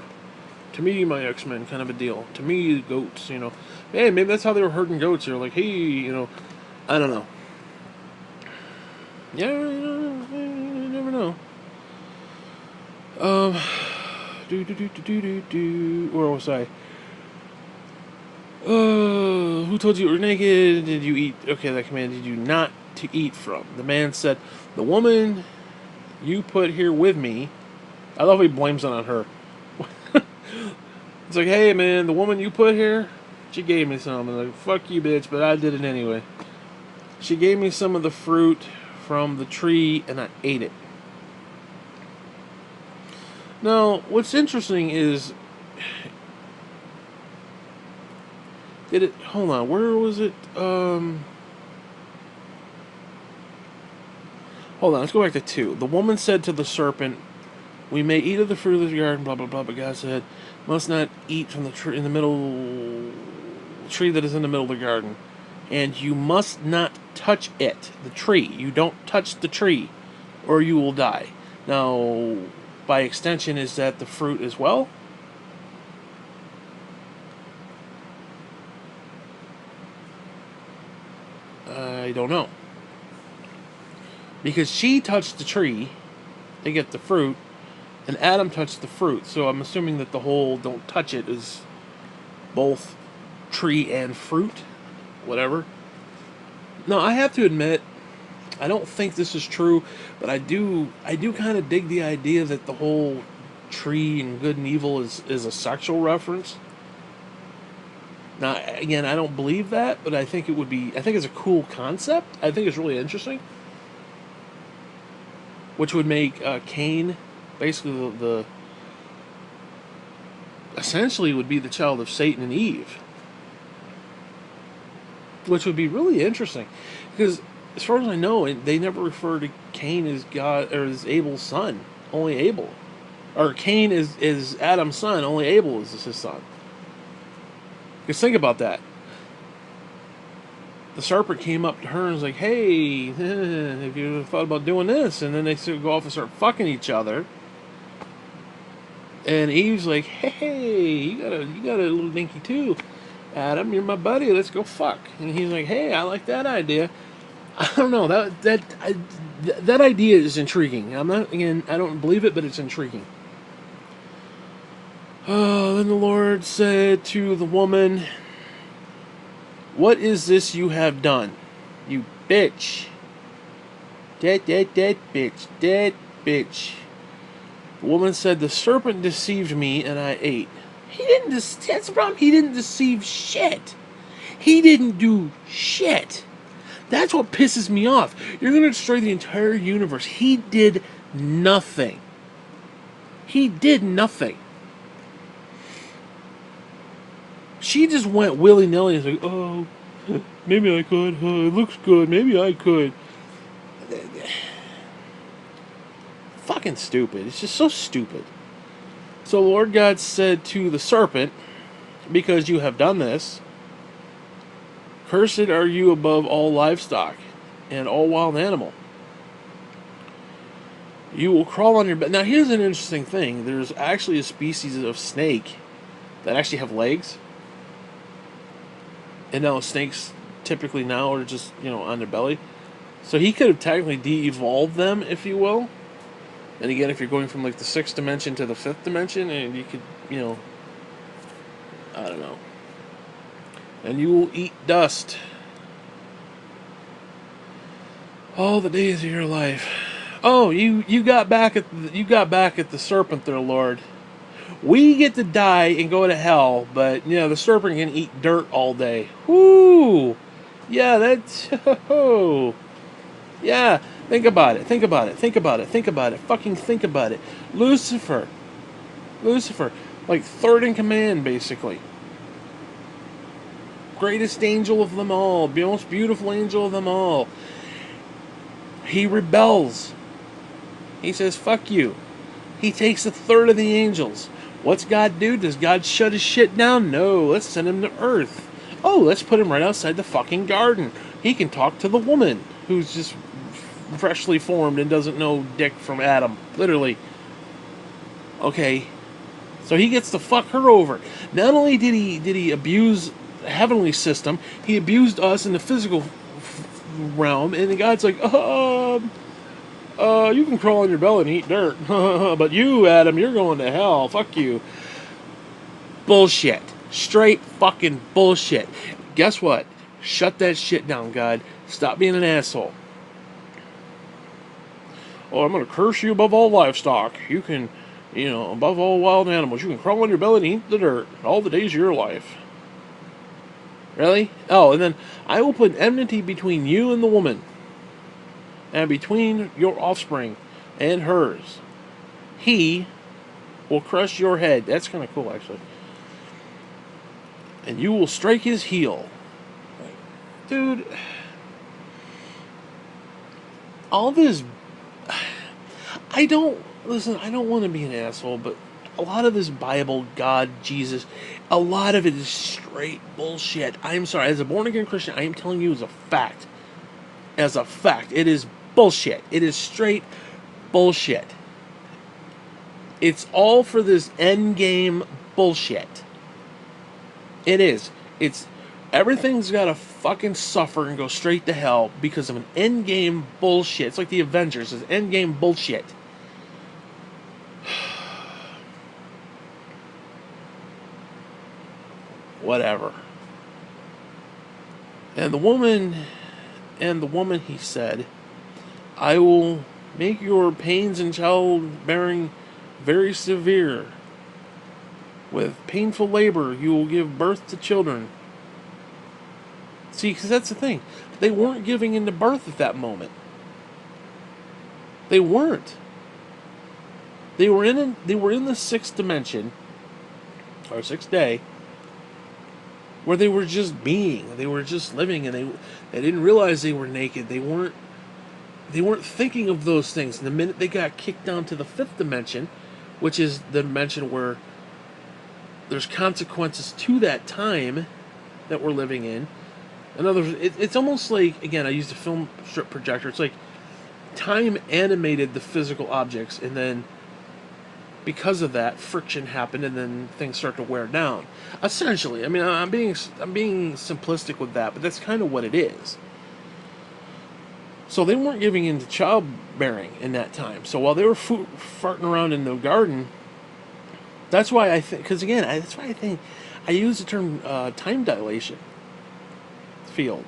me, my X-Men kind of a deal. To me, goats, Hey, maybe that's how they were herding goats. They're like, hey, I don't know. Yeah, you never know. Where was I? Who told you you were naked? Did you eat? Okay, that commanded you not to eat from. The man said, the woman you put here with me. I love how he blames it on her. It's like, hey man, the woman you put here, she gave me some. I'm like, fuck you, bitch, but I did it anyway. She gave me some of the fruit from the tree, and I ate it. Now, what's interesting is, did it? Hold on, where was it? Hold on, let's go back to 2. The woman said to the serpent, "We may eat of the fruit of the garden, blah blah blah." But God said, "Must not eat from the tree in the middle, tree that is in the middle of the garden, and you must not touch it, the tree. You don't touch the tree, or you will die." Now, by extension, is that the fruit as well? I don't know. Because she touched the tree to get the fruit, and Adam touched the fruit. So I'm assuming that the whole "don't touch it" is both tree and fruit, whatever. No, I have to admit, I don't think this is true, but I do kind of dig the idea that the whole tree and good and evil is a sexual reference. Now, again, I don't believe that, but I think it would be. I think it's a cool concept. I think it's really interesting, which would make Cain basically the essentially would be the child of Satan and Eve, which would be really interesting, because as far as I know, they never refer to Cain as God or as Abel's son. Only Abel, or Cain is Adam's son. Only Abel is his son. Because think about that. The serpent came up to her and was like, "Hey, have you thought about doing this?" And then they go off and start fucking each other. And Eve's like, "Hey, you got a little dinky too, Adam. You're my buddy. Let's go fuck." And he's like, "Hey, I like that idea." I don't know, that idea is intriguing. I don't believe it, but it's intriguing. Then the Lord said to the woman, "What is this you have done, you bitch? Dead bitch, dead bitch." The woman said, "The serpent deceived me, and I ate." He didn't. That's the problem. He didn't deceive shit. He didn't do shit. That's what pisses me off. You're going to destroy the entire universe. He did nothing. He did nothing. She just went willy-nilly and was like, "Oh, maybe I could. It looks good. Maybe I could." Fucking stupid. It's just so stupid. So the Lord God said to the serpent, "Because you have done this, cursed are you above all livestock and all wild animal. You will crawl on your back." Now here's an interesting thing. There's actually a species of snake that actually have legs. And now snakes typically now are just, on their belly. So he could have technically de-evolved them, if you will. And again, if you're going from like the 6th dimension to the 5th dimension, and you could, I don't know. And you will eat dust all the days of your life. Oh, you got back at the serpent there, Lord. We get to die and go to hell, but the serpent can eat dirt all day. Whoo! Yeah, that's yeah. Think about it. Think about it. Think about it. Think about it. Fucking think about it. Lucifer, like third in command, basically. Greatest angel of them all, most beautiful angel of them all. He rebels. He says, "Fuck you." He takes a third of the angels. What's God do? Does God shut his shit down? No, let's send him to Earth. Oh, let's put him right outside the fucking garden. He can talk to the woman who's just freshly formed and doesn't know dick from Adam. Literally. Okay. So he gets to fuck her over. Not only did he abuse the heavenly system, he abused us in the physical realm, and God's like, you can crawl on your belly and eat dirt. But you, Adam, you're going to hell. Fuck you. Bullshit. Straight fucking bullshit. Guess what? Shut that shit down, God. Stop being an asshole. Oh, I'm going to curse you above all livestock. You can, above all wild animals. You can crawl on your belly and eat the dirt all the days of your life. Really? Oh, and then I will put enmity between you and the woman, and between your offspring and hers. He will crush your head. That's kind of cool, actually. And you will strike his heel. Dude, all this... I don't want to be an asshole, but a lot of this Bible, God, Jesus, a lot of it is straight bullshit. I'm sorry, as a born-again Christian, I am telling you as a fact. As a fact, it is bullshit. It is straight bullshit. It's all for this endgame bullshit. It is. Everything's gotta fucking suffer and go straight to hell because of an endgame bullshit. It's like the Avengers. It's endgame bullshit. Whatever. And the woman, he said, I will make your pains in childbearing very severe. With painful labor, you will give birth to children. See, because that's the thing. They weren't giving into birth at that moment. They weren't. They were in the sixth dimension, or sixth day, where they were just being. They were just living, and they didn't realize they were naked. They weren't thinking of those things. And the minute they got kicked down to the fifth dimension, which is the dimension where there's consequences to that time that we're living in. In other words, it's almost like, again, I used a film strip projector. It's like time animated the physical objects, and then because of that, friction happened, and then things start to wear down. Essentially, I mean, I'm being simplistic with that, but that's kind of what it is. So they weren't giving into childbearing in that time. So while they were farting around in the garden, that's why I think, because again, that's why I think I use the term time dilation field.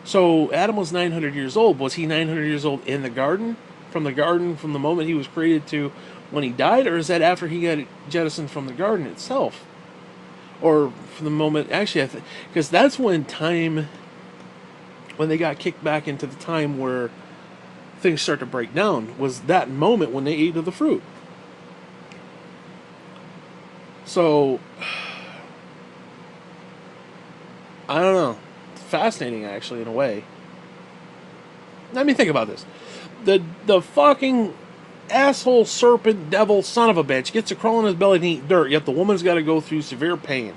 So Adam was 900 years old. Was he 900 years old in the garden? From the moment he was created to when he died? Or is that after he got jettisoned from the garden itself? Or from the moment, actually, because that's when they got kicked back into the time where things start to break down, was that moment when they ate of the fruit. So, I don't know. It's fascinating, actually, in a way. Let me think about this. The fucking asshole serpent devil son of a bitch gets to crawl on his belly and eat dirt, yet the woman's got to go through severe pain.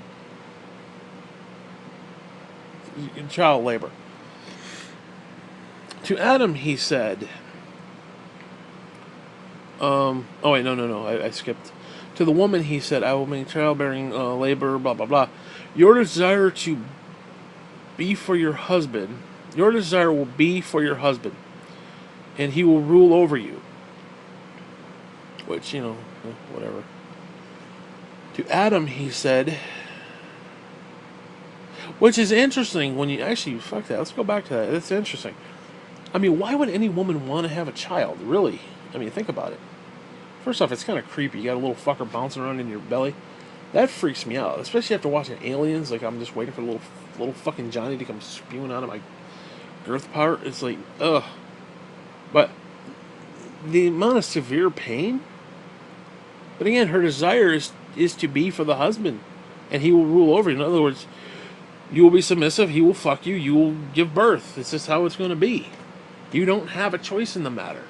In child labor. To Adam, he said... oh, wait, no. I skipped. To the woman, he said, I will make childbearing labor, blah, blah, blah. Your desire to be for your husband, your desire will be for your husband, and he will rule over you. Which, whatever. To Adam, he said, which is interesting when you actually, fuck that, let's go back to that. That's interesting. I mean, why would any woman want to have a child, really? I mean, think about it. First off, it's kind of creepy. You got a little fucker bouncing around in your belly. That freaks me out, especially after watching Aliens. Like, I'm just waiting for little fucking Johnny to come spewing out of my girth part. It's like, ugh. But the amount of severe pain. But again, her desire is to be for the husband, and he will rule over you. In other words, you will be submissive. He will fuck you. You will give birth. It's just how it's going to be. You don't have a choice in the matter.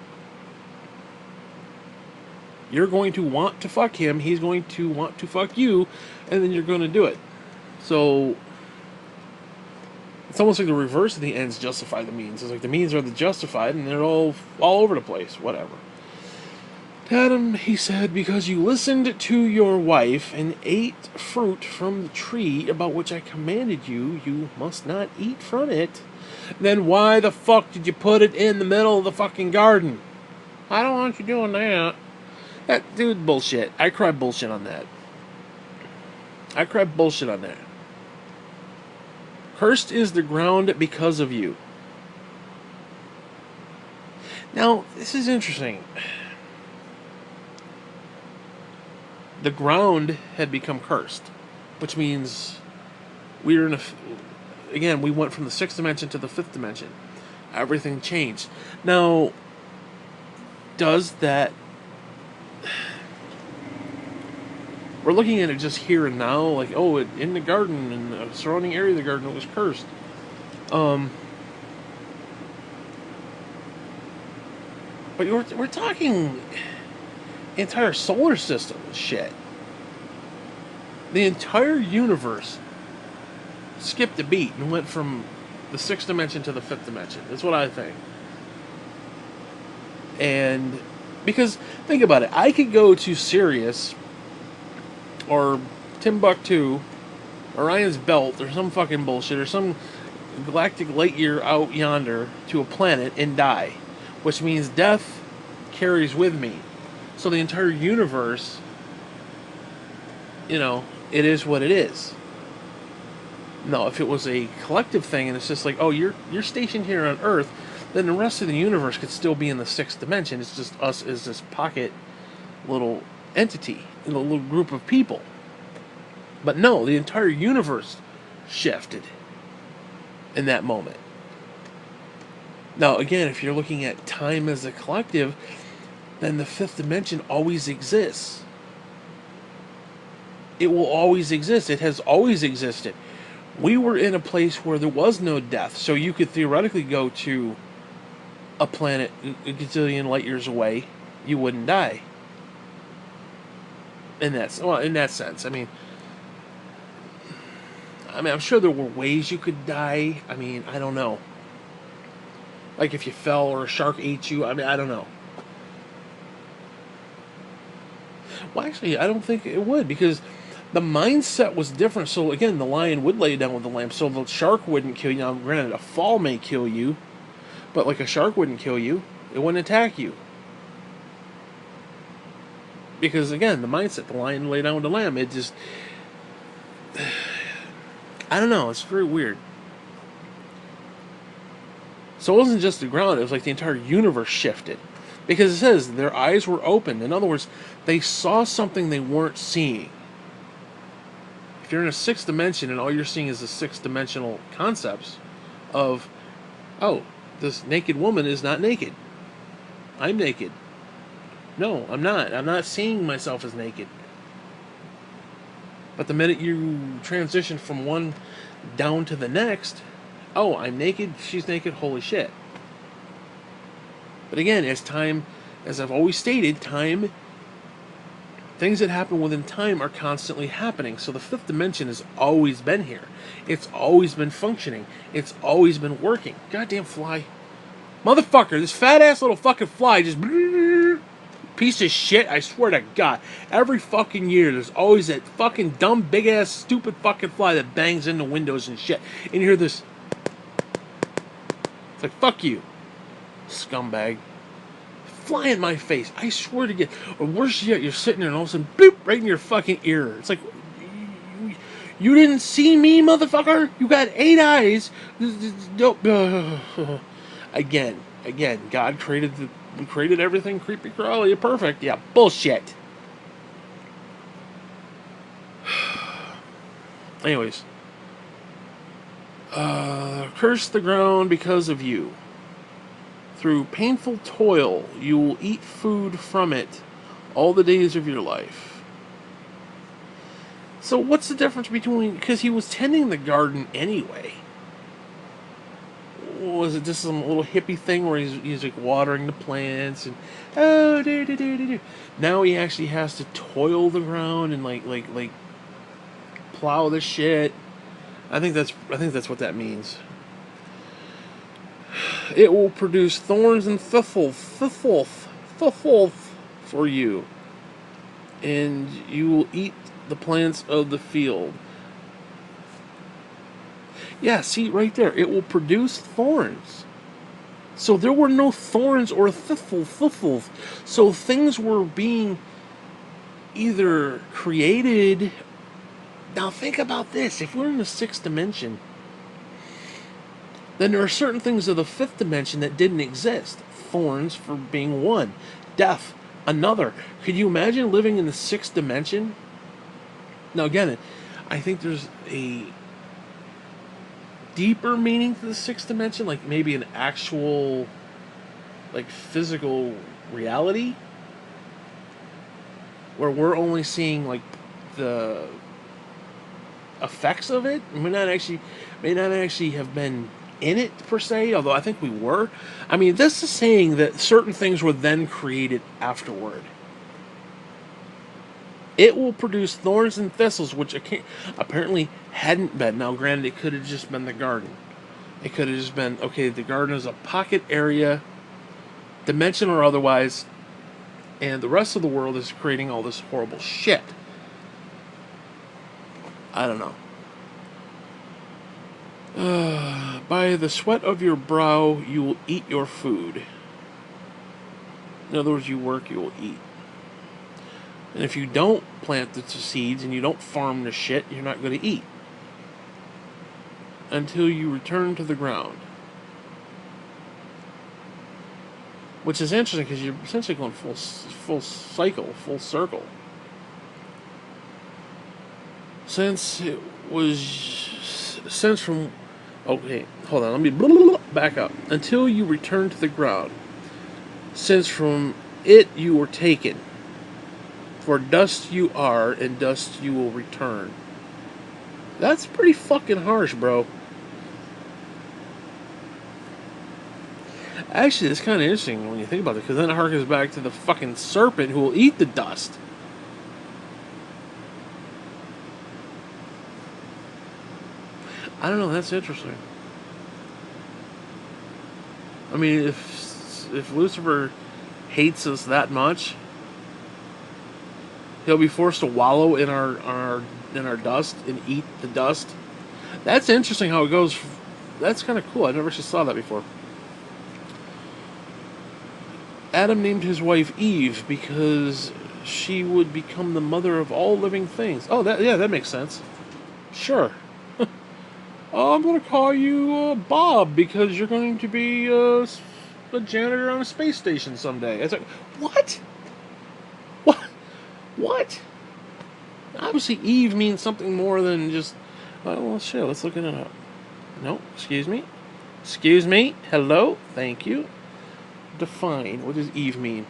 You're going to want to fuck him, he's going to want to fuck you, and then you're going to do it. So, it's almost like the reverse of the ends justify the means. It's like the means are the justified, and they're all over the place. Whatever. Adam, he said, because you listened to your wife and ate fruit from the tree about which I commanded you, you must not eat from it. Then why the fuck did you put it in the middle of the fucking garden? I don't want you doing that. That dude, bullshit. I cry bullshit on that. I crap bullshit on that. Cursed is the ground because of you. Now, this is interesting. The ground had become cursed, which means we were in a. Again, we went from the sixth dimension to the fifth dimension. Everything changed. Now, does that. We're looking at it just here and now, like, oh, in the garden, in the surrounding area of the garden, it was cursed. But we're talking entire solar system shit. The entire universe skipped a beat and went from the sixth dimension to the fifth dimension. That's what I think. And because, think about it, I could go to Sirius or Timbuktu, Orion's Belt, or some fucking bullshit, or some galactic light year out yonder to a planet and die, which means death carries with me. So the entire universe, it is what it is. No, if it was a collective thing and it's just like, oh, you're stationed here on Earth, then the rest of the universe could still be in the sixth dimension. It's just us as this pocket little entity, a little group of people. But no, the entire universe shifted in that moment. Now, again, if you're looking at time as a collective, then the fifth dimension always exists. It will always exist. It has always existed. We were in a place where there was no death, so you could theoretically go to a planet a gazillion light years away. You wouldn't die. In that sense, I mean, I'm sure there were ways you could die. I mean, I don't know. Like if you fell or a shark ate you. I mean, I don't know. Well, actually, I don't think it would, because the mindset was different. So again, the lion would lay down with the lamb, so the shark wouldn't kill you. Now, granted, a fall may kill you, but like a shark wouldn't kill you. It wouldn't attack you. Because again, the mindset, the lion lay down with the lamb, it just... I don't know, it's very weird. So it wasn't just the ground, it was like the entire universe shifted. Because it says their eyes were opened. In other words, they saw something they weren't seeing. If you're in a sixth dimension and all you're seeing is the sixth dimensional concepts of, oh, this naked woman is not naked. I'm naked. No, I'm not. I'm not seeing myself as naked. But the minute you transition from one down to the next, oh, I'm naked, she's naked, holy shit. But again, as I've always stated, things that happen within time are constantly happening. So the fifth dimension has always been here. It's always been functioning. It's always been working. Goddamn fly. Motherfucker, this fat ass little fucking fly just... Piece of shit, I swear to God. Every fucking year, there's always that fucking dumb, big-ass, stupid fucking fly that bangs into windows and shit. And you hear this... It's like, fuck you, scumbag. Fly in my face. I swear to God. Or worse yet, you're sitting there and all of a sudden, bloop, right in your fucking ear. It's like, you didn't see me, motherfucker? You got 8 eyes. Again, God created everything creepy crawly perfect. Yeah, bullshit. Anyways. Curse the ground because of you. Through painful toil, you will eat food from it all the days of your life. So what's the difference between... Because he was tending the garden anyway. Was it just some little hippie thing where he's like watering the plants and... Oh, do. Now he actually has to toil the ground and like plow the shit. I think that's what that means. It will produce thorns and thistles for you, and you will eat the plants of the field. Yeah, see right there. It will produce thorns. So there were no thorns or thistles. So things were being either created Now think about this. If we're in the sixth dimension, then there are certain things of the fifth dimension that didn't exist. Thorns for being one. Death, another. Could you imagine living in the sixth dimension? Now again, I think there's a deeper meaning to the sixth dimension, like maybe an actual, like, physical reality, where we're only seeing like the effects of it. We may not actually have been in it per se, although I think we were. I mean, this is saying that certain things were then created afterward. It will produce thorns and thistles, which apparently hadn't been. Now, granted, it could have just been the garden. It could have just been, okay, the garden is a pocket area, dimension or otherwise, and the rest of the world is creating all this horrible shit. I don't know. By the sweat of your brow, you will eat your food. In other words, you work, you will eat. And if you don't plant the seeds and you don't farm the shit, you're not going to eat. Until you return to the ground. Which is interesting because you're essentially going full cycle, full circle. Since from... Okay, hold on, let me back up. Until you return to the ground. Since from it you were taken. For dust you are, and dust you will return. That's pretty fucking harsh, bro. Actually, it's kind of interesting when you think about it, because then it harkens back to the fucking serpent who will eat the dust. I don't know, that's interesting. I mean, if Lucifer hates us that much, he'll be forced to wallow in our dust and eat the dust. That's interesting how it goes. That's kind of cool. I never actually saw that before. Adam named his wife Eve because she would become the mother of all living things. Oh, that makes sense. Sure. Oh, I'm going to call you Bob because you're going to be a janitor on a space station someday. It's like, what? What? Obviously, Eve means something more than just... Oh, well, shit, let's look it up. No, excuse me. Excuse me. Hello. Thank you. Define. What does Eve mean?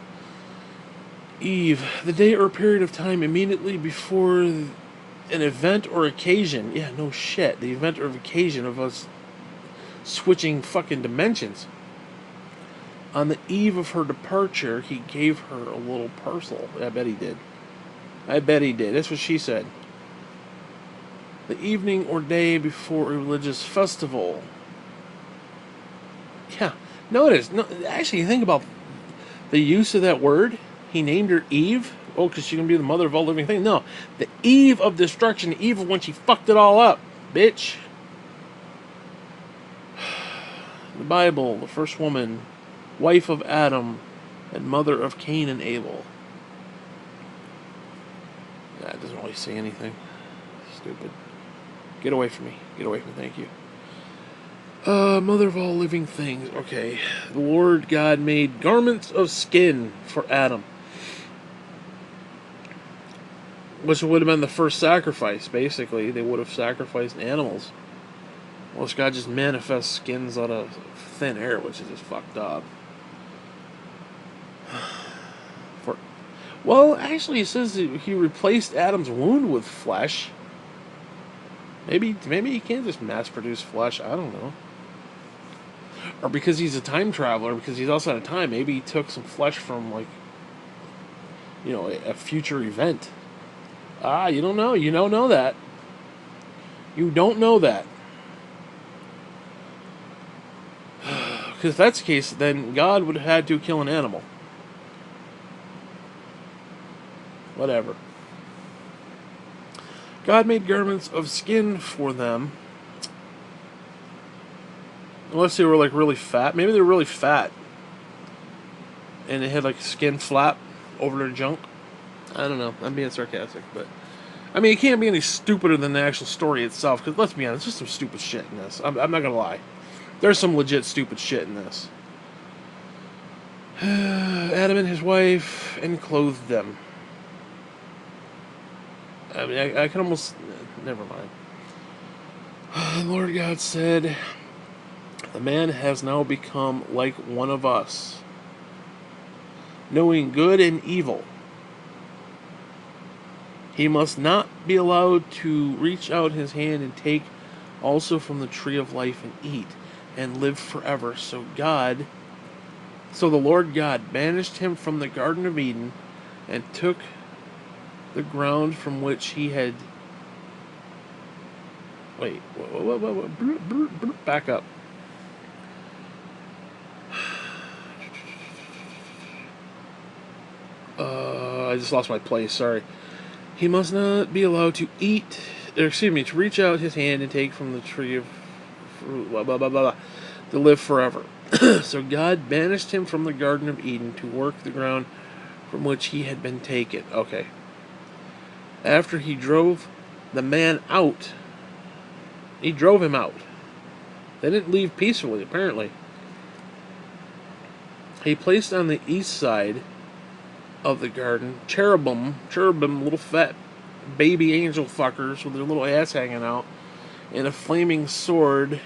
Eve, the day or period of time immediately before an event or occasion. Yeah, no shit. The event or occasion of us switching fucking dimensions. On the eve of her departure, he gave her a little parcel. I bet he did. That's what she said. The evening or day before a religious festival. Yeah. Notice, actually, think about the use of that word. He named her Eve. Oh, because she's going to be the mother of all living things. No. The eve of destruction. The eve of when she fucked it all up. Bitch. The Bible, the first woman, wife of Adam, and mother of Cain and Abel. That doesn't really say anything. Stupid. Get away from me. Thank you. Mother of all living things. Okay. The Lord God made garments of skin for Adam. Which would have been the first sacrifice, basically. They would have sacrificed animals. Well, God just manifests skins out of thin air, which is just fucked up. Well, actually, it says that he replaced Adam's wound with flesh. Maybe he can't just mass-produce flesh. I don't know. Or because he's a time traveler, because he's outside of time, maybe he took some flesh from, like, a future event. You don't know. You don't know that. You don't know that. Because if that's the case, then God would have had to kill an animal. Whatever. God made garments of skin for them. Unless they were, like, really fat. Maybe they were really fat. And they had, like, a skin flap over their junk. I don't know. I'm being sarcastic, but... I mean, it can't be any stupider than the actual story itself, because let's be honest, there's some stupid shit in this. I'm not gonna lie. There's some legit stupid shit in this. Adam and his wife and clothed them. I mean, I can almost... Never mind. The Lord God said, the man has now become like one of us, knowing good and evil. He must not be allowed to reach out his hand and take also from the tree of life and eat and live forever. So the Lord God banished him from the Garden of Eden and took the ground from which he had... Wait, what? Back up. I just lost my place, sorry. He must not be allowed to eat, to reach out his hand and take from the tree of fruit, blah, blah, blah, blah, blah, to live forever. So God banished him from the Garden of Eden to work the ground from which he had been taken. Okay. After he drove the man out, he drove him out. They didn't leave peacefully, apparently. He placed on the east side of the garden cherubim, little fat baby angel fuckers with their little ass hanging out, and a flaming sword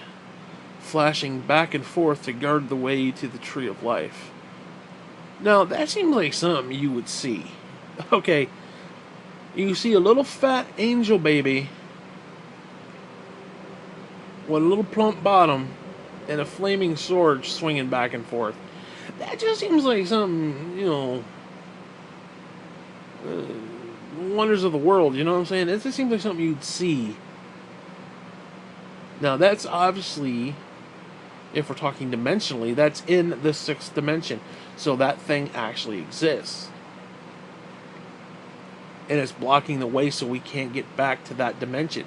flashing back and forth to guard the way to the tree of life. Now, that seems like something you would see. Okay, you see a little fat angel baby with a little plump bottom and a flaming sword swinging back and forth. That just seems like something, wonders of the world, you know what I'm saying? It just seems like something you'd see. Now, that's obviously, if we're talking dimensionally, that's in the sixth dimension. So that thing actually exists. And it's blocking the way so we can't get back to that dimension.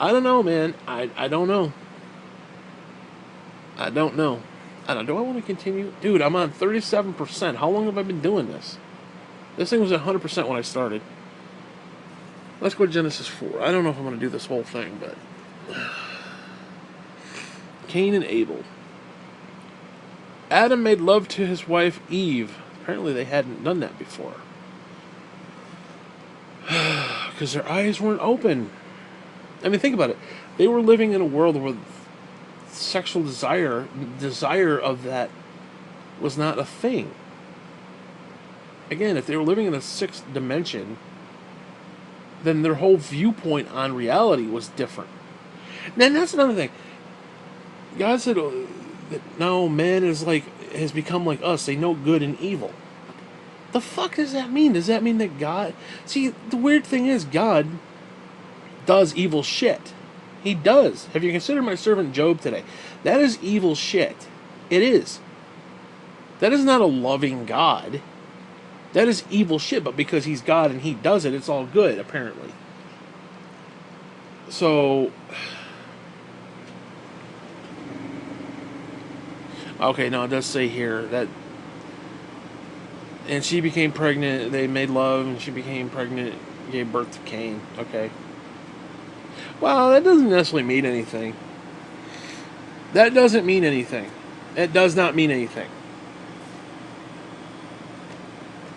I don't know, man. I don't know. I don't know. Do I want to continue? Dude, I'm on 37%. How long have I been doing this? This thing was at 100% when I started. Let's go to Genesis 4. I don't know if I'm going to do this whole thing, but... Cain and Abel. Adam made love to his wife Eve. Apparently they hadn't done that before. Because their eyes weren't open. I mean, think about it. They were living in a world where sexual desire of that was not a thing. Again, if they were living in a sixth dimension, then their whole viewpoint on reality was different. Now, that's another thing. God said that now man has become like us. They know good and evil. The fuck does that mean? Does that mean that God... See, the weird thing is, God does evil shit. He does. Have you considered my servant Job today? That is evil shit. It is. That is not a loving God. That is evil shit, but because he's God and he does it, it's all good, apparently. So... Okay, no, it does say here that... And she became pregnant, they made love, and she became pregnant, gave birth to Cain. Okay. Well, that doesn't necessarily mean anything. That doesn't mean anything. It does not mean anything.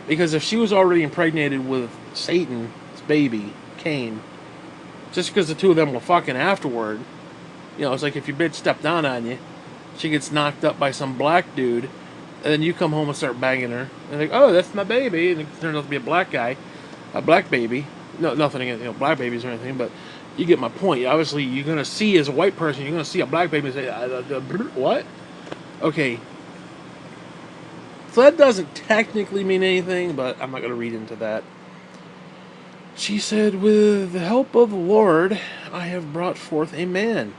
Because if she was already impregnated with Satan's baby, Cain, just because the two of them were fucking afterward, it's like if your bitch stepped down on you, she gets knocked up by some black dude, and then you come home and start banging her, and like, oh, that's my baby, and it turns out to be a black guy, a black baby. No, nothing against black babies or anything, but you get my point. Obviously, you're gonna see as a white person, you're gonna see a black baby and say, what? Okay. So that doesn't technically mean anything, but I'm not gonna read into that. She said, with the help of the Lord, I have brought forth a man.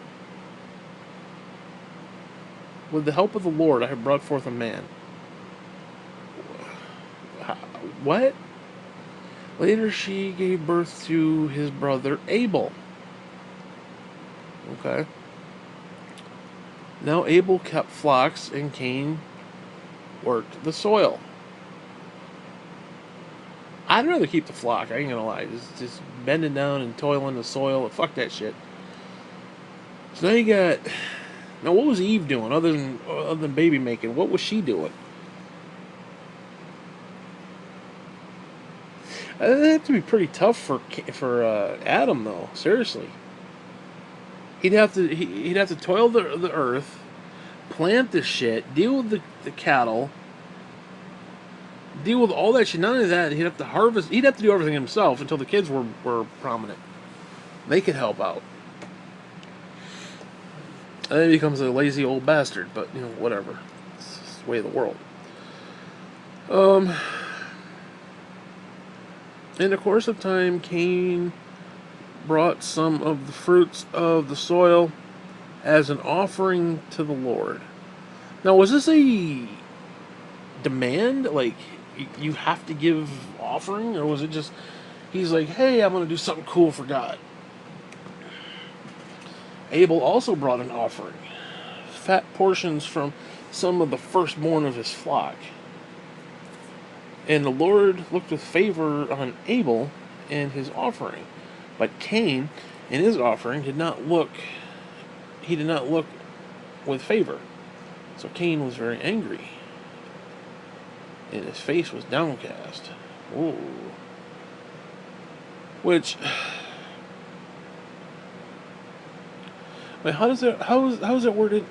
With the help of the Lord, I have brought forth a man. What? Later she gave birth to his brother Abel. Okay. Now Abel kept flocks and Cain worked the soil. I'd rather keep the flock. I ain't gonna lie. Just bending down and toiling the soil. Fuck that shit. So now you got. Now, what was Eve doing other than baby making? What was she doing? That'd have to be pretty tough for Adam, though. Seriously, he'd have to toil the earth, plant the shit, deal with the cattle, deal with all that shit. Not only that, he'd have to harvest. He'd have to do everything himself until the kids were prominent. They could help out. And then he becomes a lazy old bastard. But whatever. It's just the way of the world. In the course of time, Cain brought some of the fruits of the soil as an offering to the Lord. Now, was this a demand? Like, you have to give offering? Or was it just, he's like, hey, I'm going to do something cool for God? Abel also brought an offering, fat portions from some of the firstborn of his flock. And the Lord looked with favor on Abel and his offering. But Cain and his offering did not look with favor. So Cain was very angry. And his face was downcast. Ooh. Which, wait, how is it worded?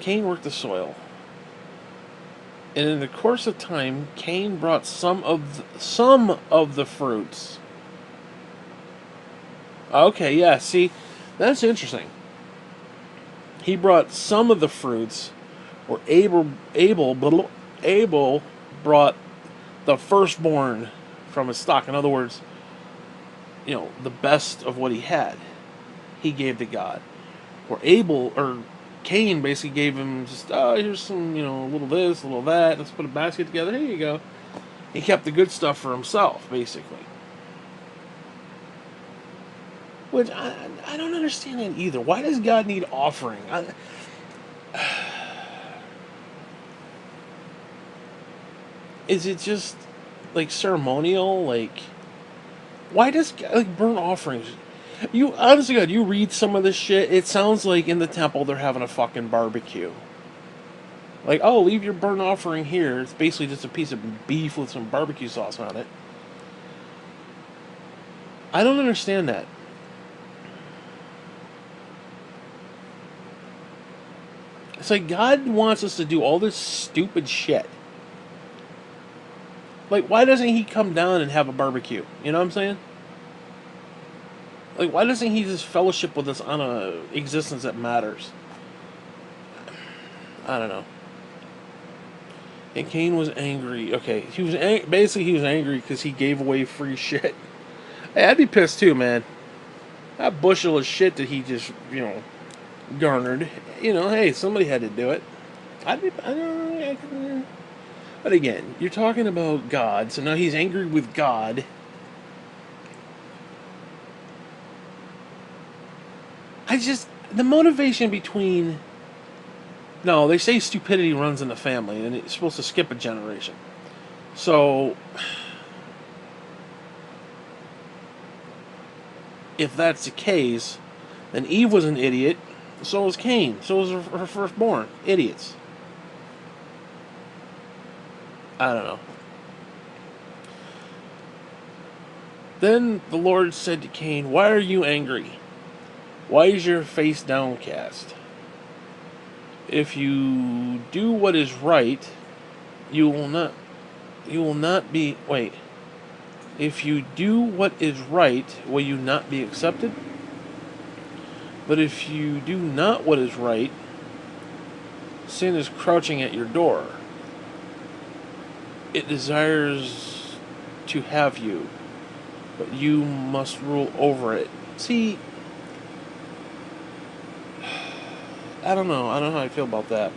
Cain worked the soil. And in the course of time, Cain brought some of the fruits. Okay, yeah, see, that's interesting. He brought some of the fruits, or Abel brought the firstborn from his stock. In other words, the best of what he had, he gave to God. Or Cain basically gave him just, here's some, a little this, a little that, let's put a basket together, here you go. He kept the good stuff for himself, basically. Which, I don't understand that either. Why does God need offering? Is it just, like, ceremonial? Like, why does, like, burnt offerings? You, honestly, God, you read some of this shit, it sounds like in the temple they're having a fucking barbecue. Like, oh, leave your burnt offering here. It's basically just a piece of beef with some barbecue sauce on it. I don't understand that. It's like God wants us to do all this stupid shit. Like, why doesn't he come down and have a barbecue? You know what I'm saying? Like, why doesn't he just fellowship with us on a existence that matters? I don't know. And Cain was angry. Okay, he was angry because he gave away free shit. Hey, I'd be pissed too, man. That bushel of shit that he just, garnered. Hey, somebody had to do it. I don't know. But again, you're talking about God, so now he's angry with God. The motivation between... No, they say stupidity runs in the family, and it's supposed to skip a generation. So, if that's the case, then Eve was an idiot, so was Cain, so was her firstborn. Idiots. I don't know. Then the Lord said to Cain, "Why are you angry? Why is your face downcast? If you do what is right, you will not be... Wait. If you do what is right, will you not be accepted? But if you do not what is right, sin is crouching at your door. It desires to have you, but you must rule over it." See, I don't know. I don't know how I feel about that.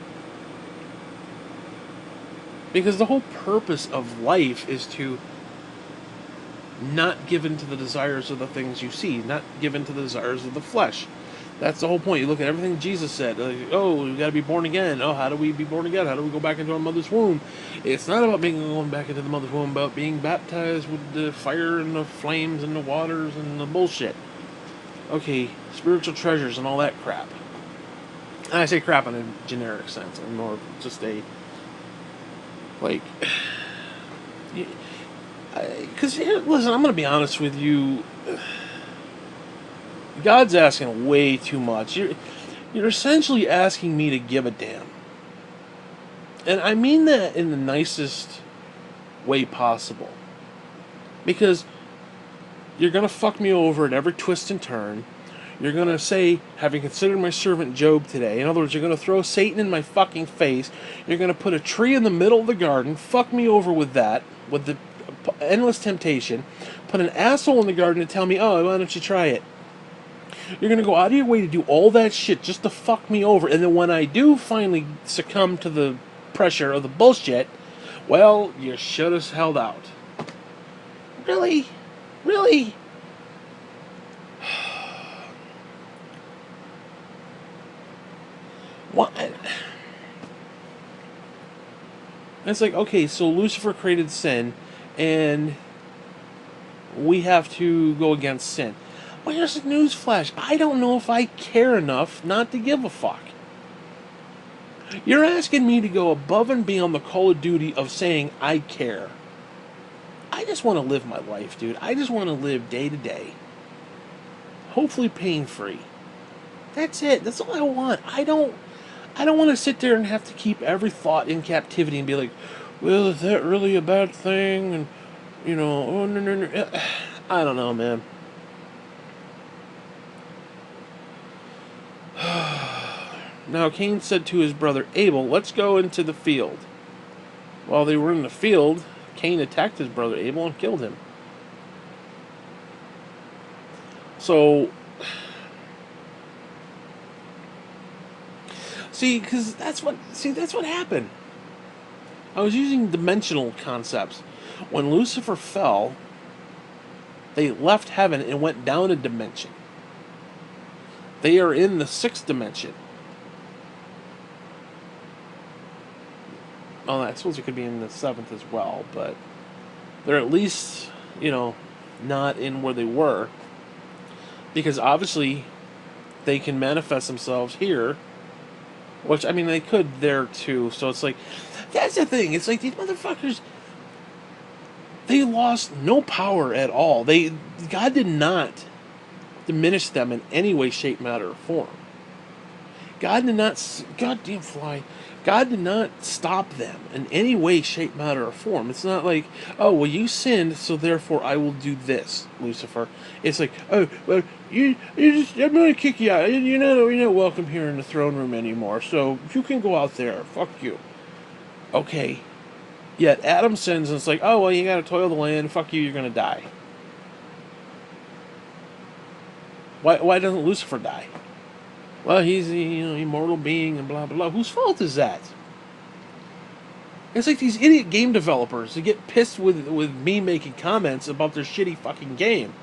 Because the whole purpose of life is to not give in to the desires of the things you see, not give in to the desires of the flesh, That's the whole point. You look at everything Jesus said. Like, oh, we got to be born again. Oh, how do we be born again? How do we go back into our mother's womb? It's not about being going back into the mother's womb. About being baptized with the fire and the flames and the waters and the bullshit. Okay, spiritual treasures and all that crap. And I say crap in a generic sense, and more just a like. Because listen, I'm going to be honest with you. God's asking way too much. You're essentially asking me to give a damn. And I mean that in the nicest way possible. Because you're going to fuck me over at every twist and turn. You're going to say, having considered my servant Job today. In other words, you're going to throw Satan in my fucking face. You're going to put a tree in the middle of the garden, fuck me over with that, with the endless temptation. Put an asshole in the garden and tell me, oh, why don't you try it? You're going to go out of your way to do all that shit just to fuck me over. And then when I do finally succumb to the pressure of the bullshit, well, you should have held out. Really? Really? What? It's like, okay, so Lucifer created sin, and we have to go against sin. Well, here's a newsflash. I don't know if I care enough not to give a fuck. You're asking me to go above and beyond the call of duty of saying I care. I just want to live my life, dude. I just want to live day to day. Hopefully pain-free. That's it. That's all I want. I don't want to sit there and have to keep every thought in captivity and be like, well, is that really a bad thing? And, you know, oh, no. I don't know, man. Now Cain said to his brother Abel, let's go into the field. While they were in the field, Cain attacked his brother Abel and killed him. So, that's what happened. I was using dimensional concepts. When Lucifer fell, they left heaven and went down a dimension. They are in the 6th dimension. Well, I suppose it could be in the 7th as well, but they're at least, not in where they were. Because obviously, they can manifest themselves here. Which, I mean, they could there too. So it's like, that's the thing. It's like these motherfuckers, they lost no power at all. God did not diminish them in any way, shape, matter, or form. God did not, goddamn fly, God did not stop them in any way, shape, matter, or form. It's not like, oh, well, you sinned, so therefore I will do this, Lucifer. It's like, oh, well, I'm going to kick you out. You're not welcome here in the throne room anymore, so you can go out there. Fuck you. Okay. Yet Adam sins, and it's like, oh, well, you got to toil the land. Fuck you, you're going to die. Why doesn't Lucifer die? Well, he's the immortal being and blah, blah, blah. Whose fault is that? It's like these idiot game developers who get pissed with me making comments about their shitty fucking game.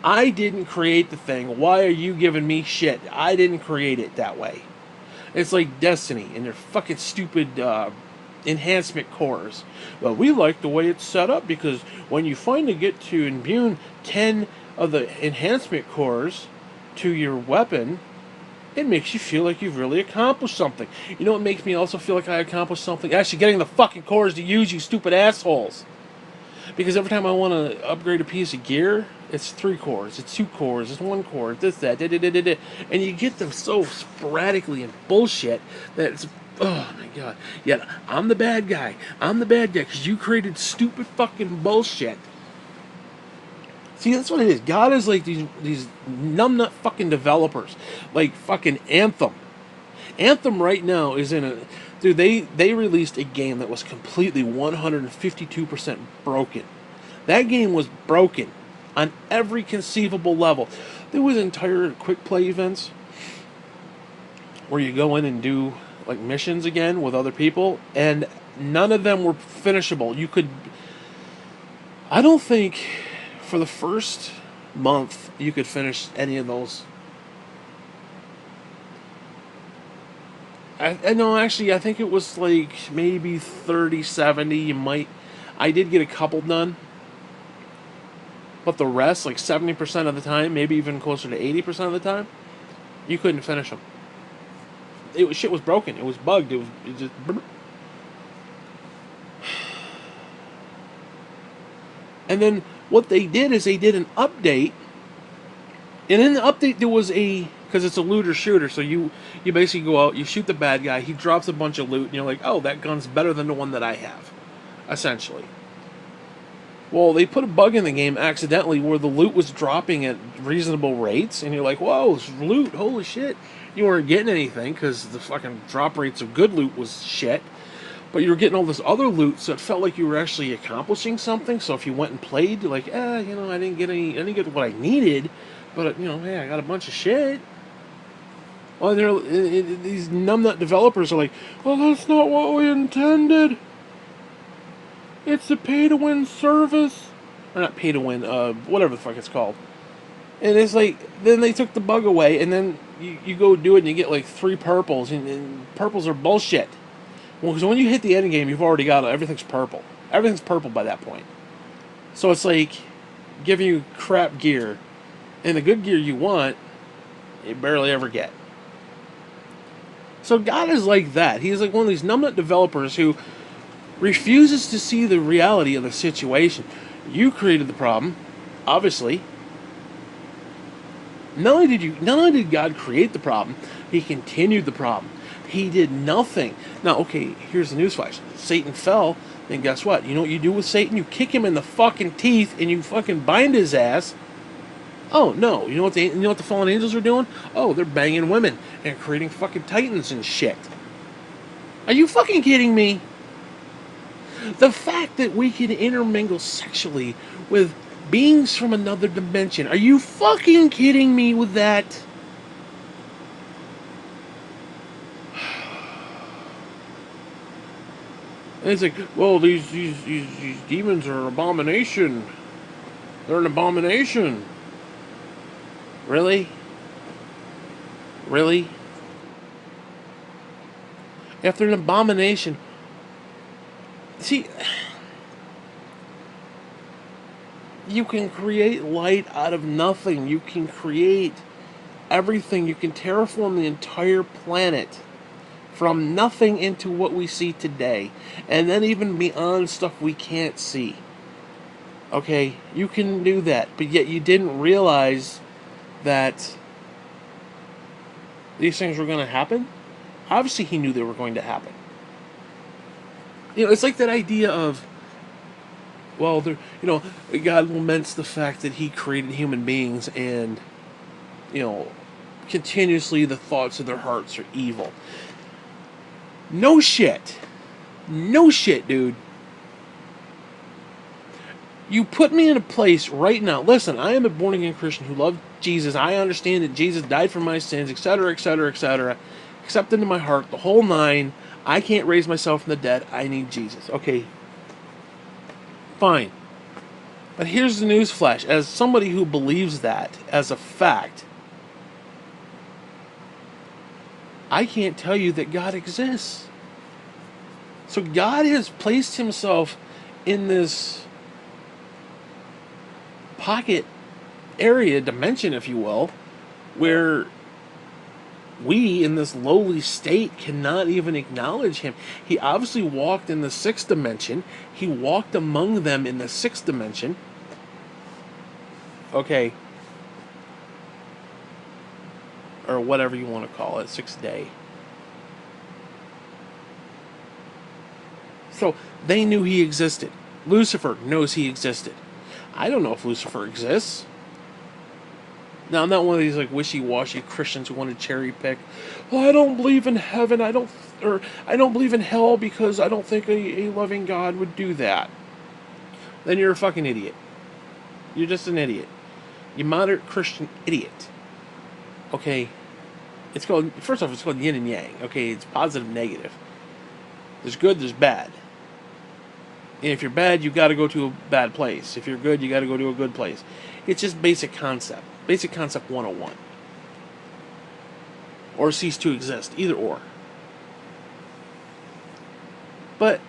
I didn't create the thing. Why are you giving me shit? I didn't create it that way. It's like Destiny and their fucking stupid enhancement cores. Well, we like the way it's set up because when you finally get to imbue 10 of the enhancement cores to your weapon, it makes you feel like you've really accomplished something. You know what makes me also feel like I accomplished something? Actually getting the fucking cores to use, you stupid assholes. Because every time I want to upgrade a piece of gear, it's 3 cores, it's 2 cores, it's 1 core, it's this, that, and you get them so sporadically and bullshit that it's, oh my god. Yet, I'm the bad guy. I'm the bad guy because you created stupid fucking bullshit. See, that's what it is. God is like these numbnut fucking developers. Like fucking Anthem. Anthem right now is in a... Dude, they released a game that was completely 152% broken. That game was broken on every conceivable level. There was entire quick play events where you go in and do like missions again with other people, and none of them were finishable. You could... I don't think for the first month you could finish any of those I know, actually, I think it was like maybe 30, 70. You might. I did get a couple done, but the rest, like 70% of the time, maybe even closer to 80% of the time, you couldn't finish them. Shit was broken. It was bugged. It just. And then what they did is they did an update, and in the update there was because it's a looter shooter, so you basically go out, you shoot the bad guy, he drops a bunch of loot, and you're like, oh, that gun's better than the one that I have, essentially. Well, they put a bug in the game accidentally where the loot was dropping at reasonable rates, and you're like, whoa, it's loot, holy shit. You weren't getting anything because the fucking drop rates of good loot was shit. But you were getting all this other loot, so it felt like you were actually accomplishing something. So if you went and played, you're like, I didn't get what I needed, but hey, I got a bunch of shit. Well, these numbnut developers are like, well, that's not what we intended. It's a pay-to-win service. Or not pay-to-win, whatever the fuck it's called. And it's like, then they took the bug away, and then you go do it, and you get like 3 purples, and purples are bullshit. Well, because when you hit the end game, you've already got everything's purple. Everything's purple by that point. So it's like giving you crap gear, and the good gear you want, you barely ever get. So God is like that. He's like one of these numbnut developers who refuses to see the reality of the situation. You created the problem, obviously. Not only did God create the problem, He continued the problem. He did nothing. Now, okay, here's the newsflash. Satan fell, then guess what? You know what you do with Satan? You kick him in the fucking teeth and you fucking bind his ass. Oh, no. You know what the fallen angels are doing? Oh, they're banging women and creating fucking titans and shit. Are you fucking kidding me? The fact that we can intermingle sexually with beings from another dimension. Are you fucking kidding me with that? And it's like, well, these demons are an abomination. They're an abomination. Really? Really? If they're an abomination, see, you can create light out of nothing. You can create everything. You can terraform the entire planet from nothing into what we see today, and then even beyond stuff we can't see. Okay, you can do that, but yet you didn't realize that these things were going to happen. Obviously, He knew they were going to happen. It's like that idea of, well, God laments the fact that He created human beings, and continuously the thoughts of their hearts are evil. No shit. No shit, dude. You put me in a place right now. Listen, I am a born-again Christian who loves Jesus. I understand that Jesus died for my sins, etc., etc., etc. Accept into my heart, the whole 9. I can't raise myself from the dead. I need Jesus. Okay. Fine. But here's the news flash. As somebody who believes that as a fact, I can't tell you that God exists. So God has placed Himself in this pocket area, dimension, if you will, where we, in this lowly state, cannot even acknowledge Him. He obviously walked in the 6th dimension. He walked among them in the 6th dimension. Okay. Or whatever you want to call it, 6th day. So they knew He existed. Lucifer knows He existed. I don't know if Lucifer exists. Now, I'm not one of these like wishy-washy Christians who want to cherry pick. Well, I don't believe in heaven. I don't believe in hell because I don't think a loving God would do that. Then you're a fucking idiot. You're just an idiot. You moderate Christian idiot. Okay. First off, it's called yin and yang. Okay, it's positive, negative. There's good, there's bad. And if you're bad, you got to go to a bad place. If you're good, you got to go to a good place. It's just basic concept. Basic concept 101. Or cease to exist. Either or. But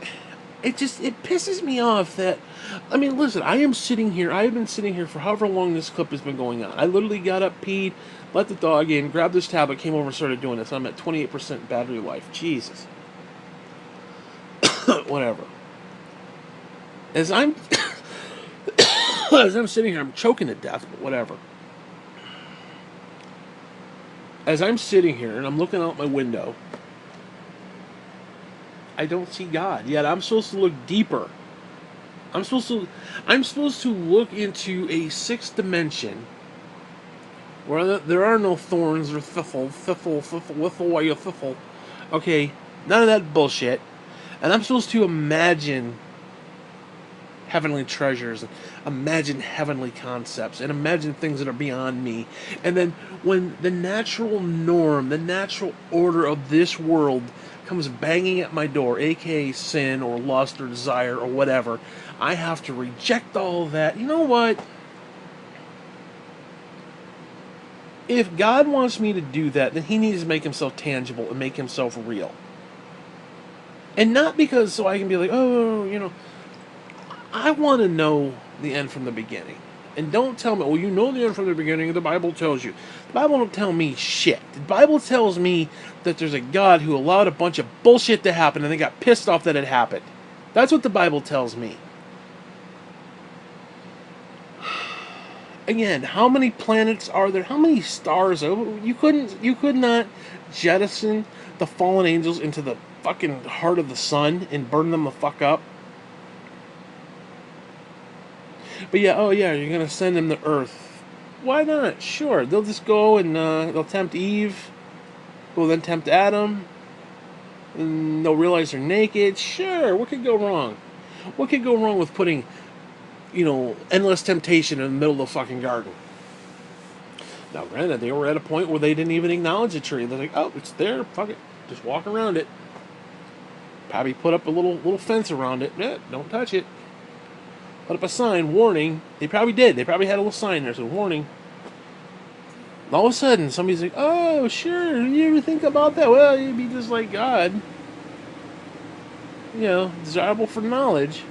it pisses me off that, I mean, listen, I am sitting here, I have been sitting here for however long this clip has been going on. I literally got up, peed, let the dog in, grabbed this tablet, came over and started doing this. I'm at 28% battery life. Jesus. Whatever. As I'm as I'm sitting here, I'm choking to death, but whatever. As I'm sitting here and I'm looking out my window, I don't see God. Yet I'm supposed to look deeper. I'm supposed to look into a sixth dimension where there are no thorns or thiffle. Okay, none of that bullshit. And I'm supposed to imagine heavenly treasures, and imagine heavenly concepts, and imagine things that are beyond me. And then when the natural norm, the natural order of this world comes banging at my door, aka sin or lust or desire or whatever, I have to reject all of that. You know what? If God wants me to do that, then He needs to make Himself tangible and make Himself real. And not because so I can be like, oh, you know, I want to know the end from the beginning. And don't tell me, well, you know the end from the beginning, the Bible tells you. The Bible don't tell me shit. The Bible tells me that there's a God who allowed a bunch of bullshit to happen and they got pissed off that it happened. That's what the Bible tells me. Again, how many planets are there? How many stars? You could not jettison the fallen angels into the fucking heart of the sun and burn them the fuck up. But yeah, oh yeah, you're gonna send them to Earth. Why not? Sure, they'll just go and they'll tempt Eve. They'll then tempt Adam. And they'll realize they're naked. Sure, what could go wrong? What could go wrong with putting, you know, endless temptation in the middle of the fucking garden? Now, granted, they were at a point where they didn't even acknowledge the tree. They're like, oh, it's there, fuck it, just walk around it. Probably put up a little fence around it. Yeah, don't touch it. Put up a sign, warning. They probably did. They probably had a little sign there, so warning. And all of a sudden, somebody's like, oh, sure, you ever think about that? Well, you'd be just like God. You know, desirable for knowledge.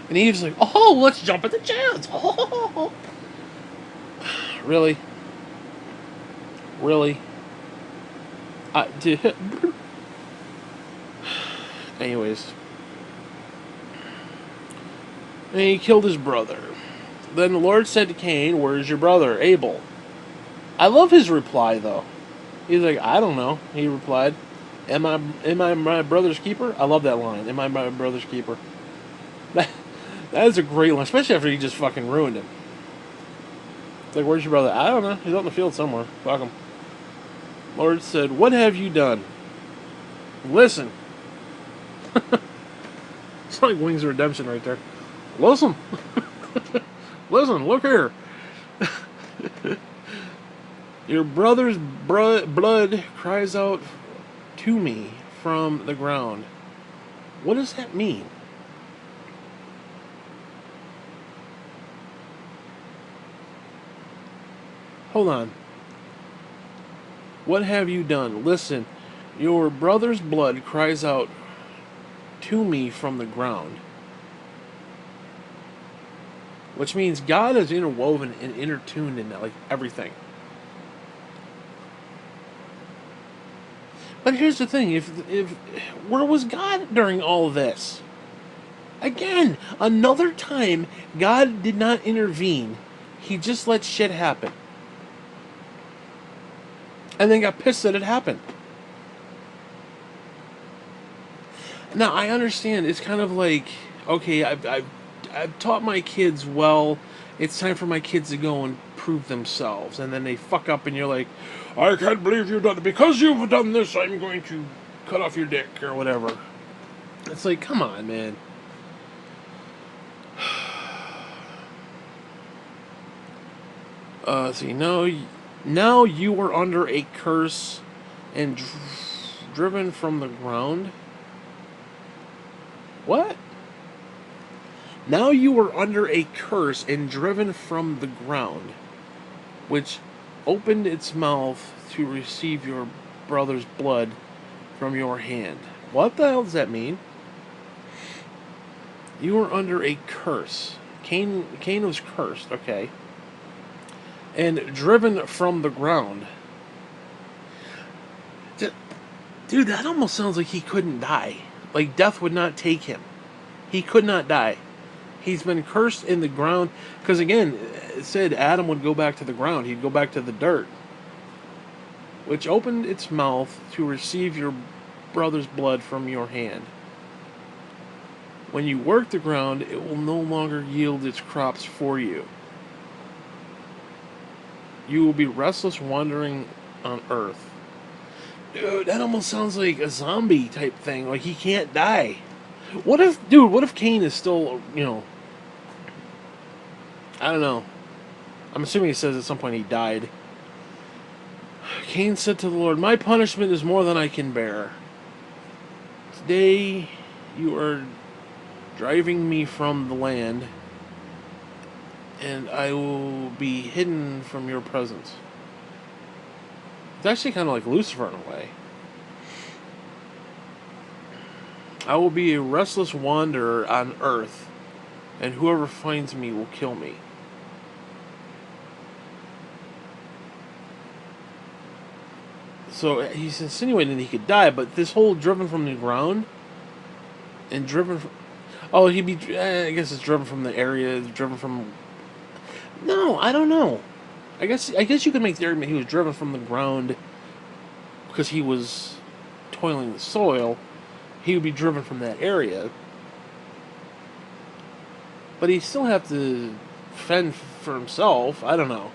And Eve's like, oh, let's jump at the chance. Oh. Really? Really? Anyways. And he killed his brother. Then the Lord said to Cain, where's your brother, Abel? I love his reply, though. He's like, I don't know, he replied. Am I my brother's keeper? I love that line. Am I my brother's keeper? That is a great line, especially after he just fucking ruined him. It's like, where's your brother? I don't know. He's out in the field somewhere. Fuck him. Lord said, what have you done? Listen. It's like Wings of Redemption right there. Listen. Listen, look here. Your brother's blood cries out to me from the ground. What does that mean? Hold on. What have you done? Listen, your brother's blood cries out to me from the ground. Which means God is interwoven and intertuned in that, like everything. But here's the thing, if where was God during all this? Again, another time God did not intervene. He just let shit happen. And then got pissed that it happened. Now, I understand, it's kind of like, okay, I've taught my kids well, it's time for my kids to go and prove themselves. And then they fuck up and you're like, I can't believe you've done it. Because you've done this, I'm going to cut off your dick or whatever. It's like, come on, man. See, now you are under a curse and driven from the ground. What? Now you are under a curse and driven from the ground, which opened its mouth to receive your brother's blood from your hand. What the hell does that mean? You are under a curse. Cain was cursed, okay, and driven from the ground. Dude, that almost sounds like he couldn't die. Like death would not take him. He could not die. He's been cursed in the ground. Because again, it said Adam would go back to the ground. He'd go back to the dirt. Which opened its mouth to receive your brother's blood from your hand. When you work the ground, it will no longer yield its crops for you. You will be restless wandering on earth. Dude, that almost sounds like a zombie type thing. Like he can't die. What if Cain is still, I don't know. I'm assuming it says at some point he died. Cain said to the Lord, my punishment is more than I can bear. Today you are driving me from the land, and I will be hidden from your presence. It's actually kind of like Lucifer in a way. I will be a restless wanderer on earth, and whoever finds me will kill me. So he's insinuating he could die, but this whole driven from the ground and driven from... Oh, he'd be... I guess it's driven from the area, driven from... No, I don't know. I guess you could make the argument he was driven from the ground because he was toiling the soil. He would be driven from that area. But he'd still have to fend for himself. I don't know.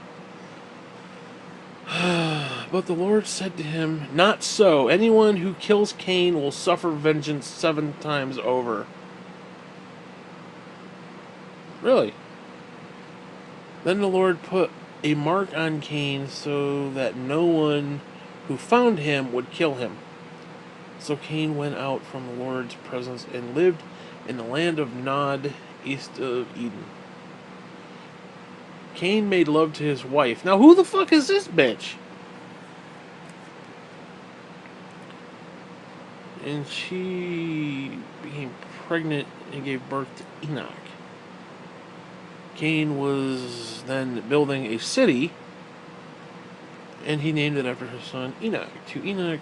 But the Lord said to him, not so. Anyone who kills Cain will suffer vengeance 7 times over. Really? Then the Lord put a mark on Cain so that no one who found him would kill him. So Cain went out from the Lord's presence and lived in the land of Nod, east of Eden. Cain made love to his wife. Now who the fuck is this bitch? And she became pregnant and gave birth to Enoch. Cain was then building a city, and he named it after his son Enoch. To Enoch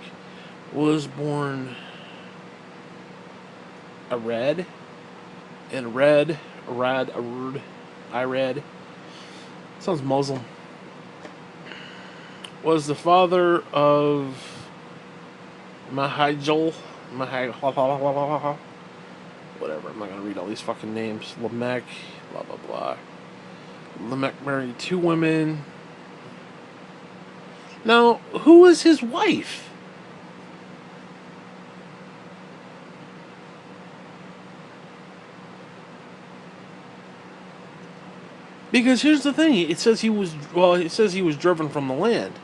was born Irad, and Irad, sounds Muslim, was the father of Mahajal, whatever, I'm not going to read all these fucking names, Lamech, blah blah blah. Lamech married 2 women. Now, who was his wife? Because here's the thing, it says he was driven from the land.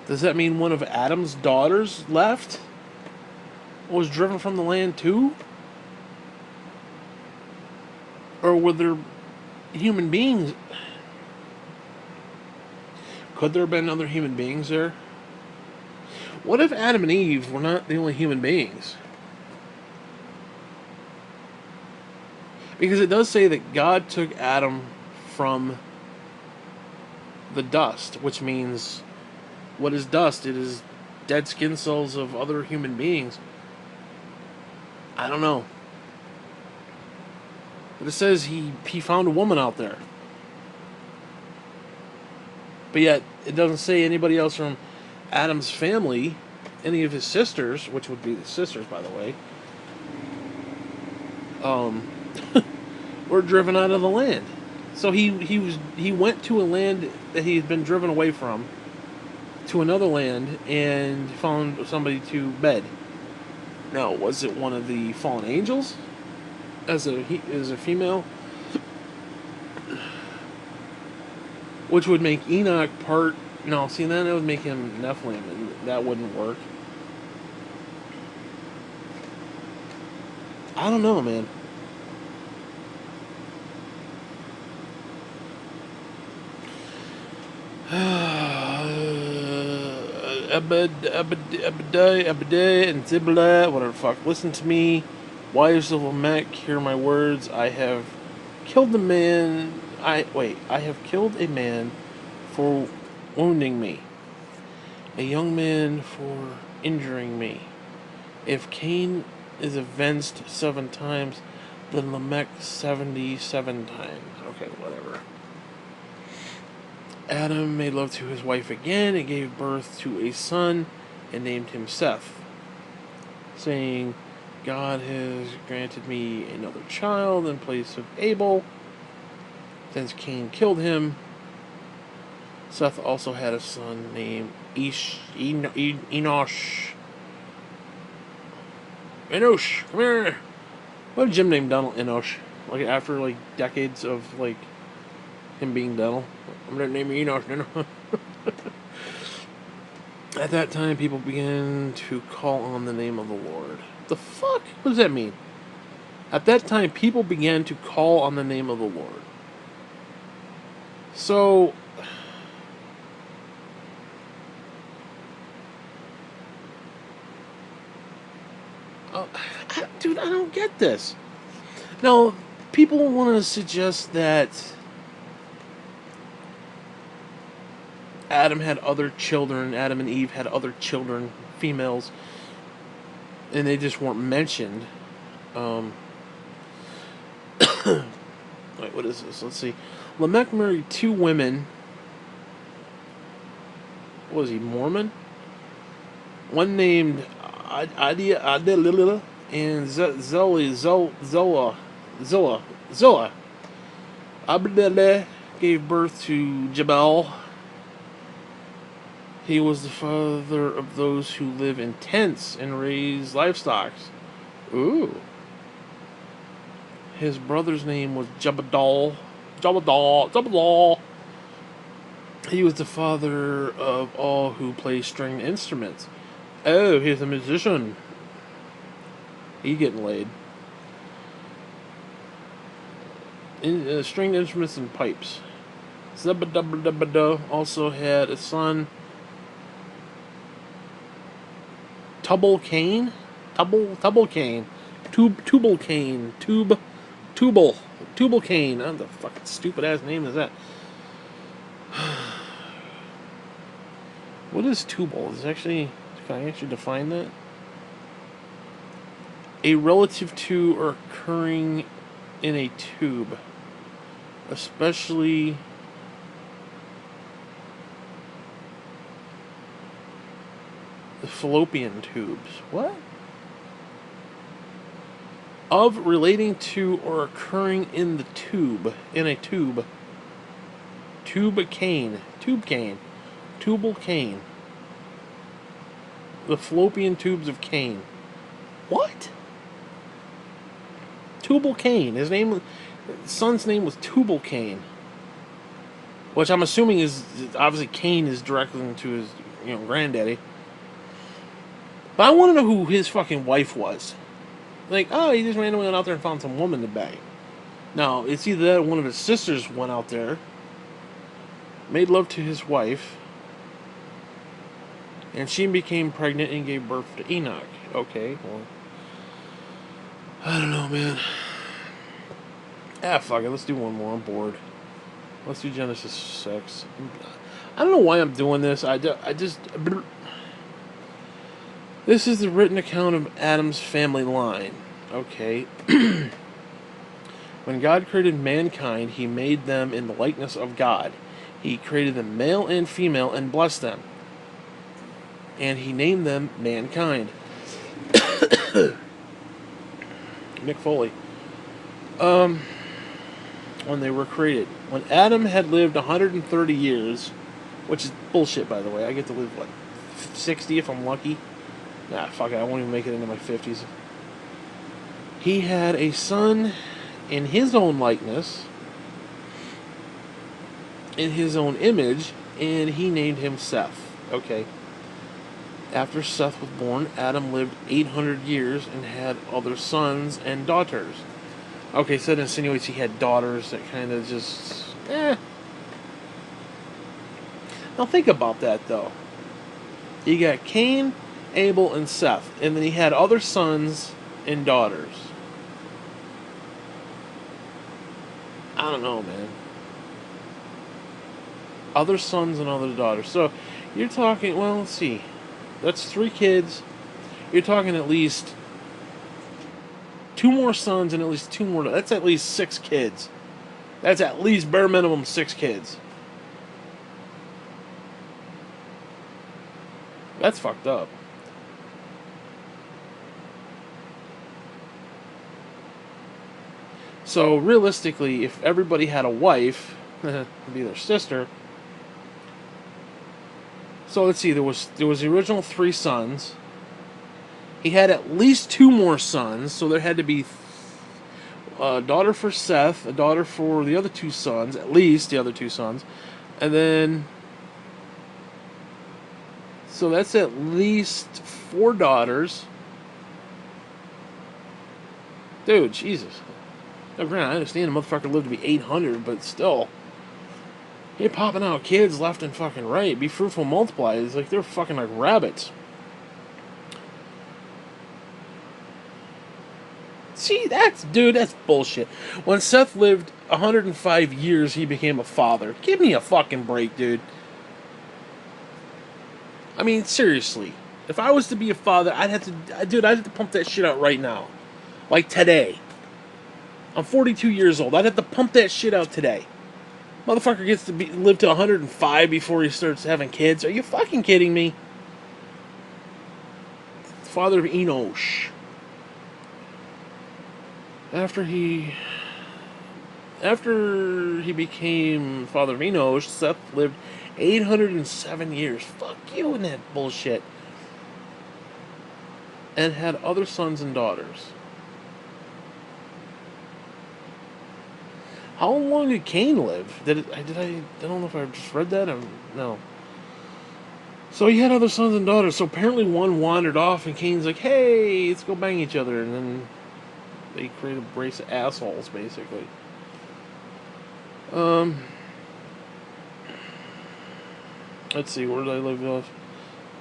Does that mean one of Adam's daughters left? Was driven from the land too? Or were there human beings? Could there have been other human beings there? What if Adam and Eve were not the only human beings? Because it does say that God took Adam from the dust, which means, what is dust? It is dead skin cells of other human beings. I don't know. But it says he found a woman out there. But yet, it doesn't say anybody else from Adam's family, any of his sisters, which would be the sisters, by the way, were driven out of the land. So he went to a land that he had been driven away from, to another land, and found somebody to bed. Now, was it one of the fallen angels as a female? Which would make Enoch part... No, see, then it would make him Nephilim, and that wouldn't work. I don't know, man. Abadai, and Zibla, whatever the fuck. Listen to me. Wives of Lamech, hear my words. I have killed a man. I have killed a man for wounding me, a young man for injuring me. If Cain is avenged 7 times, then Lamech 77 times. Okay, whatever. Adam made love to his wife again and gave birth to a son and named him Seth, saying, God has granted me another child in place of Abel. Since Cain killed him, Seth also had a son named Enosh. Enosh, come here. What did Jim name Donald Enosh? Like after like decades of like him being Donald. I'm gonna name Enosh. At that time, people began to call on the name of the Lord. The fuck? What does that mean? At that time, people began to call on the name of the Lord. So, dude, I don't get this. Now, people want to suggest that Adam had other children, Adam and Eve had other children, females, and they just weren't mentioned. Wait, what is this? Let's see. Lamech married 2 women. What was he, Mormon? One named Adilila and Zillah. Abdullah gave birth to Jabal. He was the father of those who live in tents and raise livestock. Ooh. His brother's name was Jabadal. He was the father of all who play stringed instruments. Oh, he's a musician. He getting laid. Stringed instruments and pipes. Zebedee also had a son, Tubal Cain. Tubal Cain. Tubal Cain. Tubal Cain. What the fucking stupid ass name is that? What is tubal? Can I actually define that? A relative to or occurring in a tube, especially the fallopian tubes. What? Of relating to or occurring in the tube, in a tube. Tubal Cain. The fallopian tubes of Cain. What? Tubal Cain. His son's name was Tubal Cain. Which I'm assuming is, obviously Cain is directly into his, granddaddy. But I want to know who his fucking wife was. Like, oh, he just randomly went out there and found some woman to bang. Now, it's either that or one of his sisters went out there, made love to his wife, and she became pregnant and gave birth to Enoch. Okay, well, I don't know, man. Fuck it, let's do one more. I'm bored. Let's do Genesis 6. I don't know why I'm doing this. This is the written account of Adam's family line. Okay. When God created mankind, he made them in the likeness of God. He created them male and female and blessed them. And he named them mankind. Mick Foley. When they were created. When Adam had lived 130 years, which is bullshit, by the way. I get to live, 60 if I'm lucky? Nah, fuck it, I won't even make it into my 50s. He had a son in his own likeness, in his own image, and he named him Seth. Okay. After Seth was born, Adam lived 800 years and had other sons and daughters. Okay, so that insinuates he had daughters that kind of just, Now think about that, though. You got Cain, Abel, and Seth, and then he had other sons and daughters. I don't know, man. Other sons and other daughters. So you're talking, well, let's see. That's 3 kids. You're talking at least 2 more sons and at least 2 more. That's at least 6 kids. That's at least bare minimum 6 kids. That's fucked up. So realistically, if everybody had a wife, it'd be their sister. So let's see. There was the original 3 sons. He had at least 2 more sons, so there had to be a daughter for Seth, a daughter for the other 2 sons, at least the other 2 sons, and then so that's at least 4 daughters. Dude, Jesus. Now, granted, I understand the motherfucker lived to be 800, but still. You're popping out kids left and fucking right. Be fruitful, multiply. It's like they're fucking like rabbits. See, that's bullshit. When Seth lived 105 years, he became a father. Give me a fucking break, dude. I mean, seriously. If I was to be a father, I'd have to pump that shit out right now. Like today. I'm 42 years old. I'd have to pump that shit out today. Motherfucker gets to live to 105 before he starts having kids. Are you fucking kidding me? Father of Enosh. After he became father of Enosh, Seth lived 807 years. Fuck you and that bullshit. And had other sons and daughters. How long did Cain live? I don't know if I just read that or no. So he had other sons and daughters. So apparently one wandered off, and Cain's like, "Hey, let's go bang each other," and then they created a brace of assholes, basically. Let's see, where did I live off?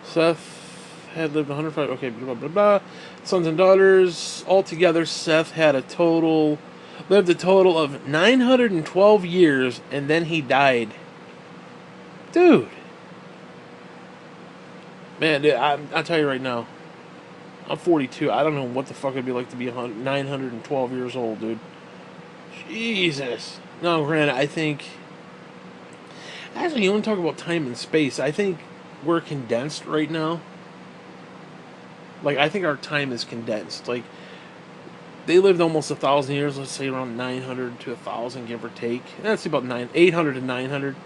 Seth had lived 105. Okay, blah blah blah. Sons and daughters altogether. Seth had lived a total of 912 years, and then he died. Dude. Man, dude, I'll tell you right now. I'm 42. I don't know what the fuck it'd be like to be 912 years old, dude. Jesus. No, granted, I think... Actually, you want to talk about time and space. I think we're condensed right now. Like, I think our time is condensed. Like, they lived almost 1,000 years. Let's say around 900 to 1,000, give or take. That's about 800 to 900.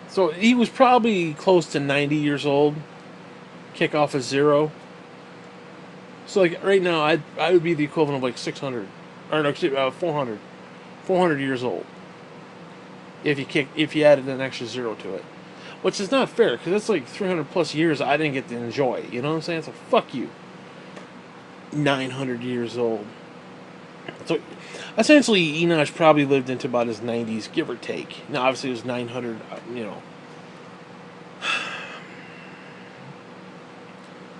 So he was probably close to 90 years old. Kick off a 0. So like right now, I would be the equivalent of like 600, or no, 400, 400 years old. If you added an extra 0 to it, which is not fair because that's like 300 plus years I didn't get to enjoy. You know what I'm saying? So fuck you. 900 years old. So essentially, Enosh probably lived into about his 90s, give or take. Now, obviously, it was 900. You know.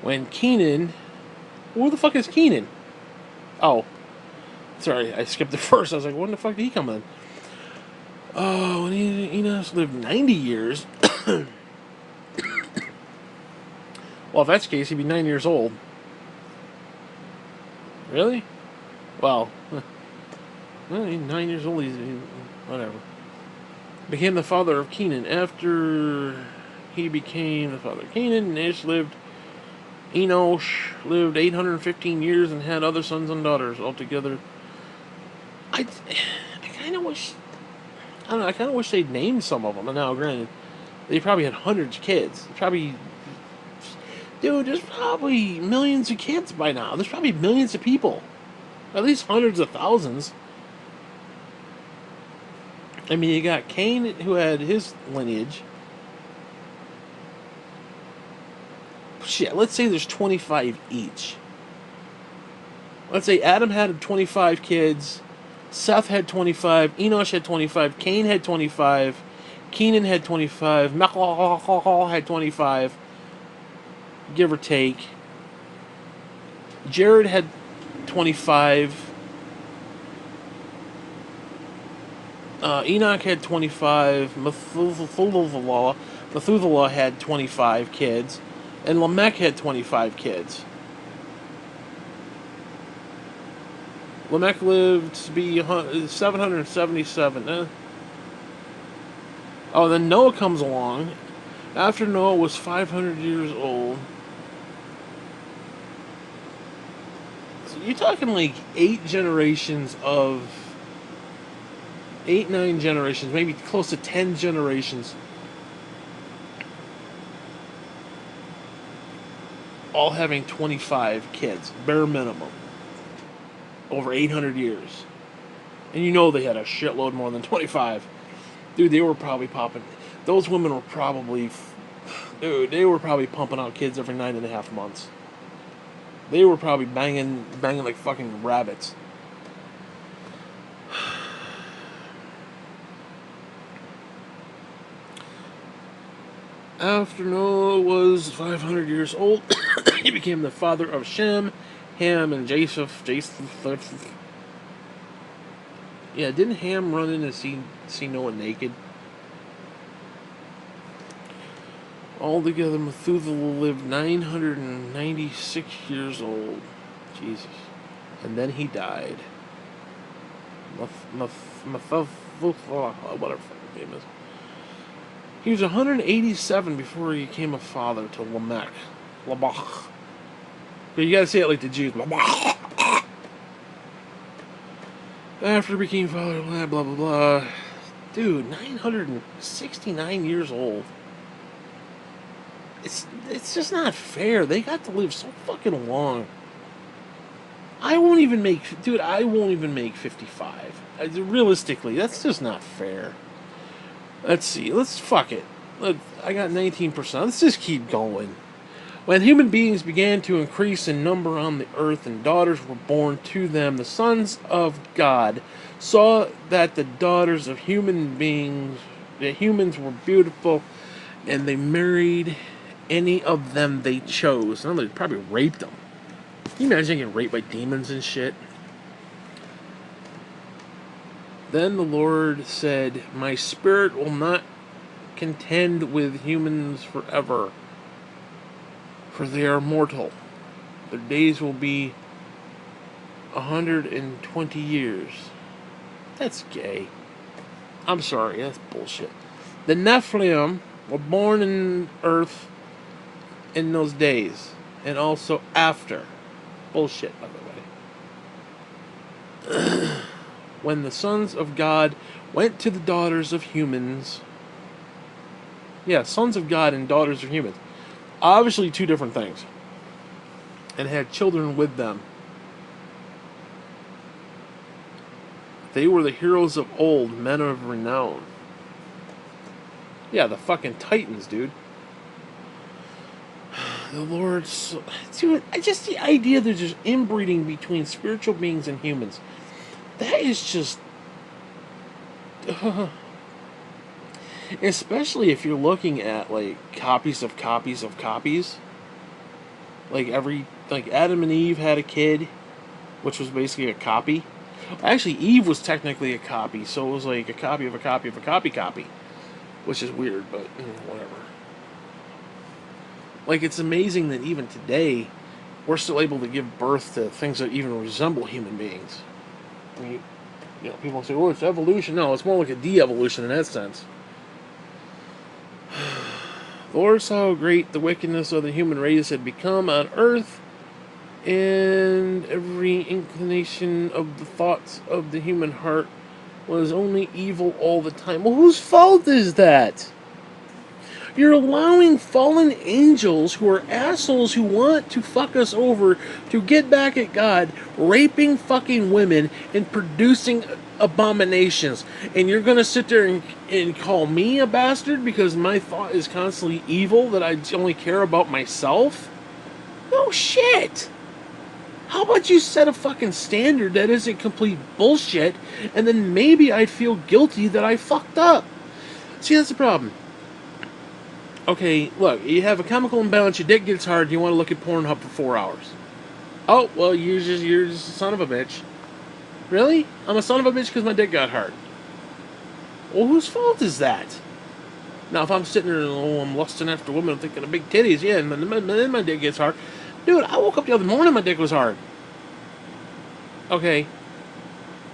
When Kenan... Where the fuck is Kenan? Oh. Sorry, I skipped the first. I was like, when the fuck did he come in? Oh, when Enosh lived 90 years... Well, if that's the case, he'd be 9 years old. Really? Well, he's 9 years old. Whatever. Became the father of Kenan. After he became the father of Kenan, Enosh lived 815 years and had other sons and daughters altogether. I kind of wish... I don't know, I kind of wish they'd named some of them. And now, granted, they probably had hundreds of kids. Dude, there's probably millions of kids by now. There's probably millions of people. At least hundreds of thousands. I mean, you got Cain, who had his lineage. Shit, let's say there's 25 each. Let's say Adam had 25 kids. Seth had 25. Enosh had 25. Cain had 25. Kenan had 25. Machlal had 25. Give or take. Jared had 25. Enoch had 25. Methuselah had 25 kids, and Lamech had 25 kids. Lamech lived to be 777. Oh, then Noah comes along. After Noah was 500 years old. So you're talking like 8 generations of... 8, 9 generations, maybe close to 10 generations. All having 25 kids, bare minimum. Over 800 years. And you know they had a shitload more than 25. Dude, they were probably popping... Those women were probably... Dude, they were probably pumping out kids every 9.5 months. They were probably banging like fucking rabbits. After Noah was 500 years old, he became the father of Shem, Ham, and Japheth. Yeah, didn't Ham run in and see Noah naked? Altogether, Methuselah lived 996 years old. Jesus. And then he died. Methuselah, whatever his name is. He was 187 before he became a father to Lamech. Lamech. But you gotta say it like the Jews. Lamech. After he became father, blah, blah, blah, blah. Dude, 969 years old. It's just not fair. They got to live so fucking long. I won't even make 55. Realistically, that's just not fair. Let's see. Fuck it. I got 19%. Let's just keep going. When human beings began to increase in number on the earth and daughters were born to them, the sons of God saw that the daughters of humans were beautiful, and they married any of them they chose. And they probably raped them. Can you imagine getting raped by demons and shit? Then the Lord said, "My spirit will not contend with humans forever, for they are mortal. Their days will be 120 years." That's gay. I'm sorry, that's bullshit. The Nephilim were born in earth in those days, and also after. Bullshit, by the way. When the sons of God went to the daughters of humans. Yeah, sons of God and daughters of humans. Obviously two different things. And had children with them. They were the heroes of old, men of renown. Yeah, the fucking Titans, dude. The Lord... Dude, just the idea that there's inbreeding between spiritual beings and humans. That is just... especially if you're looking at, like, copies of copies of copies. Like, Adam and Eve had a kid, which was basically a copy. Actually, Eve was technically a copy, so it was like a copy of a copy of a copy. Which is weird, but whatever. Like, it's amazing that even today, we're still able to give birth to things that even resemble human beings. I mean, people say, "Oh, it's evolution." No, it's more like a de-evolution in that sense. The Lord saw how great the wickedness of the human race had become on earth, and every inclination of the thoughts of the human heart was only evil all the time. Well, whose fault is that? You're allowing fallen angels who are assholes who want to fuck us over to get back at God, raping fucking women and producing abominations. And you're going to sit there and call me a bastard because my thought is constantly evil, that I only care about myself? No shit! How about you set a fucking standard that isn't complete bullshit, and then maybe I'd feel guilty that I fucked up. See, that's the problem. Okay, look, you have a chemical imbalance, your dick gets hard, you want to look at Pornhub for 4 hours. Oh, well, you're just a son of a bitch. Really? I'm a son of a bitch because my dick got hard. Well, whose fault is that? Now, if I'm sitting there and I'm lusting after women, I'm thinking of big titties, yeah, and then my dick gets hard. Dude, I woke up the other morning, my dick was hard. Okay,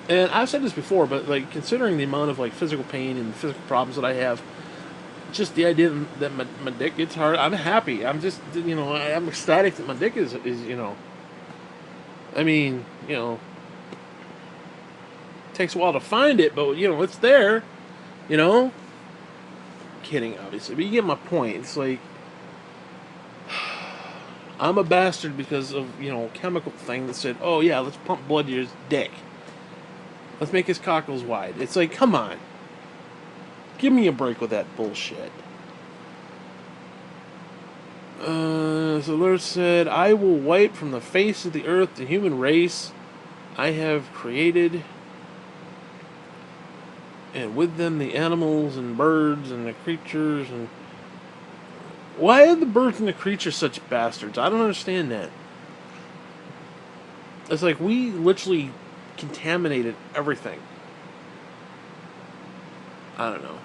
and I've said this before, but like considering the amount of like physical pain and physical problems that I have, just the idea that my dick gets hard, I'm happy. I'm just I'm ecstatic that my dick is I mean it takes a while to find it, but it's there. You know, kidding obviously, but you get my point. It's like I'm a bastard because of a chemical thing that said, oh yeah, let's pump blood to his dick. Let's make his cockles wide. It's like, come on. Give me a break with that bullshit. So the Lord said, I will wipe from the face of the earth the human race I have created, and with them the animals and birds and the creatures. And why are the birds and the creatures such bastards? I don't understand that. It's like we literally contaminated everything. I don't know.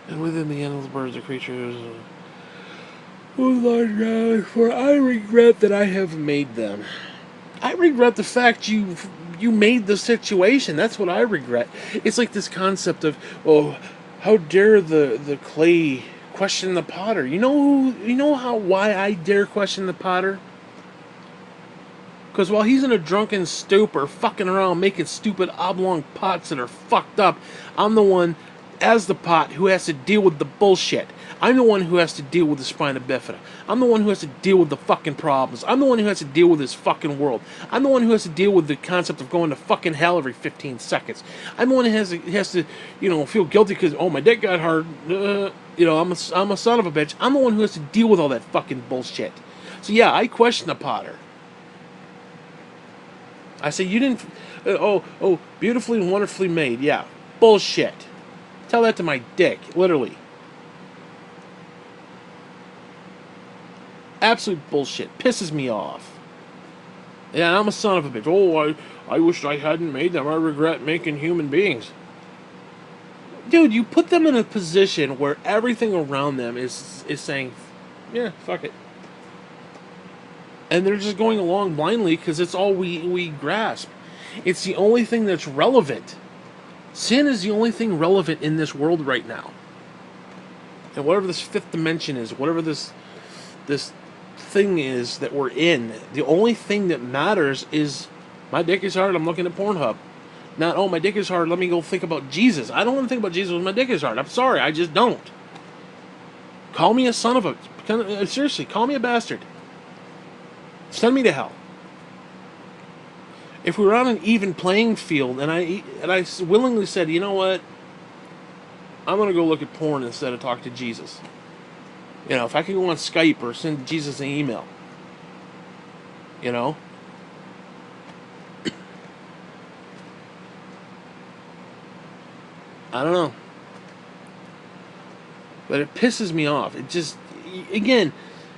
And within the animals, birds, and creatures. Oh Lord God, for I regret that I have made them. I regret the fact you made the situation. That's what I regret. It's like this concept of, oh, how dare the clay question the potter? Why I dare question the potter? Because while he's in a drunken stupor, fucking around, making stupid oblong pots that are fucked up, I'm the one, as the pot, who has to deal with the bullshit. I'm the one who has to deal with the spina bifida. I'm the one who has to deal with the fucking problems. I'm the one who has to deal with this fucking world. I'm the one who has to deal with the concept of going to fucking hell every 15 seconds. I'm the one who has to feel guilty because, oh, my dick got hard. I'm a son of a bitch. I'm the one who has to deal with all that fucking bullshit. So yeah, I question the potter. I say, you didn't. Beautifully and wonderfully made. Yeah. Bullshit. Tell that to my dick. Literally. Absolute bullshit. Pisses me off. Yeah, I'm a son of a bitch. Oh, I wish I hadn't made them. I regret making human beings. Dude, you put them in a position where everything around them is saying, yeah, fuck it. And they're just going along blindly because it's all we grasp. It's the only thing that's relevant. Sin is the only thing relevant in this world right now. And whatever this fifth dimension is, whatever this thing is that we're in, the only thing that matters is my dick is hard, I'm looking at Pornhub. Not, oh, my dick is hard, let me go think about Jesus. I don't want to think about Jesus when my dick is hard. I'm sorry, I just don't. Call me a son of a... Seriously, call me a bastard. Send me to hell. If we were on an even playing field, and I willingly said, you know what, I'm going to go look at porn instead of talk to Jesus. If I could go on Skype or send Jesus an email. I don't know. But it pisses me off. It just, again,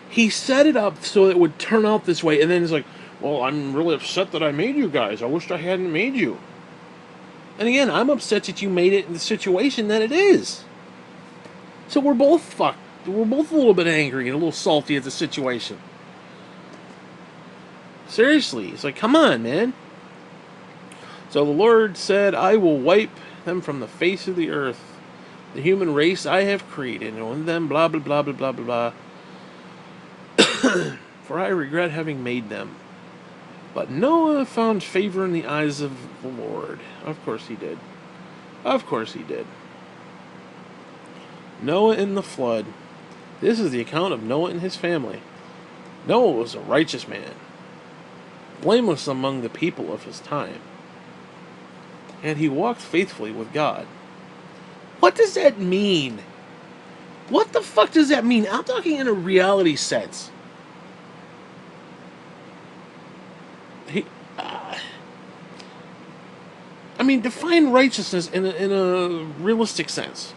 he set it up so it would turn out this way, and then it's like, well, I'm really upset that I made you guys. I wished I hadn't made you. And again, I'm upset that you made it in the situation that it is. So we're both fucked. We're both a little bit angry and a little salty at the situation. Seriously, it's like, come on, man. So the Lord said, I will wipe them from the face of the earth, the human race I have created, and with them, blah, blah, blah, blah, blah, blah, blah. For I regret having made them. But Noah found favor in the eyes of the Lord. Of course he did. Of course he did. Noah in the flood. This is the account of Noah and his family. Noah was a righteous man, blameless among the people of his time, and he walked faithfully with God. What does that mean? What the fuck does that mean? I'm talking in a reality sense. Define righteousness in a realistic sense.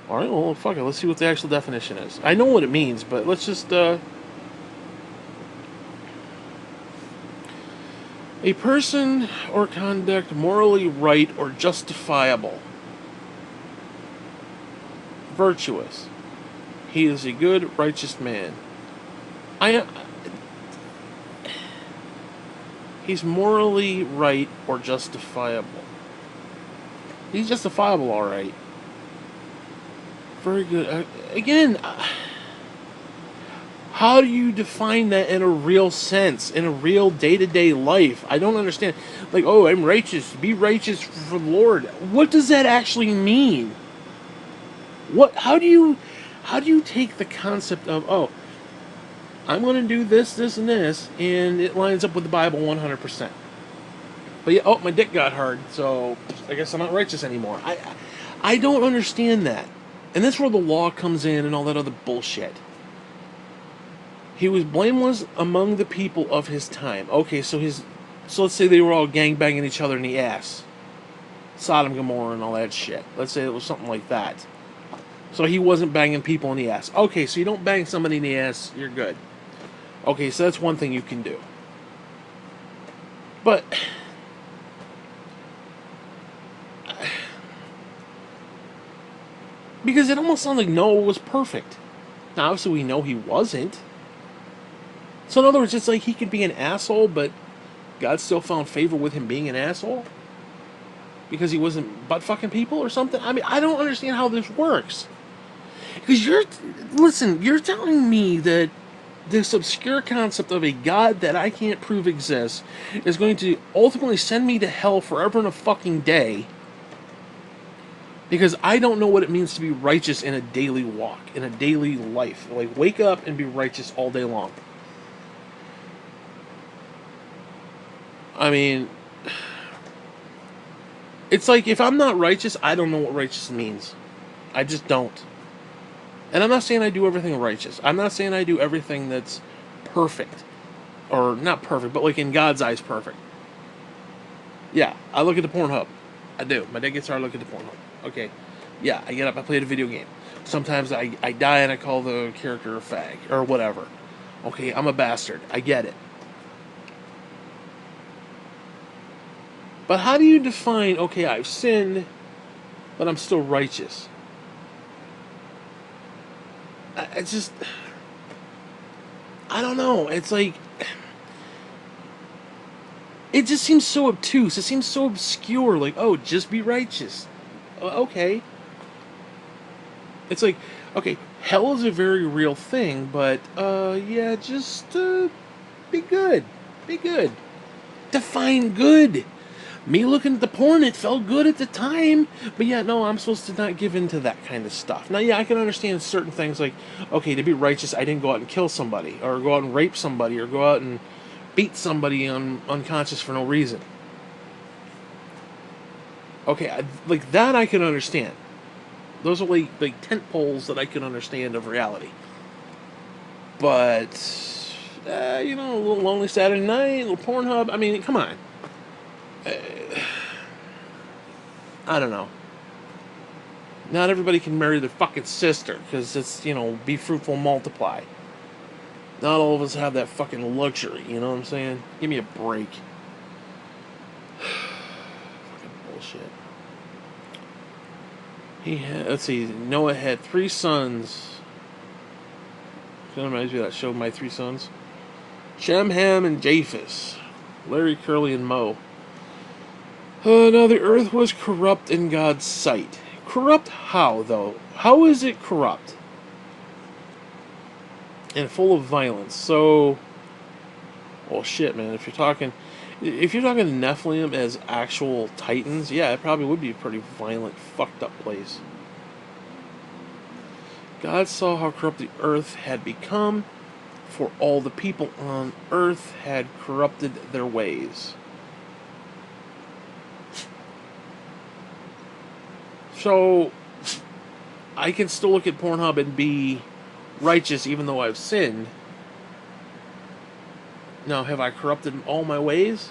All right, well, fuck it. Let's see what the actual definition is. I know what it means, but let's just... A person or conduct morally right or justifiable. virtuous. He is a good, righteous man. I He's morally right or justifiable. He's justifiable, all right. Very good. Again, how do you define that in a real sense, in a real day-to-day life? I don't understand. Like, oh, I'm righteous. Be righteous for the Lord. What does that actually mean? What? How do you take the concept of, oh, I'm going to do this, this, and this, and it lines up with the Bible 100%. But yeah, oh, my dick got hard, so I guess I'm not righteous anymore. I don't understand that. And that's where the law comes in and all that other bullshit. He was blameless among the people of his time. Okay, so let's say they were all gangbanging each other in the ass. Sodom, Gomorrah, and all that shit. Let's say it was something like that. So he wasn't banging people in the ass. Okay, so you don't bang somebody in the ass, you're good. Okay, so that's one thing you can do. But because it almost sounds like Noah was perfect. Now, obviously, we know he wasn't. So, in other words, it's like he could be an asshole, but God still found favor with him being an asshole? Because he wasn't butt-fucking people or something? I mean, I don't understand how this works. Because you're telling me that this obscure concept of a God that I can't prove exists is going to ultimately send me to hell forever and a fucking day because I don't know what it means to be righteous in a daily walk, in a daily life. Like, wake up and be righteous all day long. I mean, it's like, if I'm not righteous, I don't know what righteous means. I just don't. And I'm not saying I do everything righteous. I'm not saying I do everything that's perfect. Or, not perfect, but like in God's eyes, perfect. Yeah, I look at the Pornhub. I do. My day gets hard, I look at the Pornhub. Okay. Yeah, I get up, I play the video game. Sometimes I die and I call the character a fag. Or whatever. Okay, I'm a bastard. I get it. But how do you define, okay, I've sinned, but I'm still righteous? I just, I don't know. It's like, it just seems so obtuse. It seems so obscure. Like, oh, just be righteous. Okay. It's like, okay, hell is a very real thing, but, yeah, just, be good. Be good. Define good. Me looking at the porn, it felt good at the time, but yeah, no, I'm supposed to not give in to that kind of stuff. Now, yeah, I can understand certain things like, okay, to be righteous, I didn't go out and kill somebody, or go out and rape somebody, or go out and beat somebody unconscious for no reason. Okay, like that I can understand. Those are like tent poles that I can understand of reality. But, a little Lonely Saturday Night, a little Pornhub, I mean, come on. I don't know. Not everybody can marry their fucking sister, because it's, be fruitful, multiply. Not all of us have that fucking luxury, you know what I'm saying? Give me a break. Fucking bullshit. Let's see, Noah had 3 sons. That reminds me of that show, My 3 Sons. Shem, Ham, and Japheth. Larry, Curly, and Moe. Now the earth was corrupt in God's sight. Corrupt how, though? How is it corrupt? And full of violence. So, well, shit, man. If you're talking Nephilim as actual titans, yeah, it probably would be a pretty violent, fucked up place. God saw how corrupt the earth had become, for all the people on earth had corrupted their ways. So, I can still look at Pornhub and be righteous even though I've sinned. Now, have I corrupted all my ways?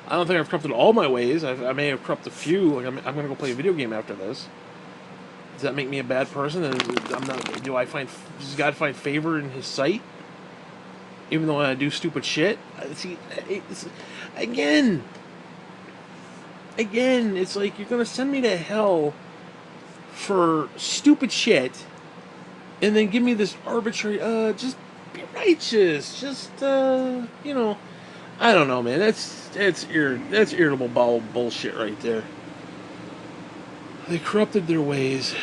I don't think I've corrupted all my ways. I may have corrupted a few. Like, I'm going to go play a video game after this. Does that make me a bad person? Does God find favor in His sight? Even though I do stupid shit? See, again, it's like you're going to send me to hell for stupid shit, and then give me this arbitrary, just be righteous, just, you know, I don't know, man. That's irritable bowel bullshit right there. They corrupted their ways.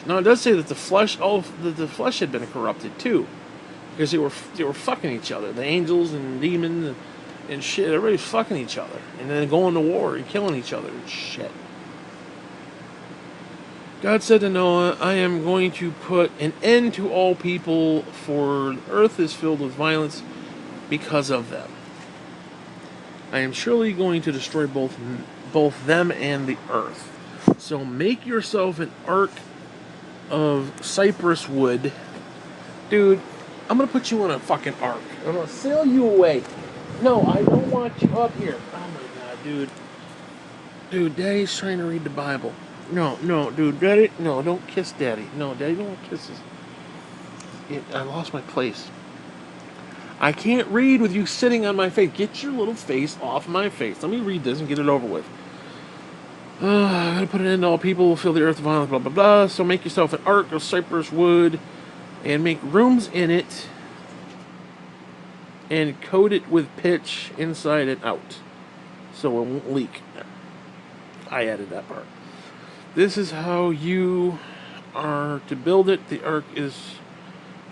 Now it does say that the flesh, the flesh had been corrupted too, because they were fucking each other. The angels and demons and shit, everybody's fucking each other, and then going to war and killing each other and shit. God said to Noah, I am going to put an end to all people, for the earth is filled with violence because of them. I am surely going to destroy both them and the earth. So make yourself an ark of cypress wood. Dude, I'm going to put you on a fucking ark. I'm going to sail you away. No, I don't want you up here. Oh my god, dude. Dude, Daddy's trying to read the Bible. No, dude, Daddy, no, don't kiss Daddy. No, Daddy, don't kiss us. I lost my place. I can't read with you sitting on my face. Get your little face off my face. Let me read this and get it over with. I'm going to put an end to all people who fill the earth with violence, blah, blah, blah. So make yourself an ark of cypress wood and make rooms in it and coat it with pitch inside and out so it won't leak. I added that part. This is how you are to build it. The ark is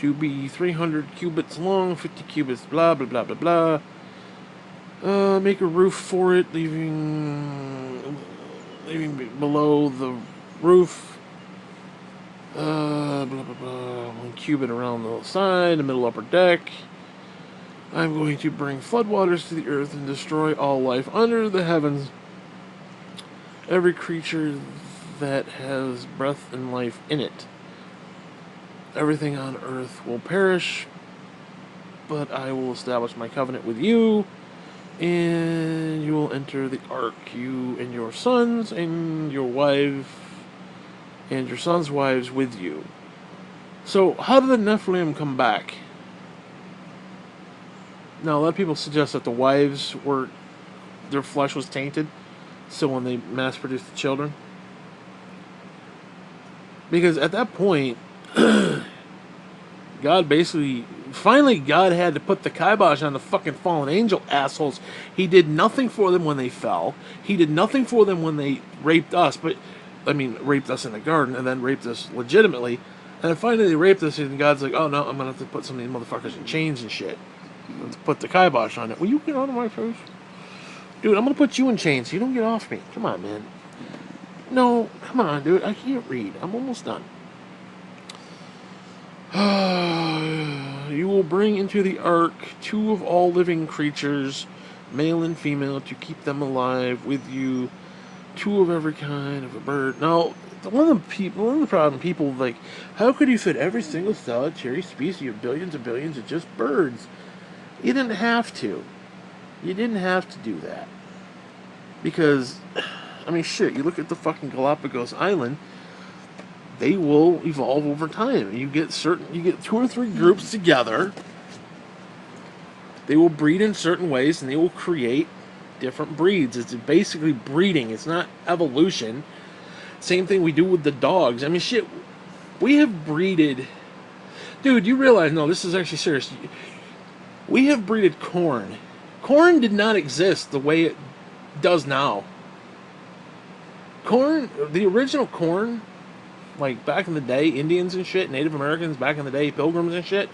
to be 300 cubits long, 50 cubits, blah, blah, blah, blah, blah. Make a roof for it, leaving below the roof. Blah, blah, blah. 1 cubit around the side, the middle upper deck. I'm going to bring floodwaters to the earth and destroy all life under the heavens. Every creature that has breath and life in it. Everything on earth will perish, but I will establish my covenant with you, and you will enter the ark, you and your sons and your wife and your sons' wives with you. So, how did the Nephilim come back? Now, a lot of people suggest that the wives their flesh was tainted, so when they mass-produced the children. Because at that point, God had to put the kibosh on the fucking fallen angel assholes. He did nothing for them when they fell. He did nothing for them when they raped us, raped us in the garden, and then raped us legitimately. And then finally they raped us, and God's like, oh no, I'm going to have to put some of these motherfuckers in chains and shit. Let's put the kibosh on it. Will you get out of my face? Dude, I'm going to put you in chains so you don't get off me. Come on, man. No, come on, dude. I can't read. I'm almost done. You will bring into the ark 2 of all living creatures, male and female, to keep them alive with you. 2 of every kind of a bird. Now, one of the problem people like, how could you fit every single solitary species of billions and billions of just birds? You didn't have to. You didn't have to do that. Because, shit, you look at the fucking Galapagos Island, they will evolve over time. You get 2 or 3 groups together, they will breed in certain ways, and they will create different breeds. It's basically breeding. It's not evolution. Same thing we do with the dogs. Shit, we have breeded... Dude, you realize, no, this is actually serious. We have breeded corn. Corn did not exist the way it does now. Corn, the original corn, like back in the day, Indians and shit, Native Americans back in the day, Pilgrims and shit,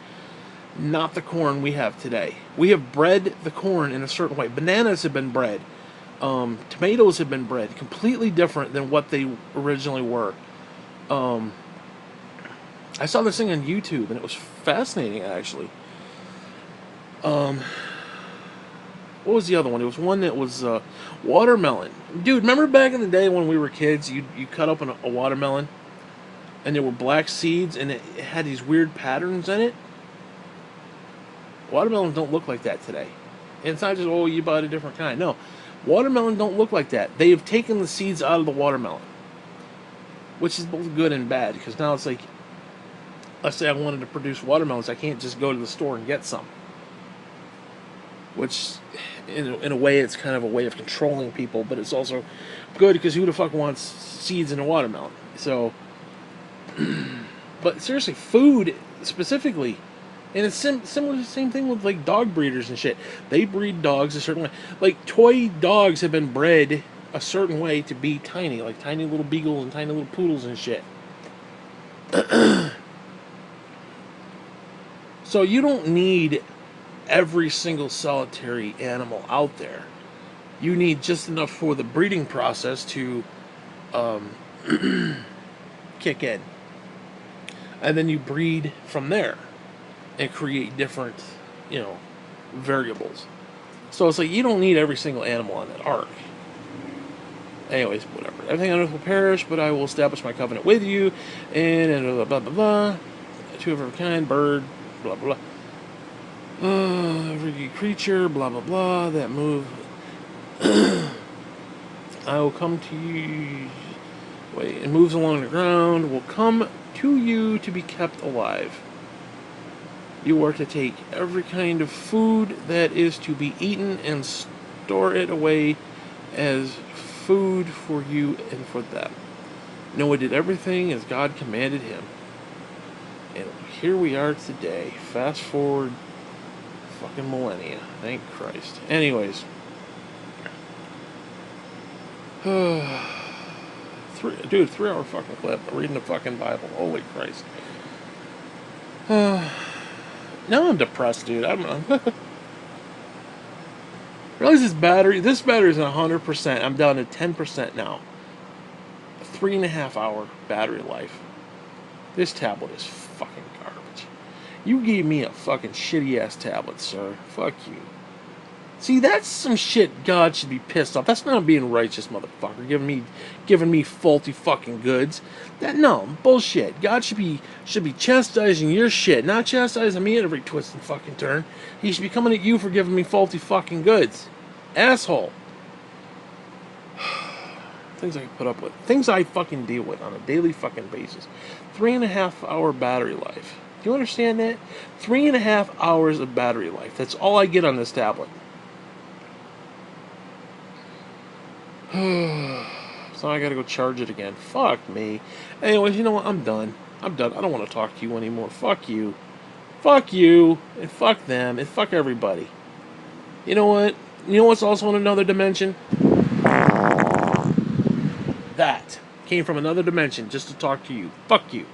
not the corn we have today. We have bred the corn in a certain way. Bananas have been bred. Tomatoes have been bred. Completely different than what they originally were. I saw this thing on YouTube, and it was fascinating, actually. What was the other one? It was one that was watermelon. Dude, remember back in the day when we were kids, you cut open a watermelon, and there were black seeds, and it had these weird patterns in it? Watermelons don't look like that today. And it's not just, oh, you bought a different kind. No, watermelon don't look like that. They have taken the seeds out of the watermelon, which is both good and bad, because now it's like, let's say I wanted to produce watermelons, I can't just go to the store and get some. Which, in a way, it's kind of a way of controlling people, but it's also good, because who the fuck wants seeds in a watermelon? So, But seriously, food specifically, and it's similar, same thing with like dog breeders and shit. They breed dogs a certain way. Like toy dogs have been bred a certain way to be tiny, like tiny little beagles and tiny little poodles and shit. So you don't need every single solitary animal out there. You need just enough for the breeding process to kick in. And then you breed from there and create different, variables. So it's like you don't need every single animal on that ark. Anyways, whatever. Everything on earth will perish, but I will establish my covenant with you. And blah, blah, blah, blah. Two of every kind, bird, blah, blah, blah. Every creature, blah, blah, blah, that move. I will come to you. Wait, it moves along the ground, will come to you to be kept alive. You are to take every kind of food that is to be eaten and store it away as food for you and for them. Noah did everything as God commanded him. And here we are today. Fast forward fucking millennia. Thank Christ. Anyways. 3-hour fucking clip. Reading the fucking Bible. Holy Christ. Now I'm depressed, dude. Realize this battery is 100%. I'm down to 10% now. 3.5 hour battery life. This tablet is fucking garbage. You gave me a fucking shitty ass tablet, sir. Fuck you. See, that's some shit God should be pissed off. That's not being righteous, motherfucker. Giving me faulty fucking goods. No, bullshit. God should be chastising your shit, not chastising me at every twist and fucking turn. He should be coming at you for giving me faulty fucking goods. Asshole. Things I put up with. Things I fucking deal with on a daily fucking basis. 3.5 hour battery life. Do you understand that? 3.5 hours of battery life. That's all I get on this tablet. So I gotta go charge it again. Fuck me. Anyways, you know what? I'm done. I don't want to talk to you anymore. Fuck you. Fuck you. And fuck them. And fuck everybody. You know what? You know what's also in another dimension? That came from another dimension just to talk to you. Fuck you.